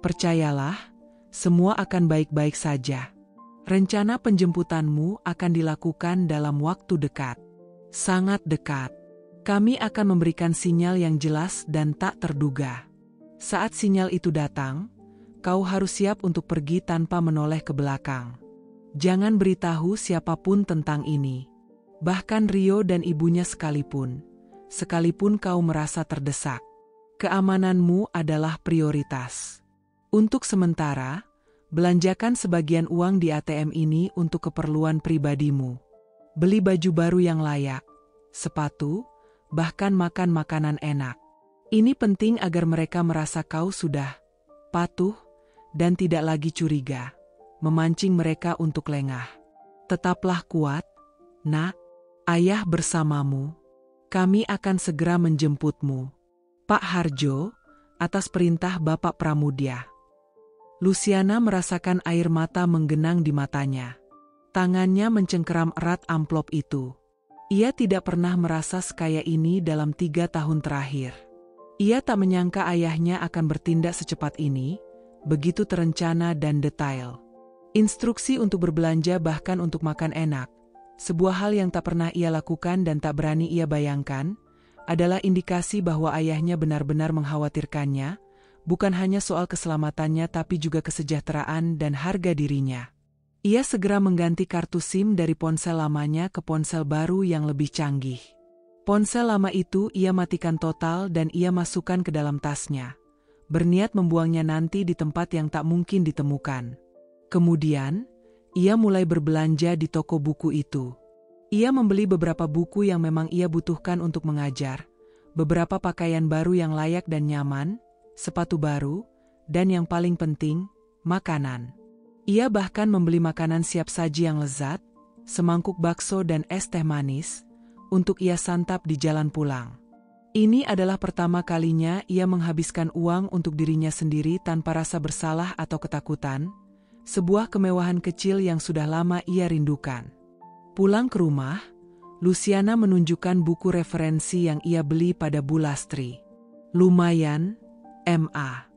Percayalah, semua akan baik-baik saja. Rencana penjemputanmu akan dilakukan dalam waktu dekat. Sangat dekat. Kami akan memberikan sinyal yang jelas dan tak terduga. Saat sinyal itu datang, kau harus siap untuk pergi tanpa menoleh ke belakang. Jangan beritahu siapapun tentang ini. Bahkan Rio dan ibunya sekalipun kau merasa terdesak. Keamananmu adalah prioritas. Untuk sementara, belanjakan sebagian uang di ATM ini untuk keperluan pribadimu. Beli baju baru yang layak, sepatu, bahkan makan makanan enak. Ini penting agar mereka merasa kau sudah patuh dan tidak lagi curiga, memancing mereka untuk lengah. Tetaplah kuat, nak. Ayah bersamamu. Kami akan segera menjemputmu. Pak Harjo, atas perintah Bapak Pramudya." Luciana merasakan air mata menggenang di matanya. Tangannya mencengkeram erat amplop itu. Ia tidak pernah merasa sekaya ini dalam 3 tahun terakhir. Ia tak menyangka ayahnya akan bertindak secepat ini, begitu terencana dan detail. Instruksi untuk berbelanja bahkan untuk makan enak, sebuah hal yang tak pernah ia lakukan dan tak berani ia bayangkan, adalah indikasi bahwa ayahnya benar-benar mengkhawatirkannya, bukan hanya soal keselamatannya tapi juga kesejahteraan dan harga dirinya. Ia segera mengganti kartu SIM dari ponsel lamanya ke ponsel baru yang lebih canggih. Ponsel lama itu ia matikan total dan ia masukkan ke dalam tasnya, berniat membuangnya nanti di tempat yang tak mungkin ditemukan. Kemudian, ia mulai berbelanja di toko buku itu. Ia membeli beberapa buku yang memang ia butuhkan untuk mengajar, beberapa pakaian baru yang layak dan nyaman, sepatu baru, dan yang paling penting, makanan. Ia bahkan membeli makanan siap saji yang lezat, semangkuk bakso dan es teh manis, untuk ia santap di jalan pulang. Ini adalah pertama kalinya ia menghabiskan uang untuk dirinya sendiri tanpa rasa bersalah atau ketakutan, sebuah kemewahan kecil yang sudah lama ia rindukan. Pulang ke rumah, Luciana menunjukkan buku referensi yang ia beli pada Bu Lastri. Lumayan, Ma.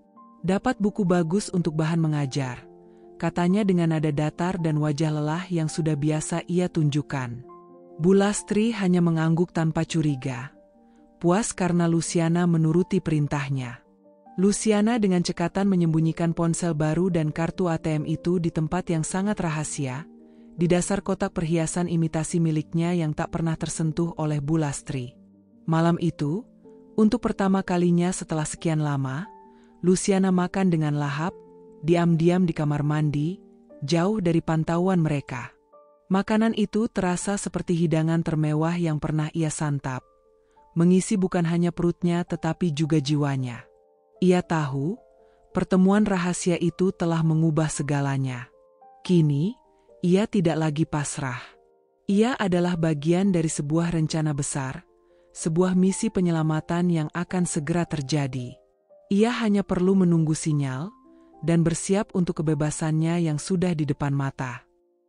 Dapat buku bagus untuk bahan mengajar, katanya dengan nada datar dan wajah lelah yang sudah biasa ia tunjukkan. Bu Lastri hanya mengangguk tanpa curiga, puas karena Luciana menuruti perintahnya. Luciana dengan cekatan menyembunyikan ponsel baru dan kartu ATM itu di tempat yang sangat rahasia, di dasar kotak perhiasan imitasi miliknya yang tak pernah tersentuh oleh Bu Lastri. Malam itu, untuk pertama kalinya setelah sekian lama, Luciana makan dengan lahap, diam-diam di kamar mandi, jauh dari pantauan mereka. Makanan itu terasa seperti hidangan termewah yang pernah ia santap, mengisi bukan hanya perutnya tetapi juga jiwanya. Ia tahu, pertemuan rahasia itu telah mengubah segalanya. Kini, ia tidak lagi pasrah. Ia adalah bagian dari sebuah rencana besar, sebuah misi penyelamatan yang akan segera terjadi. Ia hanya perlu menunggu sinyal, dan bersiap untuk kebebasannya yang sudah di depan mata.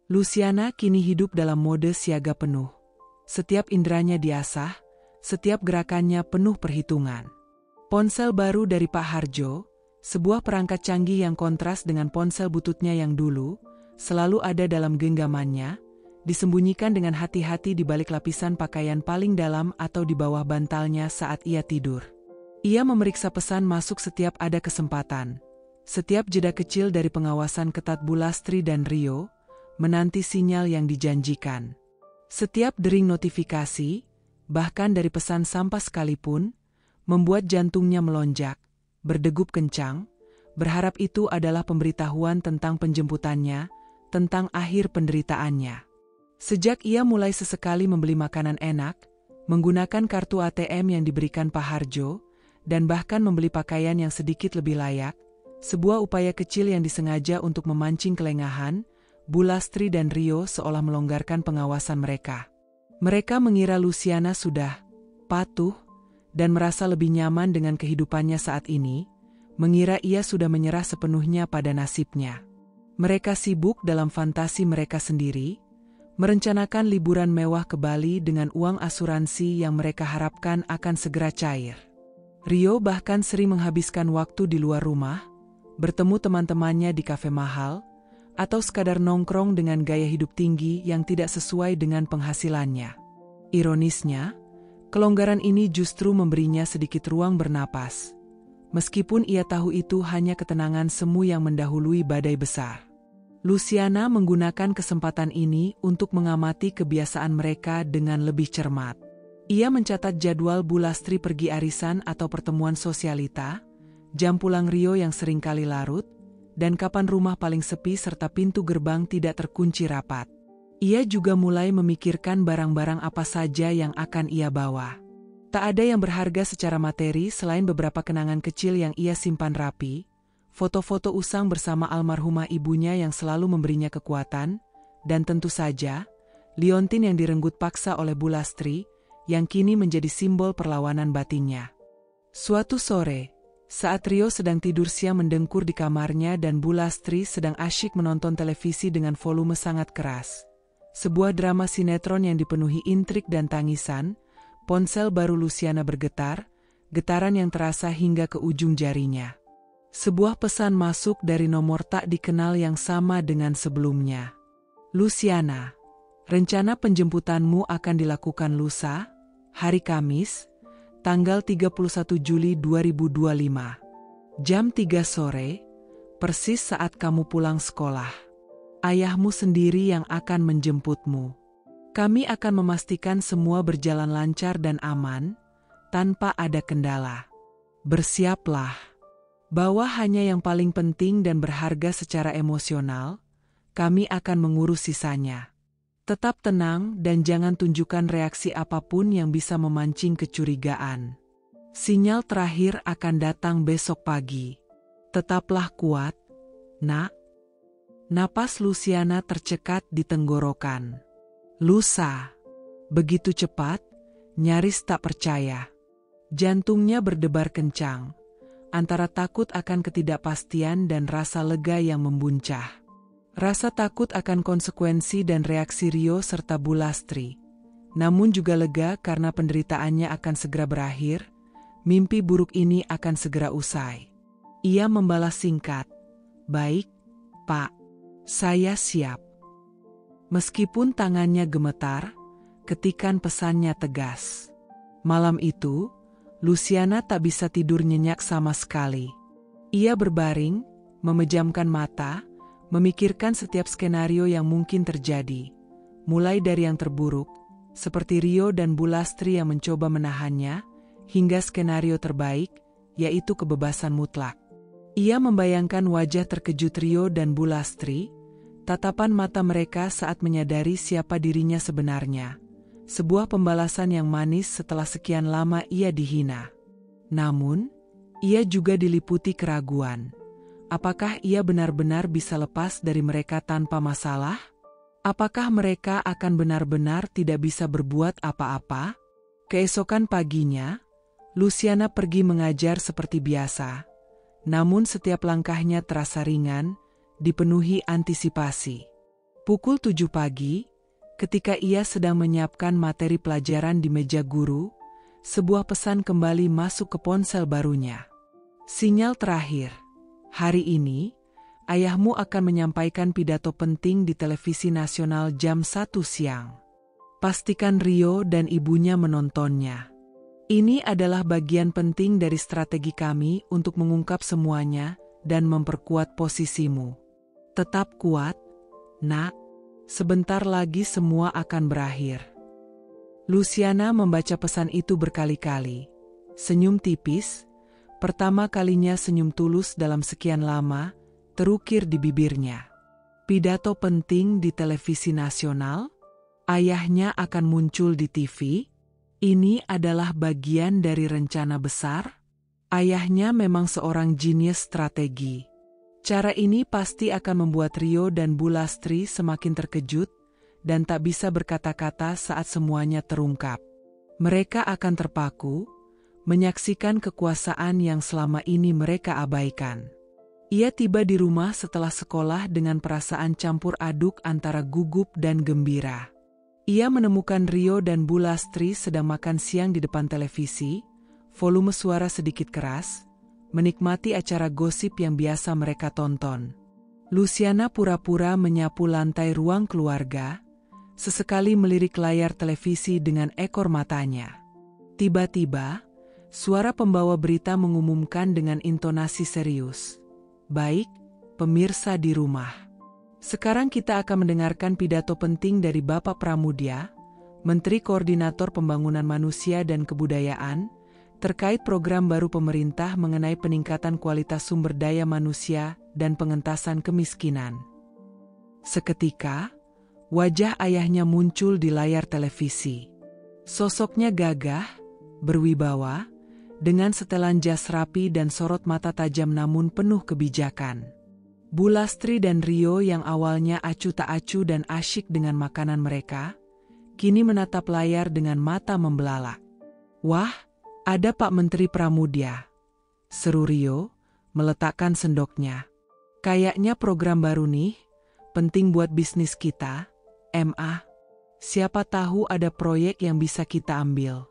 Luciana kini hidup dalam mode siaga penuh. Setiap inderanya diasah, setiap gerakannya penuh perhitungan. Ponsel baru dari Pak Harjo, sebuah perangkat canggih yang kontras dengan ponsel bututnya yang dulu, selalu ada dalam genggamannya, disembunyikan dengan hati-hati di balik lapisan pakaian paling dalam atau di bawah bantalnya saat ia tidur. Ia memeriksa pesan masuk setiap ada kesempatan. Setiap jeda kecil dari pengawasan ketat Bu Lastri dan Rio, menanti sinyal yang dijanjikan. Setiap dering notifikasi, bahkan dari pesan sampah sekalipun, membuat jantungnya melonjak, berdegup kencang, berharap itu adalah pemberitahuan tentang penjemputannya, tentang akhir penderitaannya. Sejak ia mulai sesekali membeli makanan enak, menggunakan kartu ATM yang diberikan Pak Harjo, dan bahkan membeli pakaian yang sedikit lebih layak, sebuah upaya kecil yang disengaja untuk memancing kelengahan, Bu Lastri dan Rio seolah melonggarkan pengawasan mereka. Mereka mengira Luciana sudah patuh dan merasa lebih nyaman dengan kehidupannya saat ini, mengira ia sudah menyerah sepenuhnya pada nasibnya. Mereka sibuk dalam fantasi mereka sendiri, merencanakan liburan mewah ke Bali dengan uang asuransi yang mereka harapkan akan segera cair. Rio bahkan sering menghabiskan waktu di luar rumah, bertemu teman-temannya di kafe mahal, atau sekadar nongkrong dengan gaya hidup tinggi yang tidak sesuai dengan penghasilannya. Ironisnya, kelonggaran ini justru memberinya sedikit ruang bernapas. Meskipun ia tahu itu hanya ketenangan semu yang mendahului badai besar. Luciana menggunakan kesempatan ini untuk mengamati kebiasaan mereka dengan lebih cermat. Ia mencatat jadwal Bu Lastri pergi arisan atau pertemuan sosialita, jam pulang Rio yang seringkali larut, dan kapan rumah paling sepi serta pintu gerbang tidak terkunci rapat. Ia juga mulai memikirkan barang-barang apa saja yang akan ia bawa. Tak ada yang berharga secara materi selain beberapa kenangan kecil yang ia simpan rapi, foto-foto usang bersama almarhumah ibunya yang selalu memberinya kekuatan, dan tentu saja, liontin yang direnggut paksa oleh Bu Lastri, yang kini menjadi simbol perlawanan batinnya. Suatu sore, saat Rio sedang tidur siang mendengkur di kamarnya dan Bu Lastri sedang asyik menonton televisi dengan volume sangat keras, sebuah drama sinetron yang dipenuhi intrik dan tangisan, ponsel baru Luciana bergetar, getaran yang terasa hingga ke ujung jarinya. Sebuah pesan masuk dari nomor tak dikenal yang sama dengan sebelumnya. Luciana, rencana penjemputanmu akan dilakukan lusa, hari Kamis, tanggal 31 Juli 2025. Jam 3 sore, persis saat kamu pulang sekolah. Ayahmu sendiri yang akan menjemputmu. Kami akan memastikan semua berjalan lancar dan aman, tanpa ada kendala. Bersiaplah. Bawa hanya yang paling penting dan berharga secara emosional, kami akan mengurus sisanya. Tetap tenang dan jangan tunjukkan reaksi apapun yang bisa memancing kecurigaan. Sinyal terakhir akan datang besok pagi. Tetaplah kuat, nak. Napas Luciana tercekat di tenggorokan. Lusa. Begitu cepat, nyaris tak percaya. Jantungnya berdebar kencang, antara takut akan ketidakpastian dan rasa lega yang membuncah. Rasa takut akan konsekuensi dan reaksi Rio serta Bu Lastri. Namun juga lega karena penderitaannya akan segera berakhir, mimpi buruk ini akan segera usai. Ia membalas singkat, "Baik, Pak. Saya siap." Meskipun tangannya gemetar, ketikan pesannya tegas. Malam itu, Luciana tak bisa tidur nyenyak sama sekali. Ia berbaring, memejamkan mata, memikirkan setiap skenario yang mungkin terjadi. Mulai dari yang terburuk, seperti Rio dan Bu Lastri yang mencoba menahannya, hingga skenario terbaik, yaitu kebebasan mutlak. Ia membayangkan wajah terkejut Rio dan Bu Lastri, tatapan mata mereka saat menyadari siapa dirinya sebenarnya. Sebuah pembalasan yang manis setelah sekian lama ia dihina. Namun, ia juga diliputi keraguan. Apakah ia benar-benar bisa lepas dari mereka tanpa masalah? Apakah mereka akan benar-benar tidak bisa berbuat apa-apa? Keesokan paginya, Luciana pergi mengajar seperti biasa. Namun setiap langkahnya terasa ringan, dipenuhi antisipasi. Pukul 7 pagi, ketika ia sedang menyiapkan materi pelajaran di meja guru, sebuah pesan kembali masuk ke ponsel barunya. Sinyal terakhir. Hari ini, ayahmu akan menyampaikan pidato penting di televisi nasional jam 1 siang. Pastikan Rio dan ibunya menontonnya. Ini adalah bagian penting dari strategi kami untuk mengungkap semuanya dan memperkuat posisimu. Tetap kuat, Nak. Sebentar lagi semua akan berakhir. Luciana membaca pesan itu berkali-kali. Senyum tipis, pertama kalinya senyum tulus dalam sekian lama, terukir di bibirnya. Pidato penting di televisi nasional? Ayahnya akan muncul di TV? Ini adalah bagian dari rencana besar? Ayahnya memang seorang jenius strategi. Cara ini pasti akan membuat Rio dan Bu Lastri semakin terkejut dan tak bisa berkata-kata saat semuanya terungkap. Mereka akan terpaku, menyaksikan kekuasaan yang selama ini mereka abaikan. Ia tiba di rumah setelah sekolah dengan perasaan campur aduk antara gugup dan gembira. Ia menemukan Rio dan Bu Lastri sedang makan siang di depan televisi, volume suara sedikit keras, menikmati acara gosip yang biasa mereka tonton. Luciana pura-pura menyapu lantai ruang keluarga, sesekali melirik layar televisi dengan ekor matanya. Tiba-tiba, suara pembawa berita mengumumkan dengan intonasi serius. "Baik, pemirsa di rumah. Sekarang kita akan mendengarkan pidato penting dari Bapak Pramoedya, Menteri Koordinator Pembangunan Manusia dan Kebudayaan, terkait program baru pemerintah mengenai peningkatan kualitas sumber daya manusia dan pengentasan kemiskinan." Seketika, wajah ayahnya muncul di layar televisi. Sosoknya gagah, berwibawa, dengan setelan jas rapi dan sorot mata tajam namun penuh kebijakan. Bu Lastri dan Rio yang awalnya acuh tak acuh dan asyik dengan makanan mereka, kini menatap layar dengan mata membelalak. "Wah, ada Pak Menteri Pramoedya," seru Rio, meletakkan sendoknya. "Kayaknya program baru nih, penting buat bisnis kita, MA. Siapa tahu ada proyek yang bisa kita ambil."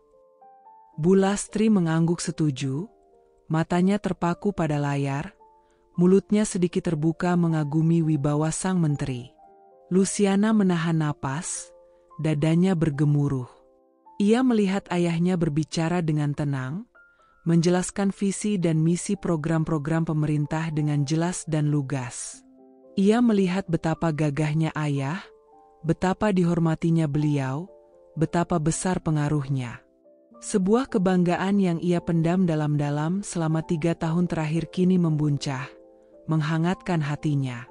Bu Lastri mengangguk setuju, matanya terpaku pada layar, mulutnya sedikit terbuka mengagumi wibawa sang menteri. Luciana menahan napas, dadanya bergemuruh. Ia melihat ayahnya berbicara dengan tenang, menjelaskan visi dan misi program-program pemerintah dengan jelas dan lugas. Ia melihat betapa gagahnya ayah, betapa dihormatinya beliau, betapa besar pengaruhnya. Sebuah kebanggaan yang ia pendam dalam-dalam selama 3 tahun terakhir kini membuncah, menghangatkan hatinya.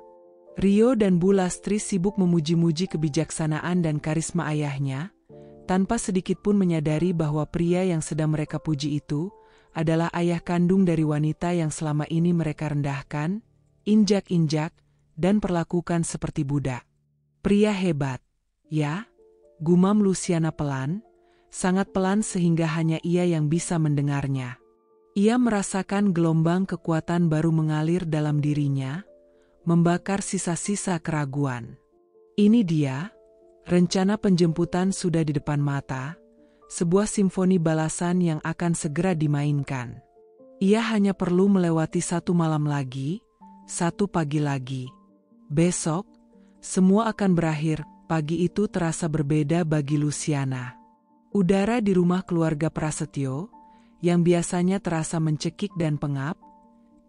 Rio dan Bu Lastri sibuk memuji-muji kebijaksanaan dan karisma ayahnya, tanpa sedikit pun menyadari bahwa pria yang sedang mereka puji itu adalah ayah kandung dari wanita yang selama ini mereka rendahkan, injak-injak, dan perlakukan seperti budak. Pria hebat, ya? Gumam Luciana pelan, sangat pelan sehingga hanya ia yang bisa mendengarnya. Ia merasakan gelombang kekuatan baru mengalir dalam dirinya, membakar sisa-sisa keraguan. Ini dia, rencana penjemputan sudah di depan mata, sebuah simfoni balasan yang akan segera dimainkan. Ia hanya perlu melewati satu malam lagi, satu pagi lagi. Besok, semua akan berakhir. Pagi itu terasa berbeda bagi Luciana. Udara di rumah keluarga Prasetyo, yang biasanya terasa mencekik dan pengap,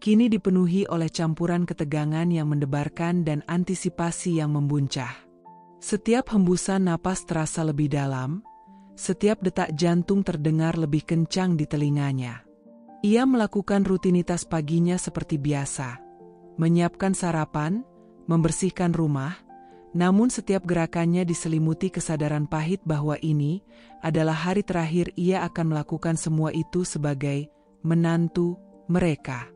kini dipenuhi oleh campuran ketegangan yang mendebarkan dan antisipasi yang membuncah. Setiap hembusan napas terasa lebih dalam, setiap detak jantung terdengar lebih kencang di telinganya. Ia melakukan rutinitas paginya seperti biasa, menyiapkan sarapan, membersihkan rumah, namun setiap gerakannya diselimuti kesadaran pahit bahwa ini adalah hari terakhir ia akan melakukan semua itu sebagai menantu mereka.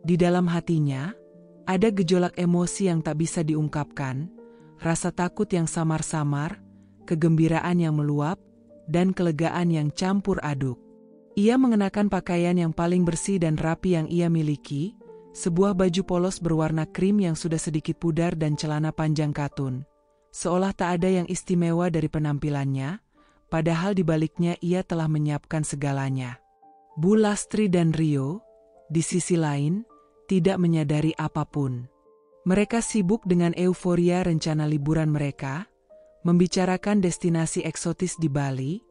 Di dalam hatinya, ada gejolak emosi yang tak bisa diungkapkan, rasa takut yang samar-samar, kegembiraan yang meluap, dan kelegaan yang campur aduk. Ia mengenakan pakaian yang paling bersih dan rapi yang ia miliki, sebuah baju polos berwarna krim yang sudah sedikit pudar dan celana panjang katun. Seolah tak ada yang istimewa dari penampilannya, padahal di baliknya ia telah menyiapkan segalanya. Bu Lastri dan Rio, di sisi lain, tidak menyadari apapun. Mereka sibuk dengan euforia rencana liburan mereka, membicarakan destinasi eksotis di Bali,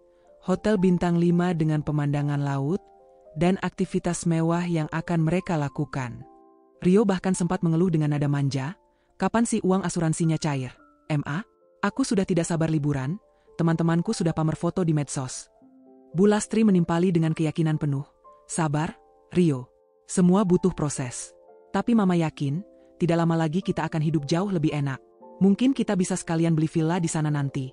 hotel bintang 5 dengan pemandangan laut, dan aktivitas mewah yang akan mereka lakukan. Rio bahkan sempat mengeluh dengan nada manja, "Kapan sih uang asuransinya cair? Aku sudah tidak sabar liburan, teman-temanku sudah pamer foto di medsos." Bu Lastri menimpali dengan keyakinan penuh, "Sabar, Rio. Semua butuh proses. Tapi Mama yakin, tidak lama lagi kita akan hidup jauh lebih enak. Mungkin kita bisa sekalian beli villa di sana nanti."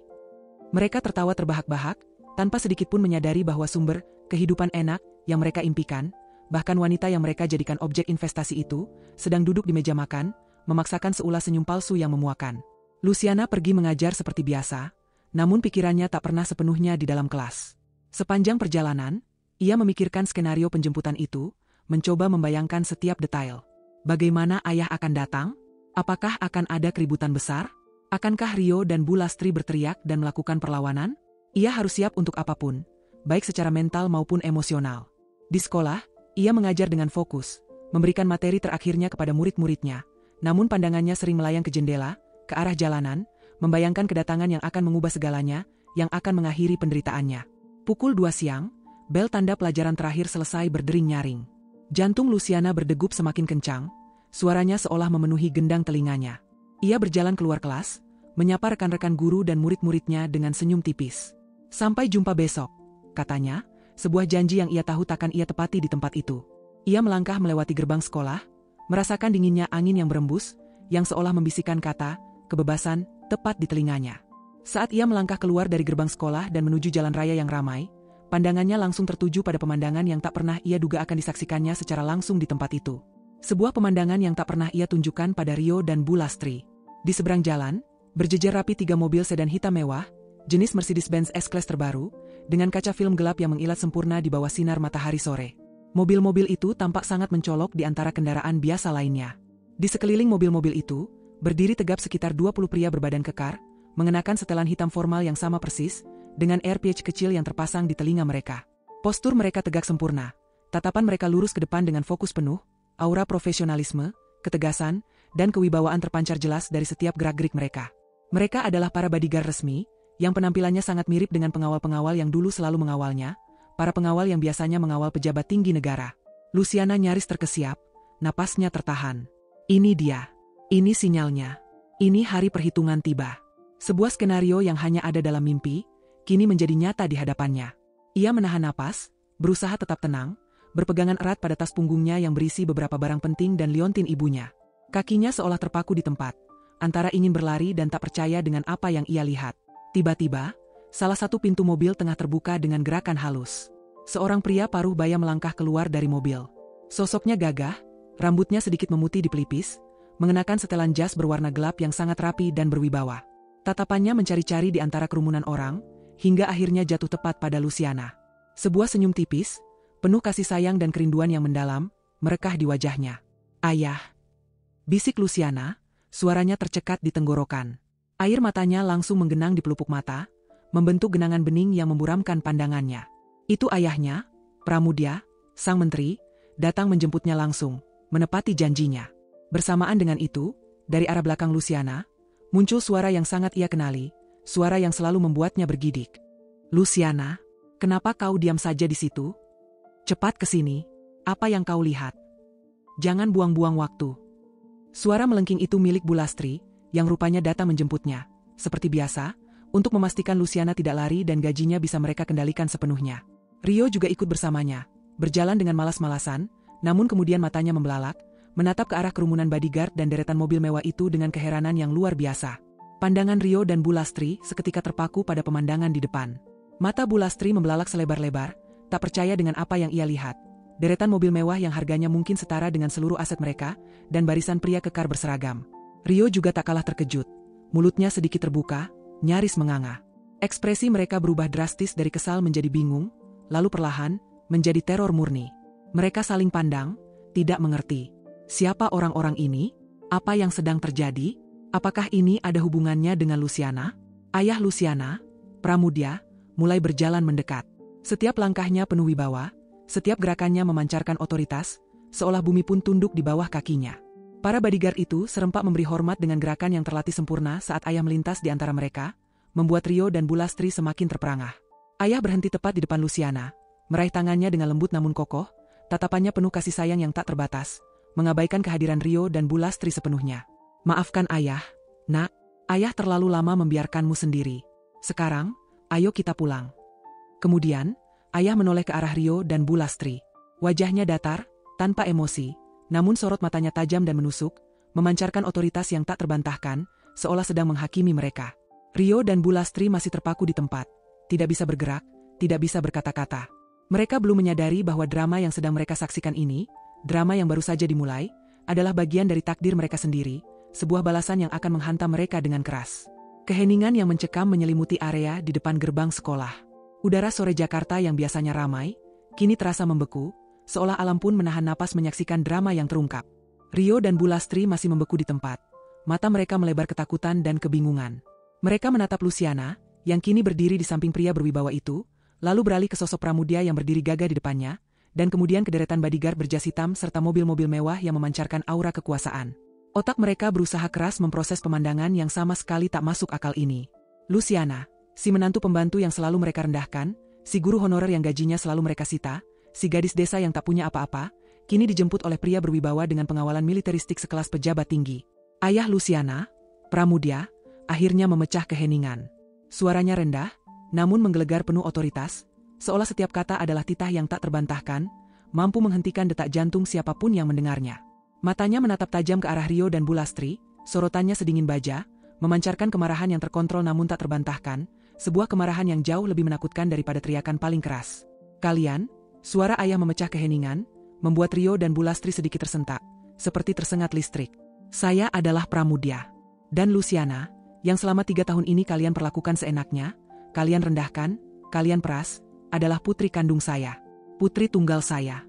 Mereka tertawa terbahak-bahak, tanpa sedikit pun menyadari bahwa sumber kehidupan enak yang mereka impikan, bahkan wanita yang mereka jadikan objek investasi itu, sedang duduk di meja makan, memaksakan seulas senyum palsu yang memuakan. Luciana pergi mengajar seperti biasa, namun pikirannya tak pernah sepenuhnya di dalam kelas. Sepanjang perjalanan, ia memikirkan skenario penjemputan itu, mencoba membayangkan setiap detail. Bagaimana ayah akan datang? Apakah akan ada keributan besar? Akankah Rio dan Bu Lastri berteriak dan melakukan perlawanan? Ia harus siap untuk apapun, baik secara mental maupun emosional. Di sekolah, ia mengajar dengan fokus, memberikan materi terakhirnya kepada murid-muridnya, namun pandangannya sering melayang ke jendela, ke arah jalanan, membayangkan kedatangan yang akan mengubah segalanya, yang akan mengakhiri penderitaannya. Pukul 2 siang, bel tanda pelajaran terakhir selesai berdering nyaring. Jantung Luciana berdegup semakin kencang, suaranya seolah memenuhi gendang telinganya. Ia berjalan keluar kelas, menyapa rekan-rekan guru dan murid-muridnya dengan senyum tipis. "Sampai jumpa besok," katanya, sebuah janji yang ia tahu takkan ia tepati di tempat itu. Ia melangkah melewati gerbang sekolah, merasakan dinginnya angin yang berembus, yang seolah membisikkan kata, kebebasan, tepat di telinganya. Saat ia melangkah keluar dari gerbang sekolah dan menuju jalan raya yang ramai, pandangannya langsung tertuju pada pemandangan yang tak pernah ia duga akan disaksikannya secara langsung di tempat itu. Sebuah pemandangan yang tak pernah ia tunjukkan pada Rio dan Bu Lastri. Di seberang jalan, berjejer rapi 3 mobil sedan hitam mewah, jenis Mercedes-Benz S-Class terbaru, dengan kaca film gelap yang mengilat sempurna di bawah sinar matahari sore. Mobil-mobil itu tampak sangat mencolok di antara kendaraan biasa lainnya. Di sekeliling mobil-mobil itu, berdiri tegap sekitar 20 pria berbadan kekar, mengenakan setelan hitam formal yang sama persis, dengan earpiece kecil yang terpasang di telinga mereka. Postur mereka tegak sempurna, tatapan mereka lurus ke depan dengan fokus penuh, aura profesionalisme, ketegasan, dan kewibawaan terpancar jelas dari setiap gerak-gerik mereka. Mereka adalah para bodyguard resmi, yang penampilannya sangat mirip dengan pengawal-pengawal yang dulu selalu mengawalnya, para pengawal yang biasanya mengawal pejabat tinggi negara. Luciana nyaris terkesiap, napasnya tertahan. Ini dia. Ini sinyalnya. Ini hari perhitungan tiba. Sebuah skenario yang hanya ada dalam mimpi, kini menjadi nyata di hadapannya. Ia menahan napas, berusaha tetap tenang, berpegangan erat pada tas punggungnya yang berisi beberapa barang penting dan liontin ibunya. Kakinya seolah terpaku di tempat, antara ingin berlari dan tak percaya dengan apa yang ia lihat. Tiba-tiba, salah satu pintu mobil tengah terbuka dengan gerakan halus. Seorang pria paruh baya melangkah keluar dari mobil. Sosoknya gagah, rambutnya sedikit memutih di pelipis, mengenakan setelan jas berwarna gelap yang sangat rapi dan berwibawa. Tatapannya mencari-cari di antara kerumunan orang, hingga akhirnya jatuh tepat pada Luciana. Sebuah senyum tipis, penuh kasih sayang dan kerinduan yang mendalam, merekah di wajahnya. "Ayah," bisik Luciana, suaranya tercekat di tenggorokan. Air matanya langsung menggenang di pelupuk mata, membentuk genangan bening yang memburamkan pandangannya. Itu ayahnya, Pramudya, sang menteri, datang menjemputnya langsung, menepati janjinya. Bersamaan dengan itu, dari arah belakang Luciana, muncul suara yang sangat ia kenali, suara yang selalu membuatnya bergidik. "Luciana, kenapa kau diam saja di situ? Cepat ke sini, apa yang kau lihat? Jangan buang-buang waktu." Suara melengking itu milik Bulastri, yang rupanya datang menjemputnya. Seperti biasa, untuk memastikan Luciana tidak lari dan gajinya bisa mereka kendalikan sepenuhnya. Rio juga ikut bersamanya, berjalan dengan malas-malasan, namun kemudian matanya membelalak, menatap ke arah kerumunan bodyguard dan deretan mobil mewah itu dengan keheranan yang luar biasa. Pandangan Rio dan Bulastri seketika terpaku pada pemandangan di depan. Mata Bulastri membelalak selebar-lebar, tak percaya dengan apa yang ia lihat. Deretan mobil mewah yang harganya mungkin setara dengan seluruh aset mereka, dan barisan pria kekar berseragam. Rio juga tak kalah terkejut. Mulutnya sedikit terbuka, nyaris menganga. Ekspresi mereka berubah drastis dari kesal menjadi bingung, lalu perlahan, menjadi teror murni. Mereka saling pandang, tidak mengerti. Siapa orang-orang ini? Apa yang sedang terjadi? Apakah ini ada hubungannya dengan Luciana? Ayah Luciana, Pramudya, mulai berjalan mendekat. Setiap langkahnya penuh wibawa, setiap gerakannya memancarkan otoritas, seolah bumi pun tunduk di bawah kakinya. Para bodyguard itu serempak memberi hormat dengan gerakan yang terlatih sempurna saat ayah melintas di antara mereka, membuat Rio dan Bulastri semakin terperangah. Ayah berhenti tepat di depan Luciana, meraih tangannya dengan lembut namun kokoh, tatapannya penuh kasih sayang yang tak terbatas, mengabaikan kehadiran Rio dan Bulastri sepenuhnya. "Maafkan ayah, nak, ayah terlalu lama membiarkanmu sendiri. Sekarang, ayo kita pulang." Kemudian, ayah menoleh ke arah Rio dan Bulastri. Wajahnya datar, tanpa emosi, namun sorot matanya tajam dan menusuk, memancarkan otoritas yang tak terbantahkan, seolah sedang menghakimi mereka. Rio dan Bulastri masih terpaku di tempat, tidak bisa bergerak, tidak bisa berkata-kata. Mereka belum menyadari bahwa drama yang sedang mereka saksikan ini, drama yang baru saja dimulai, adalah bagian dari takdir mereka sendiri, sebuah balasan yang akan menghantam mereka dengan keras. Keheningan yang mencekam menyelimuti area di depan gerbang sekolah. Udara sore Jakarta yang biasanya ramai, kini terasa membeku, seolah alam pun menahan napas menyaksikan drama yang terungkap. Rio dan Bulastri masih membeku di tempat. Mata mereka melebar ketakutan dan kebingungan. Mereka menatap Luciana, yang kini berdiri di samping pria berwibawa itu, lalu beralih ke sosok Pramudya yang berdiri gagah di depannya, dan kemudian ke deretan bodyguard berjas hitam serta mobil-mobil mewah yang memancarkan aura kekuasaan. Otak mereka berusaha keras memproses pemandangan yang sama sekali tak masuk akal ini. Luciana, si menantu pembantu yang selalu mereka rendahkan, si guru honorer yang gajinya selalu mereka sita, si gadis desa yang tak punya apa-apa, kini dijemput oleh pria berwibawa dengan pengawalan militeristik sekelas pejabat tinggi. Ayah Luciana, Pramudya, akhirnya memecah keheningan. Suaranya rendah, namun menggelegar penuh otoritas, seolah setiap kata adalah titah yang tak terbantahkan, mampu menghentikan detak jantung siapapun yang mendengarnya. Matanya menatap tajam ke arah Rio dan Bulastri, sorotannya sedingin baja, memancarkan kemarahan yang terkontrol namun tak terbantahkan, sebuah kemarahan yang jauh lebih menakutkan daripada teriakan paling keras. "Kalian," suara ayah memecah keheningan, membuat Rio dan Bulastri sedikit tersentak, seperti tersengat listrik. "Saya adalah Pramudya. Dan Luciana, yang selama 3 tahun ini kalian perlakukan seenaknya, kalian rendahkan, kalian peras, adalah putri kandung saya. Putri tunggal saya."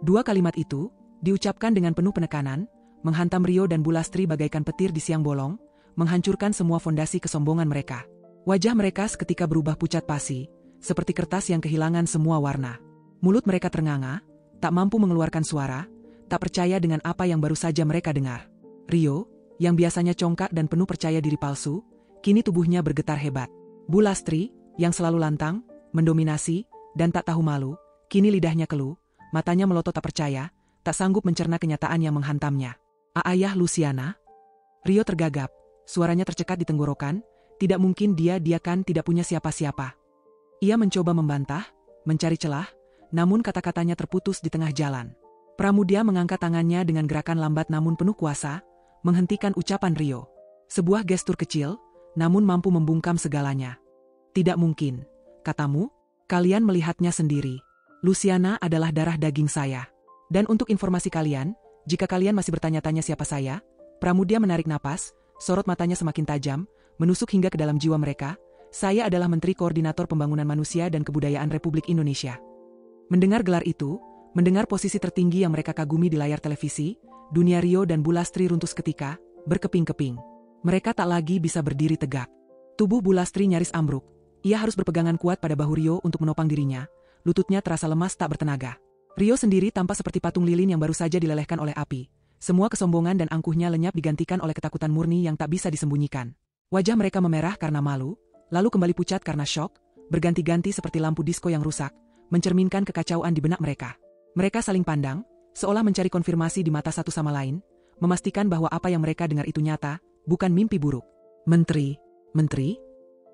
Dua kalimat itu, diucapkan dengan penuh penekanan, menghantam Rio dan Bulastri bagaikan petir di siang bolong, menghancurkan semua fondasi kesombongan mereka. Wajah mereka seketika berubah pucat pasi, seperti kertas yang kehilangan semua warna. Mulut mereka ternganga, tak mampu mengeluarkan suara, tak percaya dengan apa yang baru saja mereka dengar. Rio, yang biasanya congkak dan penuh percaya diri palsu, kini tubuhnya bergetar hebat. Bulastri, yang selalu lantang, mendominasi, dan tak tahu malu, kini lidahnya keluh, matanya melotot tak percaya, tak sanggup mencerna kenyataan yang menghantamnya. "Ayah Luciana?" Rio tergagap, suaranya tercekat di tenggorokan, tidak mungkin dia kan tidak punya siapa-siapa. Ia mencoba membantah, mencari celah, namun kata-katanya terputus di tengah jalan. Pramudya mengangkat tangannya dengan gerakan lambat namun penuh kuasa, menghentikan ucapan Rio. Sebuah gestur kecil, namun mampu membungkam segalanya. "Tidak mungkin, katamu, kalian melihatnya sendiri. Luciana adalah darah daging saya. Dan untuk informasi kalian, jika kalian masih bertanya-tanya siapa saya, Pramudia menarik napas, sorot matanya semakin tajam, menusuk hingga ke dalam jiwa mereka. Saya adalah Menteri Koordinator Pembangunan Manusia dan Kebudayaan Republik Indonesia. Mendengar gelar itu, mendengar posisi tertinggi yang mereka kagumi di layar televisi, dunia Rio dan Bulastri runtuh seketika, berkeping-keping. Mereka tak lagi bisa berdiri tegak. Tubuh Bulastri nyaris ambruk. Ia harus berpegangan kuat pada bahu Rio untuk menopang dirinya. Lututnya terasa lemas tak bertenaga. Rio sendiri tampak seperti patung lilin yang baru saja dilelehkan oleh api. Semua kesombongan dan angkuhnya lenyap digantikan oleh ketakutan murni yang tak bisa disembunyikan. Wajah mereka memerah karena malu, lalu kembali pucat karena syok, berganti-ganti seperti lampu disko yang rusak, mencerminkan kekacauan di benak mereka. Mereka saling pandang, seolah mencari konfirmasi di mata satu sama lain, memastikan bahwa apa yang mereka dengar itu nyata, bukan mimpi buruk. Menteri?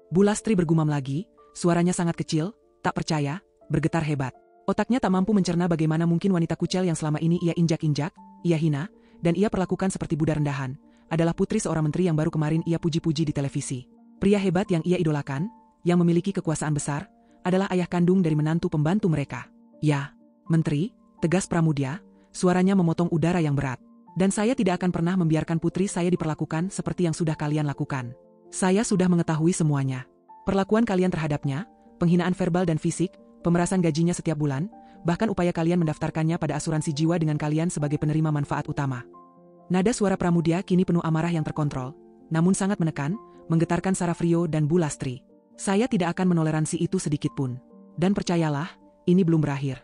Bulastri bergumam lagi, suaranya sangat kecil, tak percaya, bergetar hebat. Otaknya tak mampu mencerna bagaimana mungkin wanita kucel yang selama ini ia injak-injak, ia hina, dan ia perlakukan seperti budak rendahan, adalah putri seorang menteri yang baru kemarin ia puji-puji di televisi. Pria hebat yang ia idolakan, yang memiliki kekuasaan besar, adalah ayah kandung dari menantu pembantu mereka. Ya, Menteri, tegas Pramudia, suaranya memotong udara yang berat. Dan saya tidak akan pernah membiarkan putri saya diperlakukan seperti yang sudah kalian lakukan. Saya sudah mengetahui semuanya. Perlakuan kalian terhadapnya, penghinaan verbal dan fisik, pemerasan gajinya setiap bulan, bahkan upaya kalian mendaftarkannya pada asuransi jiwa dengan kalian sebagai penerima manfaat utama. Nada suara Pramudia kini penuh amarah yang terkontrol, namun sangat menekan, menggetarkan saraf Rio dan Bulastri. Saya tidak akan menoleransi itu sedikitpun. Dan percayalah, ini belum berakhir.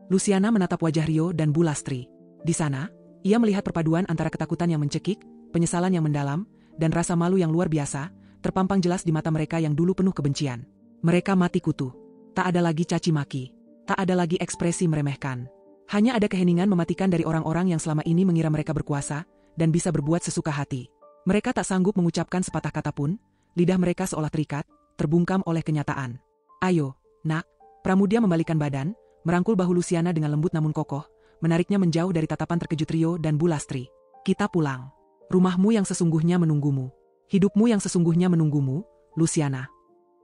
Luciana menatap wajah Rio dan Bulastri. Di sana, ia melihat perpaduan antara ketakutan yang mencekik, penyesalan yang mendalam, dan rasa malu yang luar biasa, terpampang jelas di mata mereka yang dulu penuh kebencian. Mereka mati kutu. Tak ada lagi caci maki. Tak ada lagi ekspresi meremehkan. Hanya ada keheningan mematikan dari orang-orang yang selama ini mengira mereka berkuasa, dan bisa berbuat sesuka hati. Mereka tak sanggup mengucapkan sepatah kata pun, lidah mereka seolah terikat, terbungkam oleh kenyataan. Ayo, nak. Pramudia membalikkan badan, merangkul bahu Luciana dengan lembut namun kokoh, menariknya menjauh dari tatapan terkejut Rio dan Bulastri. Kita pulang. Rumahmu yang sesungguhnya menunggumu. Hidupmu yang sesungguhnya menunggumu, Luciana.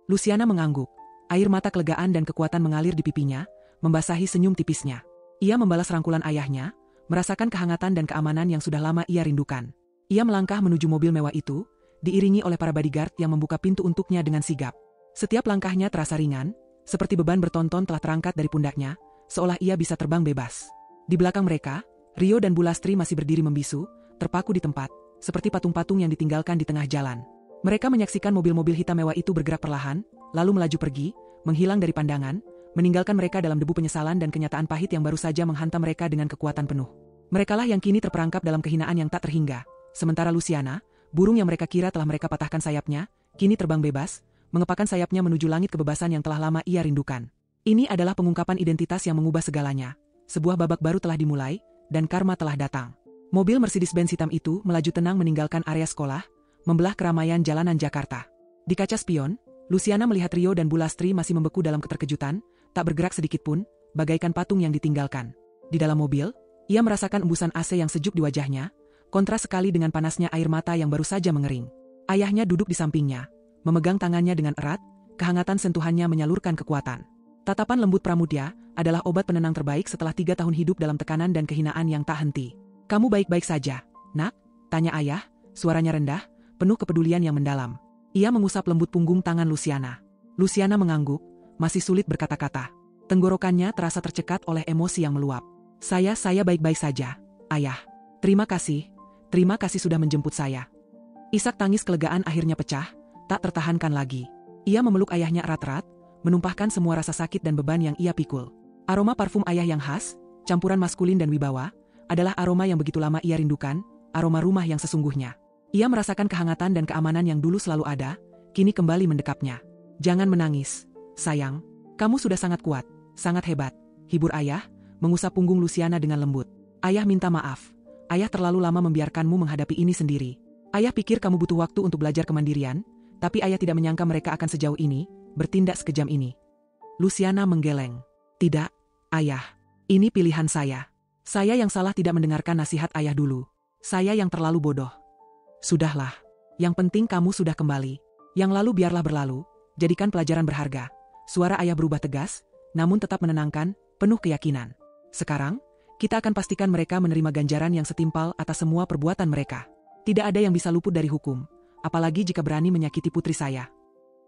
Luciana mengangguk. Air mata kelegaan dan kekuatan mengalir di pipinya, membasahi senyum tipisnya. Ia membalas rangkulan ayahnya, merasakan kehangatan dan keamanan yang sudah lama ia rindukan. Ia melangkah menuju mobil mewah itu, diiringi oleh para bodyguard yang membuka pintu untuknya dengan sigap. Setiap langkahnya terasa ringan, seperti beban bertonton telah terangkat dari pundaknya, seolah ia bisa terbang bebas. Di belakang mereka, Rio dan Bulastri masih berdiri membisu, terpaku di tempat, seperti patung-patung yang ditinggalkan di tengah jalan. Mereka menyaksikan mobil-mobil hitam mewah itu bergerak perlahan, lalu melaju pergi, menghilang dari pandangan, meninggalkan mereka dalam debu penyesalan dan kenyataan pahit yang baru saja menghantam mereka dengan kekuatan penuh. Merekalah yang kini terperangkap dalam kehinaan yang tak terhingga. Sementara Luciana, burung yang mereka kira telah mereka patahkan sayapnya, kini terbang bebas, mengepakkan sayapnya menuju langit kebebasan yang telah lama ia rindukan. Ini adalah pengungkapan identitas yang mengubah segalanya. Sebuah babak baru telah dimulai, dan karma telah datang. Mobil Mercedes-Benz hitam itu melaju tenang meninggalkan area sekolah, membelah keramaian jalanan Jakarta. Di kaca spion, Luciana melihat Rio dan Bulastri masih membeku dalam keterkejutan, tak bergerak sedikitpun, bagaikan patung yang ditinggalkan. Di dalam mobil, ia merasakan embusan AC yang sejuk di wajahnya, kontras sekali dengan panasnya air mata yang baru saja mengering. Ayahnya duduk di sampingnya, memegang tangannya dengan erat, kehangatan sentuhannya menyalurkan kekuatan. Tatapan lembut Pramudia adalah obat penenang terbaik setelah 3 tahun hidup dalam tekanan dan kehinaan yang tak henti. Kamu baik-baik saja, nak? Tanya ayah, suaranya rendah, penuh kepedulian yang mendalam. Ia mengusap lembut punggung tangan Luciana. Luciana mengangguk, masih sulit berkata-kata. Tenggorokannya terasa tercekat oleh emosi yang meluap. Saya baik-baik saja, ayah. Terima kasih sudah menjemput saya. Isak tangis kelegaan akhirnya pecah, tak tertahankan lagi. Ia memeluk ayahnya erat-erat, menumpahkan semua rasa sakit dan beban yang ia pikul. Aroma parfum ayah yang khas, campuran maskulin dan wibawa, adalah aroma yang begitu lama ia rindukan, aroma rumah yang sesungguhnya. Ia merasakan kehangatan dan keamanan yang dulu selalu ada, kini kembali mendekapnya. Jangan menangis, sayang. Kamu sudah sangat kuat, sangat hebat. Hibur ayah, mengusap punggung Luciana dengan lembut. Ayah minta maaf. Ayah terlalu lama membiarkanmu menghadapi ini sendiri. Ayah pikir kamu butuh waktu untuk belajar kemandirian, tapi ayah tidak menyangka mereka akan sejauh ini, bertindak sekejam ini. Luciana menggeleng. Tidak, ayah. Ini pilihan saya. Saya yang salah tidak mendengarkan nasihat ayah dulu. Saya yang terlalu bodoh. Sudahlah. Yang penting kamu sudah kembali. Yang lalu biarlah berlalu, jadikan pelajaran berharga. Suara ayah berubah tegas, namun tetap menenangkan, penuh keyakinan. Sekarang, kita akan pastikan mereka menerima ganjaran yang setimpal atas semua perbuatan mereka. Tidak ada yang bisa luput dari hukum, apalagi jika berani menyakiti putri saya.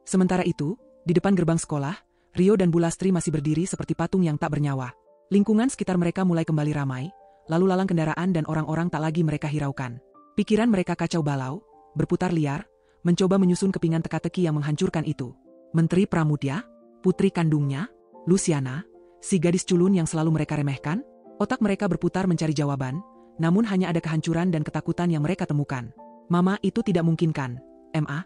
Sementara itu, di depan gerbang sekolah, Rio dan Bulastri masih berdiri seperti patung yang tak bernyawa. Lingkungan sekitar mereka mulai kembali ramai, lalu lalang kendaraan dan orang-orang tak lagi mereka hiraukan. Pikiran mereka kacau balau, berputar liar, mencoba menyusun kepingan teka-teki yang menghancurkan itu. Menteri Pramudya, putri kandungnya, Luciana, si gadis culun yang selalu mereka remehkan. Otak mereka berputar mencari jawaban, namun hanya ada kehancuran dan ketakutan yang mereka temukan. Mama, itu tidak mungkin kan, Ma?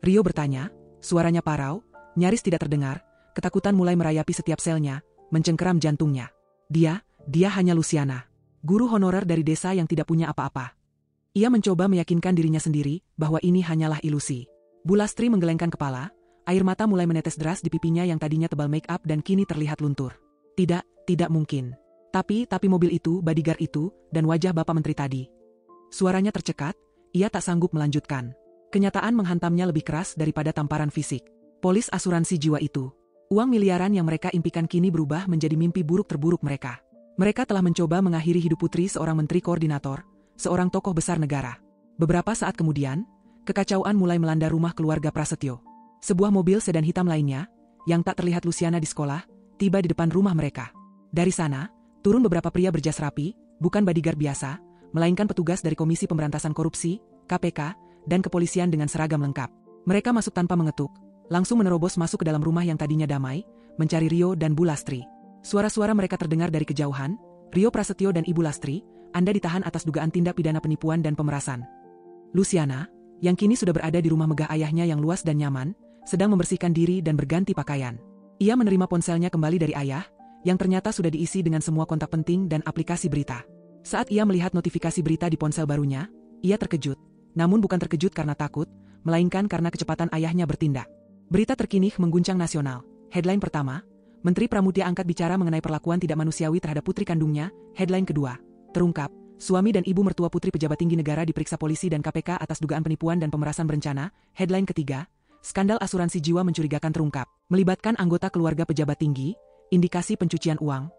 Rio bertanya, suaranya parau, nyaris tidak terdengar, ketakutan mulai merayapi setiap selnya, mencengkeram jantungnya. Dia hanya Luciana, guru honorer dari desa yang tidak punya apa-apa. Ia mencoba meyakinkan dirinya sendiri bahwa ini hanyalah ilusi. Bulastri menggelengkan kepala, air mata mulai menetes deras di pipinya yang tadinya tebal make up dan kini terlihat luntur. Tidak mungkin. Tapi mobil itu, bodyguard itu, dan wajah Bapak Menteri tadi. Suaranya tercekat, ia tak sanggup melanjutkan. Kenyataan menghantamnya lebih keras daripada tamparan fisik. Polis asuransi jiwa itu. Uang miliaran yang mereka impikan kini berubah menjadi mimpi buruk terburuk mereka. Mereka telah mencoba mengakhiri hidup putri seorang menteri koordinator, seorang tokoh besar negara. Beberapa saat kemudian, kekacauan mulai melanda rumah keluarga Prasetyo. Sebuah mobil sedan hitam lainnya, yang tak terlihat Luciana di sekolah, tiba di depan rumah mereka. Dari sana, turun beberapa pria berjas rapi, bukan bodyguard biasa, melainkan petugas dari Komisi Pemberantasan Korupsi, KPK, dan kepolisian dengan seragam lengkap. Mereka masuk tanpa mengetuk, langsung menerobos masuk ke dalam rumah yang tadinya damai, mencari Rio dan Bulastri. Suara-suara mereka terdengar dari kejauhan. Rio Prasetyo dan Ibu Lastri, Anda ditahan atas dugaan tindak pidana penipuan dan pemerasan. Luciana, yang kini sudah berada di rumah megah ayahnya yang luas dan nyaman, sedang membersihkan diri dan berganti pakaian. Ia menerima ponselnya kembali dari ayah, yang ternyata sudah diisi dengan semua kontak penting dan aplikasi berita. Saat ia melihat notifikasi berita di ponsel barunya, ia terkejut. Namun bukan terkejut karena takut, melainkan karena kecepatan ayahnya bertindak. Berita terkini mengguncang nasional. Headline pertama, Menteri Pramudya angkat bicara mengenai perlakuan tidak manusiawi terhadap putri kandungnya. Headline kedua, terungkap, suami dan ibu mertua putri pejabat tinggi negara diperiksa polisi dan KPK atas dugaan penipuan dan pemerasan berencana. Headline ketiga, skandal asuransi jiwa mencurigakan terungkap, melibatkan anggota keluarga pejabat tinggi, indikasi pencucian uang.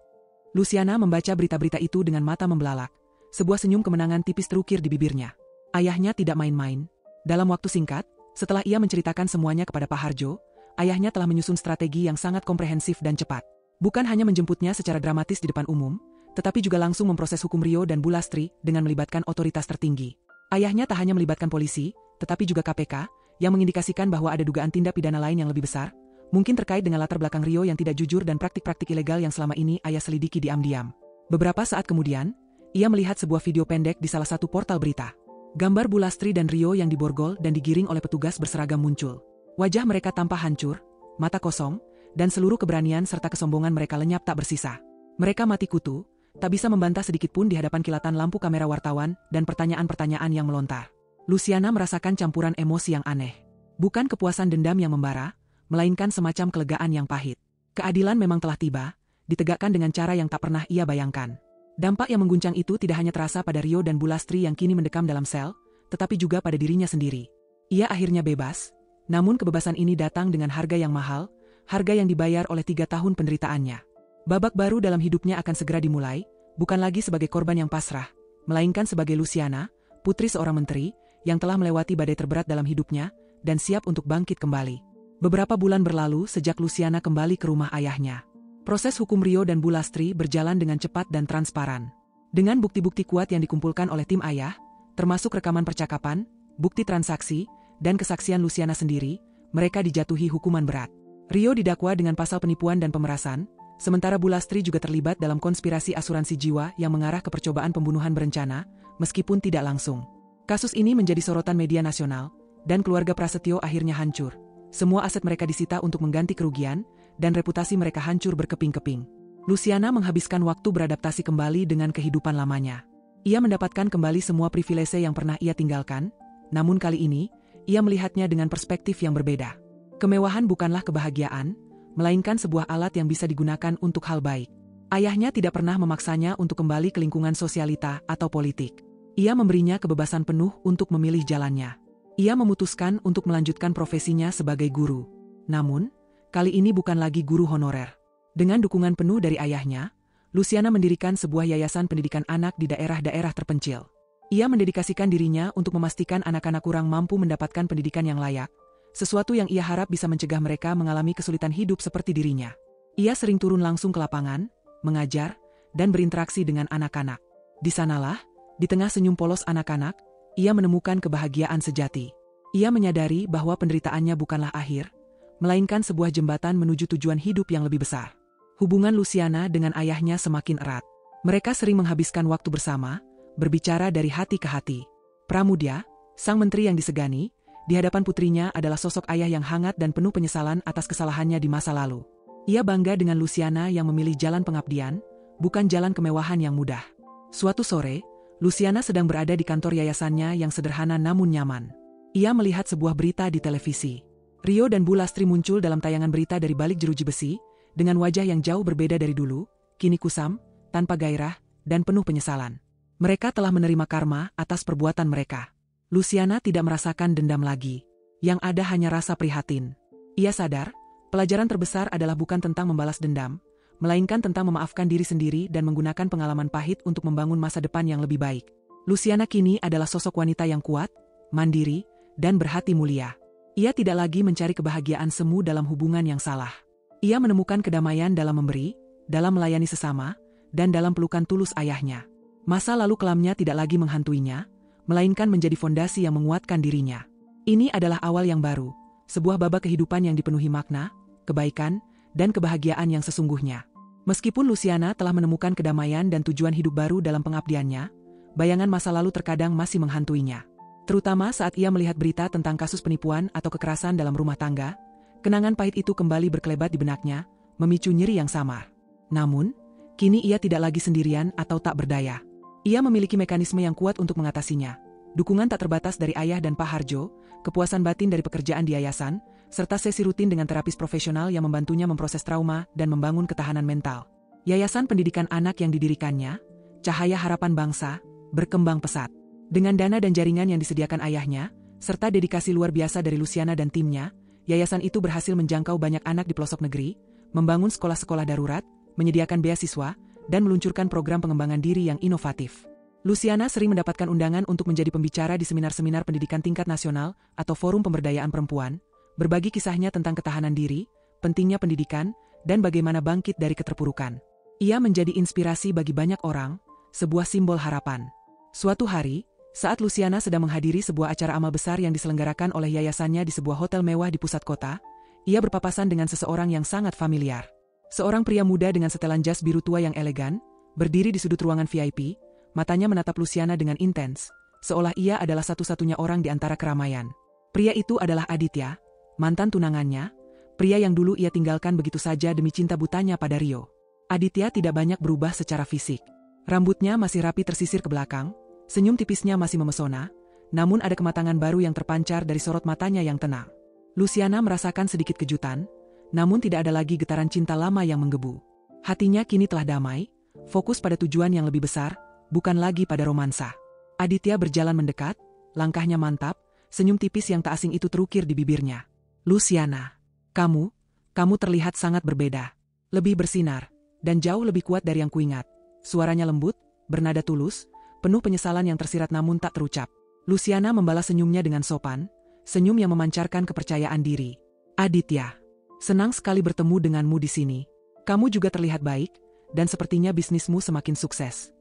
Luciana membaca berita-berita itu dengan mata membelalak. Sebuah senyum kemenangan tipis terukir di bibirnya. Ayahnya tidak main-main. Dalam waktu singkat, setelah ia menceritakan semuanya kepada Pak Harjo, ayahnya telah menyusun strategi yang sangat komprehensif dan cepat. Bukan hanya menjemputnya secara dramatis di depan umum, tetapi juga langsung memproses hukum Rio dan Bulastri dengan melibatkan otoritas tertinggi. Ayahnya tak hanya melibatkan polisi, tetapi juga KPK, yang mengindikasikan bahwa ada dugaan tindak pidana lain yang lebih besar, mungkin terkait dengan latar belakang Rio yang tidak jujur dan praktik-praktik ilegal yang selama ini ayah selidiki diam-diam. Beberapa saat kemudian, ia melihat sebuah video pendek di salah satu portal berita. Gambar Bulastri dan Rio yang diborgol dan digiring oleh petugas berseragam muncul. Wajah mereka tampak hancur, mata kosong, dan seluruh keberanian serta kesombongan mereka lenyap tak bersisa. Mereka mati kutu, tak bisa membantah sedikit pun di hadapan kilatan lampu kamera wartawan dan pertanyaan-pertanyaan yang melontar. Luciana merasakan campuran emosi yang aneh. Bukan kepuasan dendam yang membara, melainkan semacam kelegaan yang pahit. Keadilan memang telah tiba, ditegakkan dengan cara yang tak pernah ia bayangkan. Dampak yang mengguncang itu tidak hanya terasa pada Rio dan Bulastri yang kini mendekam dalam sel, tetapi juga pada dirinya sendiri. Ia akhirnya bebas, namun kebebasan ini datang dengan harga yang mahal, harga yang dibayar oleh 3 tahun penderitaannya. Babak baru dalam hidupnya akan segera dimulai, bukan lagi sebagai korban yang pasrah, melainkan sebagai Luciana, putri seorang menteri, yang telah melewati badai terberat dalam hidupnya, dan siap untuk bangkit kembali. Beberapa bulan berlalu sejak Luciana kembali ke rumah ayahnya. Proses hukum Rio dan Bulastri berjalan dengan cepat dan transparan. Dengan bukti-bukti kuat yang dikumpulkan oleh tim ayah, termasuk rekaman percakapan, bukti transaksi, dan kesaksian Luciana sendiri, mereka dijatuhi hukuman berat. Rio didakwa dengan pasal penipuan dan pemerasan, sementara Bulastri juga terlibat dalam konspirasi asuransi jiwa yang mengarah ke percobaan pembunuhan berencana, meskipun tidak langsung. Kasus ini menjadi sorotan media nasional, dan keluarga Prasetyo akhirnya hancur. Semua aset mereka disita untuk mengganti kerugian, dan reputasi mereka hancur berkeping-keping. Luciana menghabiskan waktu beradaptasi kembali dengan kehidupan lamanya. Ia mendapatkan kembali semua privilese yang pernah ia tinggalkan, namun kali ini, ia melihatnya dengan perspektif yang berbeda. Kemewahan bukanlah kebahagiaan, melainkan sebuah alat yang bisa digunakan untuk hal baik. Ayahnya tidak pernah memaksanya untuk kembali ke lingkungan sosialita atau politik. Ia memberinya kebebasan penuh untuk memilih jalannya. Ia memutuskan untuk melanjutkan profesinya sebagai guru. Namun, kali ini bukan lagi guru honorer. Dengan dukungan penuh dari ayahnya, Luciana mendirikan sebuah yayasan pendidikan anak di daerah-daerah terpencil. Ia mendedikasikan dirinya untuk memastikan anak-anak kurang mampu mendapatkan pendidikan yang layak, sesuatu yang ia harap bisa mencegah mereka mengalami kesulitan hidup seperti dirinya. Ia sering turun langsung ke lapangan, mengajar, dan berinteraksi dengan anak-anak. Di sanalah, di tengah senyum polos anak-anak, ia menemukan kebahagiaan sejati. Ia menyadari bahwa penderitaannya bukanlah akhir, melainkan sebuah jembatan menuju tujuan hidup yang lebih besar. Hubungan Luciana dengan ayahnya semakin erat. Mereka sering menghabiskan waktu bersama, berbicara dari hati ke hati. Pramudya, sang menteri yang disegani, di hadapan putrinya adalah sosok ayah yang hangat dan penuh penyesalan atas kesalahannya di masa lalu. Ia bangga dengan Luciana yang memilih jalan pengabdian, bukan jalan kemewahan yang mudah. Suatu sore, Luciana sedang berada di kantor yayasannya yang sederhana namun nyaman. Ia melihat sebuah berita di televisi. Rio dan Bu Lastri muncul dalam tayangan berita dari balik jeruji besi, dengan wajah yang jauh berbeda dari dulu, kini kusam, tanpa gairah, dan penuh penyesalan. Mereka telah menerima karma atas perbuatan mereka. Luciana tidak merasakan dendam lagi. Yang ada hanya rasa prihatin. Ia sadar, pelajaran terbesar adalah bukan tentang membalas dendam, melainkan tentang memaafkan diri sendiri dan menggunakan pengalaman pahit untuk membangun masa depan yang lebih baik. Luciana kini adalah sosok wanita yang kuat, mandiri, dan berhati mulia. Ia tidak lagi mencari kebahagiaan semu dalam hubungan yang salah. Ia menemukan kedamaian dalam memberi, dalam melayani sesama, dan dalam pelukan tulus ayahnya. Masa lalu kelamnya tidak lagi menghantuinya, melainkan menjadi fondasi yang menguatkan dirinya. Ini adalah awal yang baru, sebuah babak kehidupan yang dipenuhi makna, kebaikan, dan kebahagiaan yang sesungguhnya. Meskipun Luciana telah menemukan kedamaian dan tujuan hidup baru dalam pengabdiannya, bayangan masa lalu terkadang masih menghantuinya. Terutama saat ia melihat berita tentang kasus penipuan atau kekerasan dalam rumah tangga, kenangan pahit itu kembali berkelebat di benaknya, memicu nyeri yang samar. Namun, kini ia tidak lagi sendirian atau tak berdaya. Ia memiliki mekanisme yang kuat untuk mengatasinya. Dukungan tak terbatas dari ayah dan Pak Harjo, kepuasan batin dari pekerjaan di yayasan, serta sesi rutin dengan terapis profesional yang membantunya memproses trauma dan membangun ketahanan mental. Yayasan pendidikan anak yang didirikannya, Cahaya Harapan Bangsa, berkembang pesat. Dengan dana dan jaringan yang disediakan ayahnya, serta dedikasi luar biasa dari Luciana dan timnya, yayasan itu berhasil menjangkau banyak anak di pelosok negeri, membangun sekolah-sekolah darurat, menyediakan beasiswa, dan meluncurkan program pengembangan diri yang inovatif. Luciana sering mendapatkan undangan untuk menjadi pembicara di seminar-seminar pendidikan tingkat nasional atau forum pemberdayaan perempuan, berbagi kisahnya tentang ketahanan diri, pentingnya pendidikan, dan bagaimana bangkit dari keterpurukan. Ia menjadi inspirasi bagi banyak orang, sebuah simbol harapan. Suatu hari, saat Luciana sedang menghadiri sebuah acara amal besar yang diselenggarakan oleh yayasannya di sebuah hotel mewah di pusat kota, ia berpapasan dengan seseorang yang sangat familiar. Seorang pria muda dengan setelan jas biru tua yang elegan, berdiri di sudut ruangan VIP, matanya menatap Luciana dengan intens, seolah ia adalah satu-satunya orang di antara keramaian. Pria itu adalah Aditya, mantan tunangannya, pria yang dulu ia tinggalkan begitu saja demi cinta butanya pada Rio. Aditya tidak banyak berubah secara fisik. Rambutnya masih rapi tersisir ke belakang, senyum tipisnya masih memesona, namun ada kematangan baru yang terpancar dari sorot matanya yang tenang. Luciana merasakan sedikit kejutan, namun tidak ada lagi getaran cinta lama yang menggebu. Hatinya kini telah damai, fokus pada tujuan yang lebih besar, bukan lagi pada romansa. Aditya berjalan mendekat, langkahnya mantap, senyum tipis yang tak asing itu terukir di bibirnya. Luciana, kamu terlihat sangat berbeda. Lebih bersinar, dan jauh lebih kuat dari yang kuingat. Suaranya lembut, bernada tulus, penuh penyesalan yang tersirat namun tak terucap. Luciana membalas senyumnya dengan sopan, senyum yang memancarkan kepercayaan diri. Aditya, senang sekali bertemu denganmu di sini. Kamu juga terlihat baik, dan sepertinya bisnismu semakin sukses.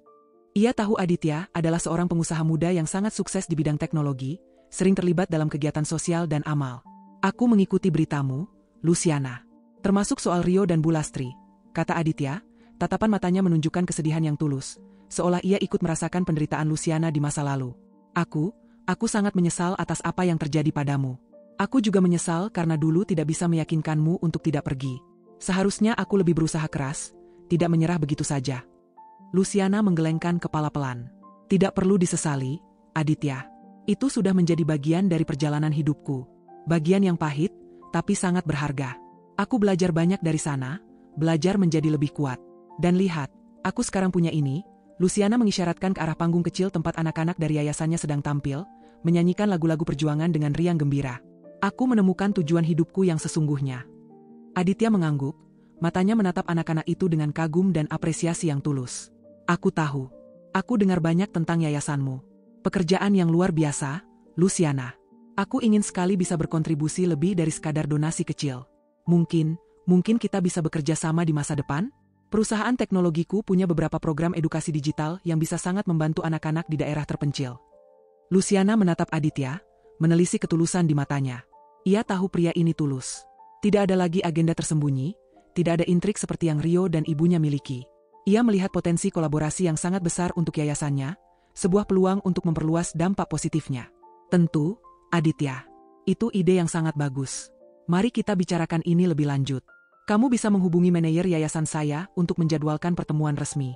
Ia tahu Aditya adalah seorang pengusaha muda yang sangat sukses di bidang teknologi, sering terlibat dalam kegiatan sosial dan amal. Aku mengikuti beritamu, Luciana. Termasuk soal Rio dan Bu Lastri, kata Aditya, tatapan matanya menunjukkan kesedihan yang tulus, seolah ia ikut merasakan penderitaan Luciana di masa lalu. Aku sangat menyesal atas apa yang terjadi padamu. Aku juga menyesal karena dulu tidak bisa meyakinkanmu untuk tidak pergi. Seharusnya aku lebih berusaha keras, tidak menyerah begitu saja. Luciana menggelengkan kepala pelan. Tidak perlu disesali, Aditya. Itu sudah menjadi bagian dari perjalanan hidupku. Bagian yang pahit, tapi sangat berharga. Aku belajar banyak dari sana, belajar menjadi lebih kuat. Dan lihat, aku sekarang punya ini. Luciana mengisyaratkan ke arah panggung kecil tempat anak-anak dari yayasannya sedang tampil, menyanyikan lagu-lagu perjuangan dengan riang gembira. Aku menemukan tujuan hidupku yang sesungguhnya. Aditya mengangguk, matanya menatap anak-anak itu dengan kagum dan apresiasi yang tulus. Aku tahu. Aku dengar banyak tentang yayasanmu. Pekerjaan yang luar biasa, Luciana. Aku ingin sekali bisa berkontribusi lebih dari sekadar donasi kecil. Mungkin kita bisa bekerja sama di masa depan? Perusahaan teknologiku punya beberapa program edukasi digital yang bisa sangat membantu anak-anak di daerah terpencil. Luciana menatap Aditya, menelisik ketulusan di matanya. Ia tahu pria ini tulus. Tidak ada lagi agenda tersembunyi, tidak ada intrik seperti yang Rio dan ibunya miliki. Ia melihat potensi kolaborasi yang sangat besar untuk yayasannya, sebuah peluang untuk memperluas dampak positifnya. Tentu, Aditya. Itu ide yang sangat bagus. Mari kita bicarakan ini lebih lanjut. Kamu bisa menghubungi manajer yayasan saya untuk menjadwalkan pertemuan resmi.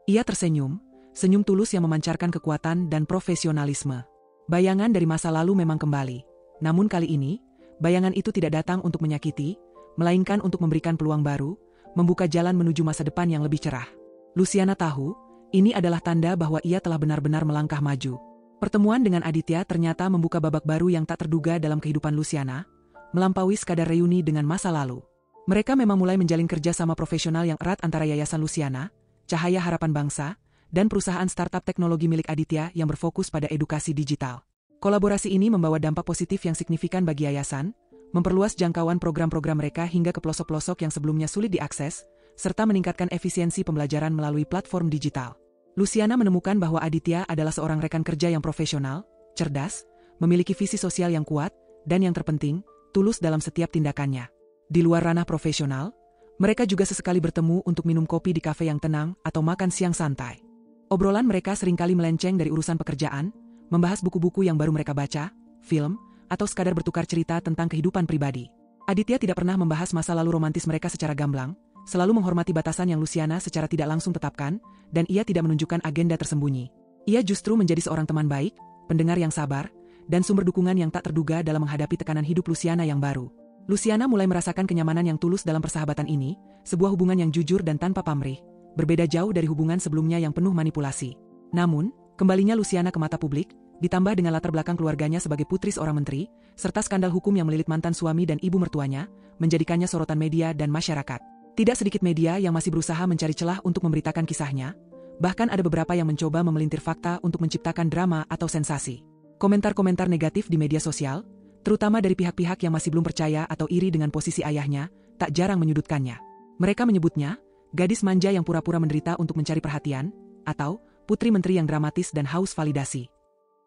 Ia tersenyum, senyum tulus yang memancarkan kekuatan dan profesionalisme. Bayangan dari masa lalu memang kembali. Namun kali ini, bayangan itu tidak datang untuk menyakiti, melainkan untuk memberikan peluang baru, membuka jalan menuju masa depan yang lebih cerah. Luciana tahu, ini adalah tanda bahwa ia telah benar-benar melangkah maju. Pertemuan dengan Aditya ternyata membuka babak baru yang tak terduga dalam kehidupan Luciana, melampaui sekadar reuni dengan masa lalu. Mereka memang mulai menjalin kerja sama profesional yang erat antara Yayasan Luciana, Cahaya Harapan Bangsa, dan perusahaan startup teknologi milik Aditya yang berfokus pada edukasi digital. Kolaborasi ini membawa dampak positif yang signifikan bagi yayasan, memperluas jangkauan program-program mereka hingga ke pelosok-pelosok yang sebelumnya sulit diakses, serta meningkatkan efisiensi pembelajaran melalui platform digital. Luciana menemukan bahwa Aditya adalah seorang rekan kerja yang profesional, cerdas, memiliki visi sosial yang kuat, dan yang terpenting, tulus dalam setiap tindakannya. Di luar ranah profesional, mereka juga sesekali bertemu untuk minum kopi di kafe yang tenang atau makan siang santai. Obrolan mereka seringkali melenceng dari urusan pekerjaan, membahas buku-buku yang baru mereka baca, film, atau sekadar bertukar cerita tentang kehidupan pribadi. Aditya tidak pernah membahas masa lalu romantis mereka secara gamblang, selalu menghormati batasan yang Luciana secara tidak langsung tetapkan, dan ia tidak menunjukkan agenda tersembunyi. Ia justru menjadi seorang teman baik, pendengar yang sabar, dan sumber dukungan yang tak terduga dalam menghadapi tekanan hidup Luciana yang baru. Luciana mulai merasakan kenyamanan yang tulus dalam persahabatan ini, sebuah hubungan yang jujur dan tanpa pamrih, berbeda jauh dari hubungan sebelumnya yang penuh manipulasi. Namun, kembalinya Luciana ke mata publik, ditambah dengan latar belakang keluarganya sebagai putri seorang menteri, serta skandal hukum yang melilit mantan suami dan ibu mertuanya, menjadikannya sorotan media dan masyarakat. Tidak sedikit media yang masih berusaha mencari celah untuk memberitakan kisahnya, bahkan ada beberapa yang mencoba memelintir fakta untuk menciptakan drama atau sensasi. Komentar-komentar negatif di media sosial, terutama dari pihak-pihak yang masih belum percaya atau iri dengan posisi ayahnya, tak jarang menyudutkannya. Mereka menyebutnya, gadis manja yang pura-pura menderita untuk mencari perhatian, atau putri menteri yang dramatis dan haus validasi.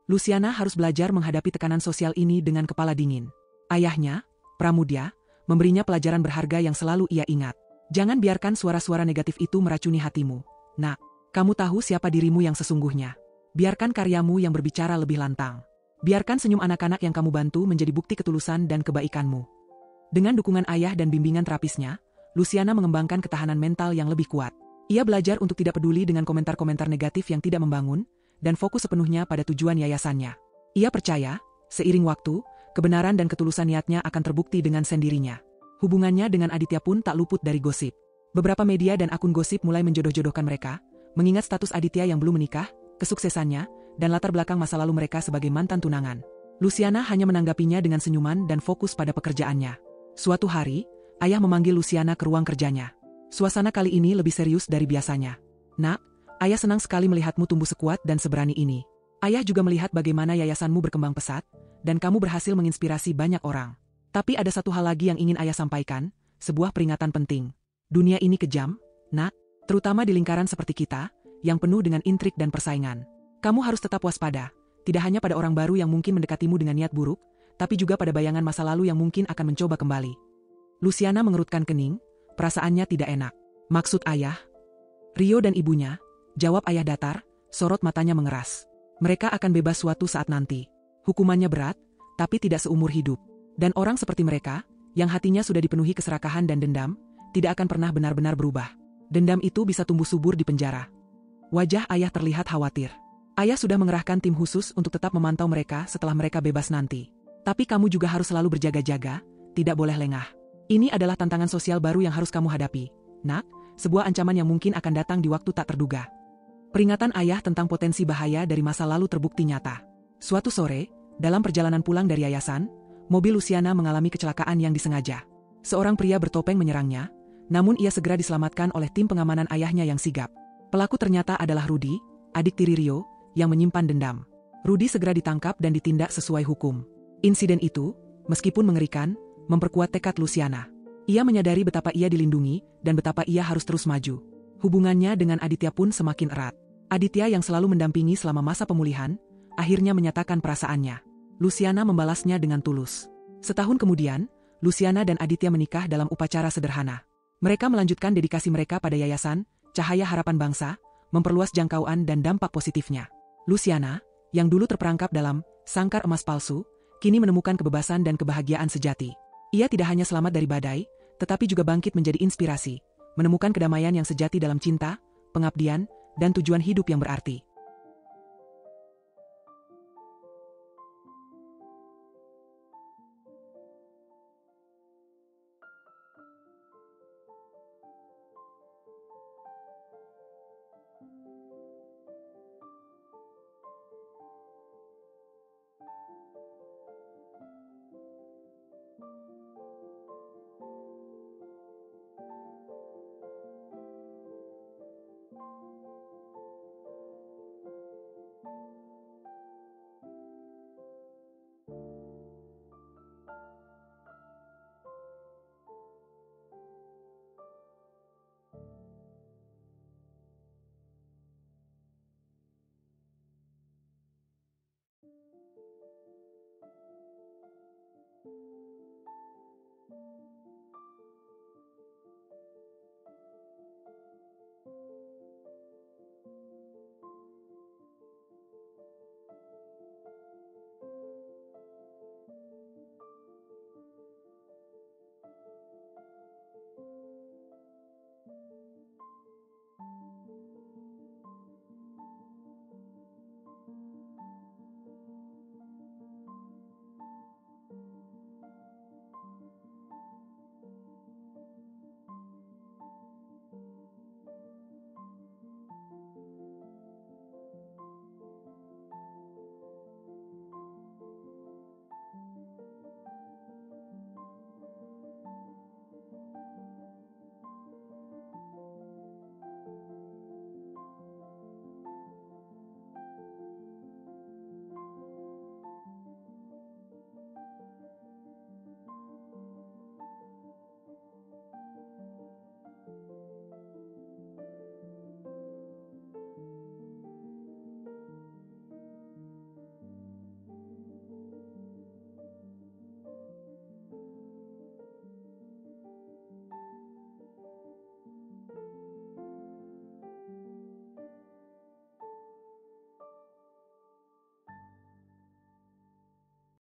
Luciana harus belajar menghadapi tekanan sosial ini dengan kepala dingin. Ayahnya, Pramudya, memberinya pelajaran berharga yang selalu ia ingat. Jangan biarkan suara-suara negatif itu meracuni hatimu. Nak, kamu tahu siapa dirimu yang sesungguhnya. Biarkan karyamu yang berbicara lebih lantang. Biarkan senyum anak-anak yang kamu bantu menjadi bukti ketulusan dan kebaikanmu. Dengan dukungan ayah dan bimbingan terapisnya, Luciana mengembangkan ketahanan mental yang lebih kuat. Ia belajar untuk tidak peduli dengan komentar-komentar negatif yang tidak membangun, dan fokus sepenuhnya pada tujuan yayasannya. Ia percaya, seiring waktu, kebenaran dan ketulusan niatnya akan terbukti dengan sendirinya. Hubungannya dengan Aditya pun tak luput dari gosip. Beberapa media dan akun gosip mulai menjodoh-jodohkan mereka, mengingat status Aditya yang belum menikah, kesuksesannya, dan latar belakang masa lalu mereka sebagai mantan tunangan. Luciana hanya menanggapinya dengan senyuman dan fokus pada pekerjaannya. Suatu hari, ayah memanggil Luciana ke ruang kerjanya. Suasana kali ini lebih serius dari biasanya. Nak, ayah senang sekali melihatmu tumbuh sekuat dan seberani ini. Ayah juga melihat bagaimana yayasanmu berkembang pesat, dan kamu berhasil menginspirasi banyak orang. Tapi ada satu hal lagi yang ingin ayah sampaikan, sebuah peringatan penting. Dunia ini kejam, nak, terutama di lingkaran seperti kita, yang penuh dengan intrik dan persaingan. Kamu harus tetap waspada, tidak hanya pada orang baru yang mungkin mendekatimu dengan niat buruk, tapi juga pada bayangan masa lalu yang mungkin akan mencoba kembali. Luciana mengerutkan kening, perasaannya tidak enak. Maksud ayah? Rio dan ibunya, jawab ayah datar, sorot matanya mengeras. Mereka akan bebas suatu saat nanti. Hukumannya berat, tapi tidak seumur hidup. Dan orang seperti mereka, yang hatinya sudah dipenuhi keserakahan dan dendam, tidak akan pernah benar-benar berubah. Dendam itu bisa tumbuh subur di penjara. Wajah ayah terlihat khawatir. Ayah sudah mengerahkan tim khusus untuk tetap memantau mereka setelah mereka bebas nanti. Tapi kamu juga harus selalu berjaga-jaga, tidak boleh lengah. Ini adalah tantangan sosial baru yang harus kamu hadapi. Nak, sebuah ancaman yang mungkin akan datang di waktu tak terduga. Peringatan ayah tentang potensi bahaya dari masa lalu terbukti nyata. Suatu sore, dalam perjalanan pulang dari yayasan, mobil Luciana mengalami kecelakaan yang disengaja. Seorang pria bertopeng menyerangnya, namun ia segera diselamatkan oleh tim pengamanan ayahnya yang sigap. Pelaku ternyata adalah Rudy, adik tiri Rio, yang menyimpan dendam. Rudy segera ditangkap dan ditindak sesuai hukum. Insiden itu, meskipun mengerikan, memperkuat tekad Luciana. Ia menyadari betapa ia dilindungi dan betapa ia harus terus maju. Hubungannya dengan Aditya pun semakin erat. Aditya yang selalu mendampingi selama masa pemulihan, akhirnya menyatakan perasaannya. Luciana membalasnya dengan tulus. Setahun kemudian, Luciana dan Aditya menikah dalam upacara sederhana. Mereka melanjutkan dedikasi mereka pada yayasan Cahaya Harapan Bangsa, memperluas jangkauan dan dampak positifnya. Luciana, yang dulu terperangkap dalam sangkar emas palsu, kini menemukan kebebasan dan kebahagiaan sejati. Ia tidak hanya selamat dari badai, tetapi juga bangkit menjadi inspirasi, menemukan kedamaian yang sejati dalam cinta, pengabdian, dan tujuan hidup yang berarti.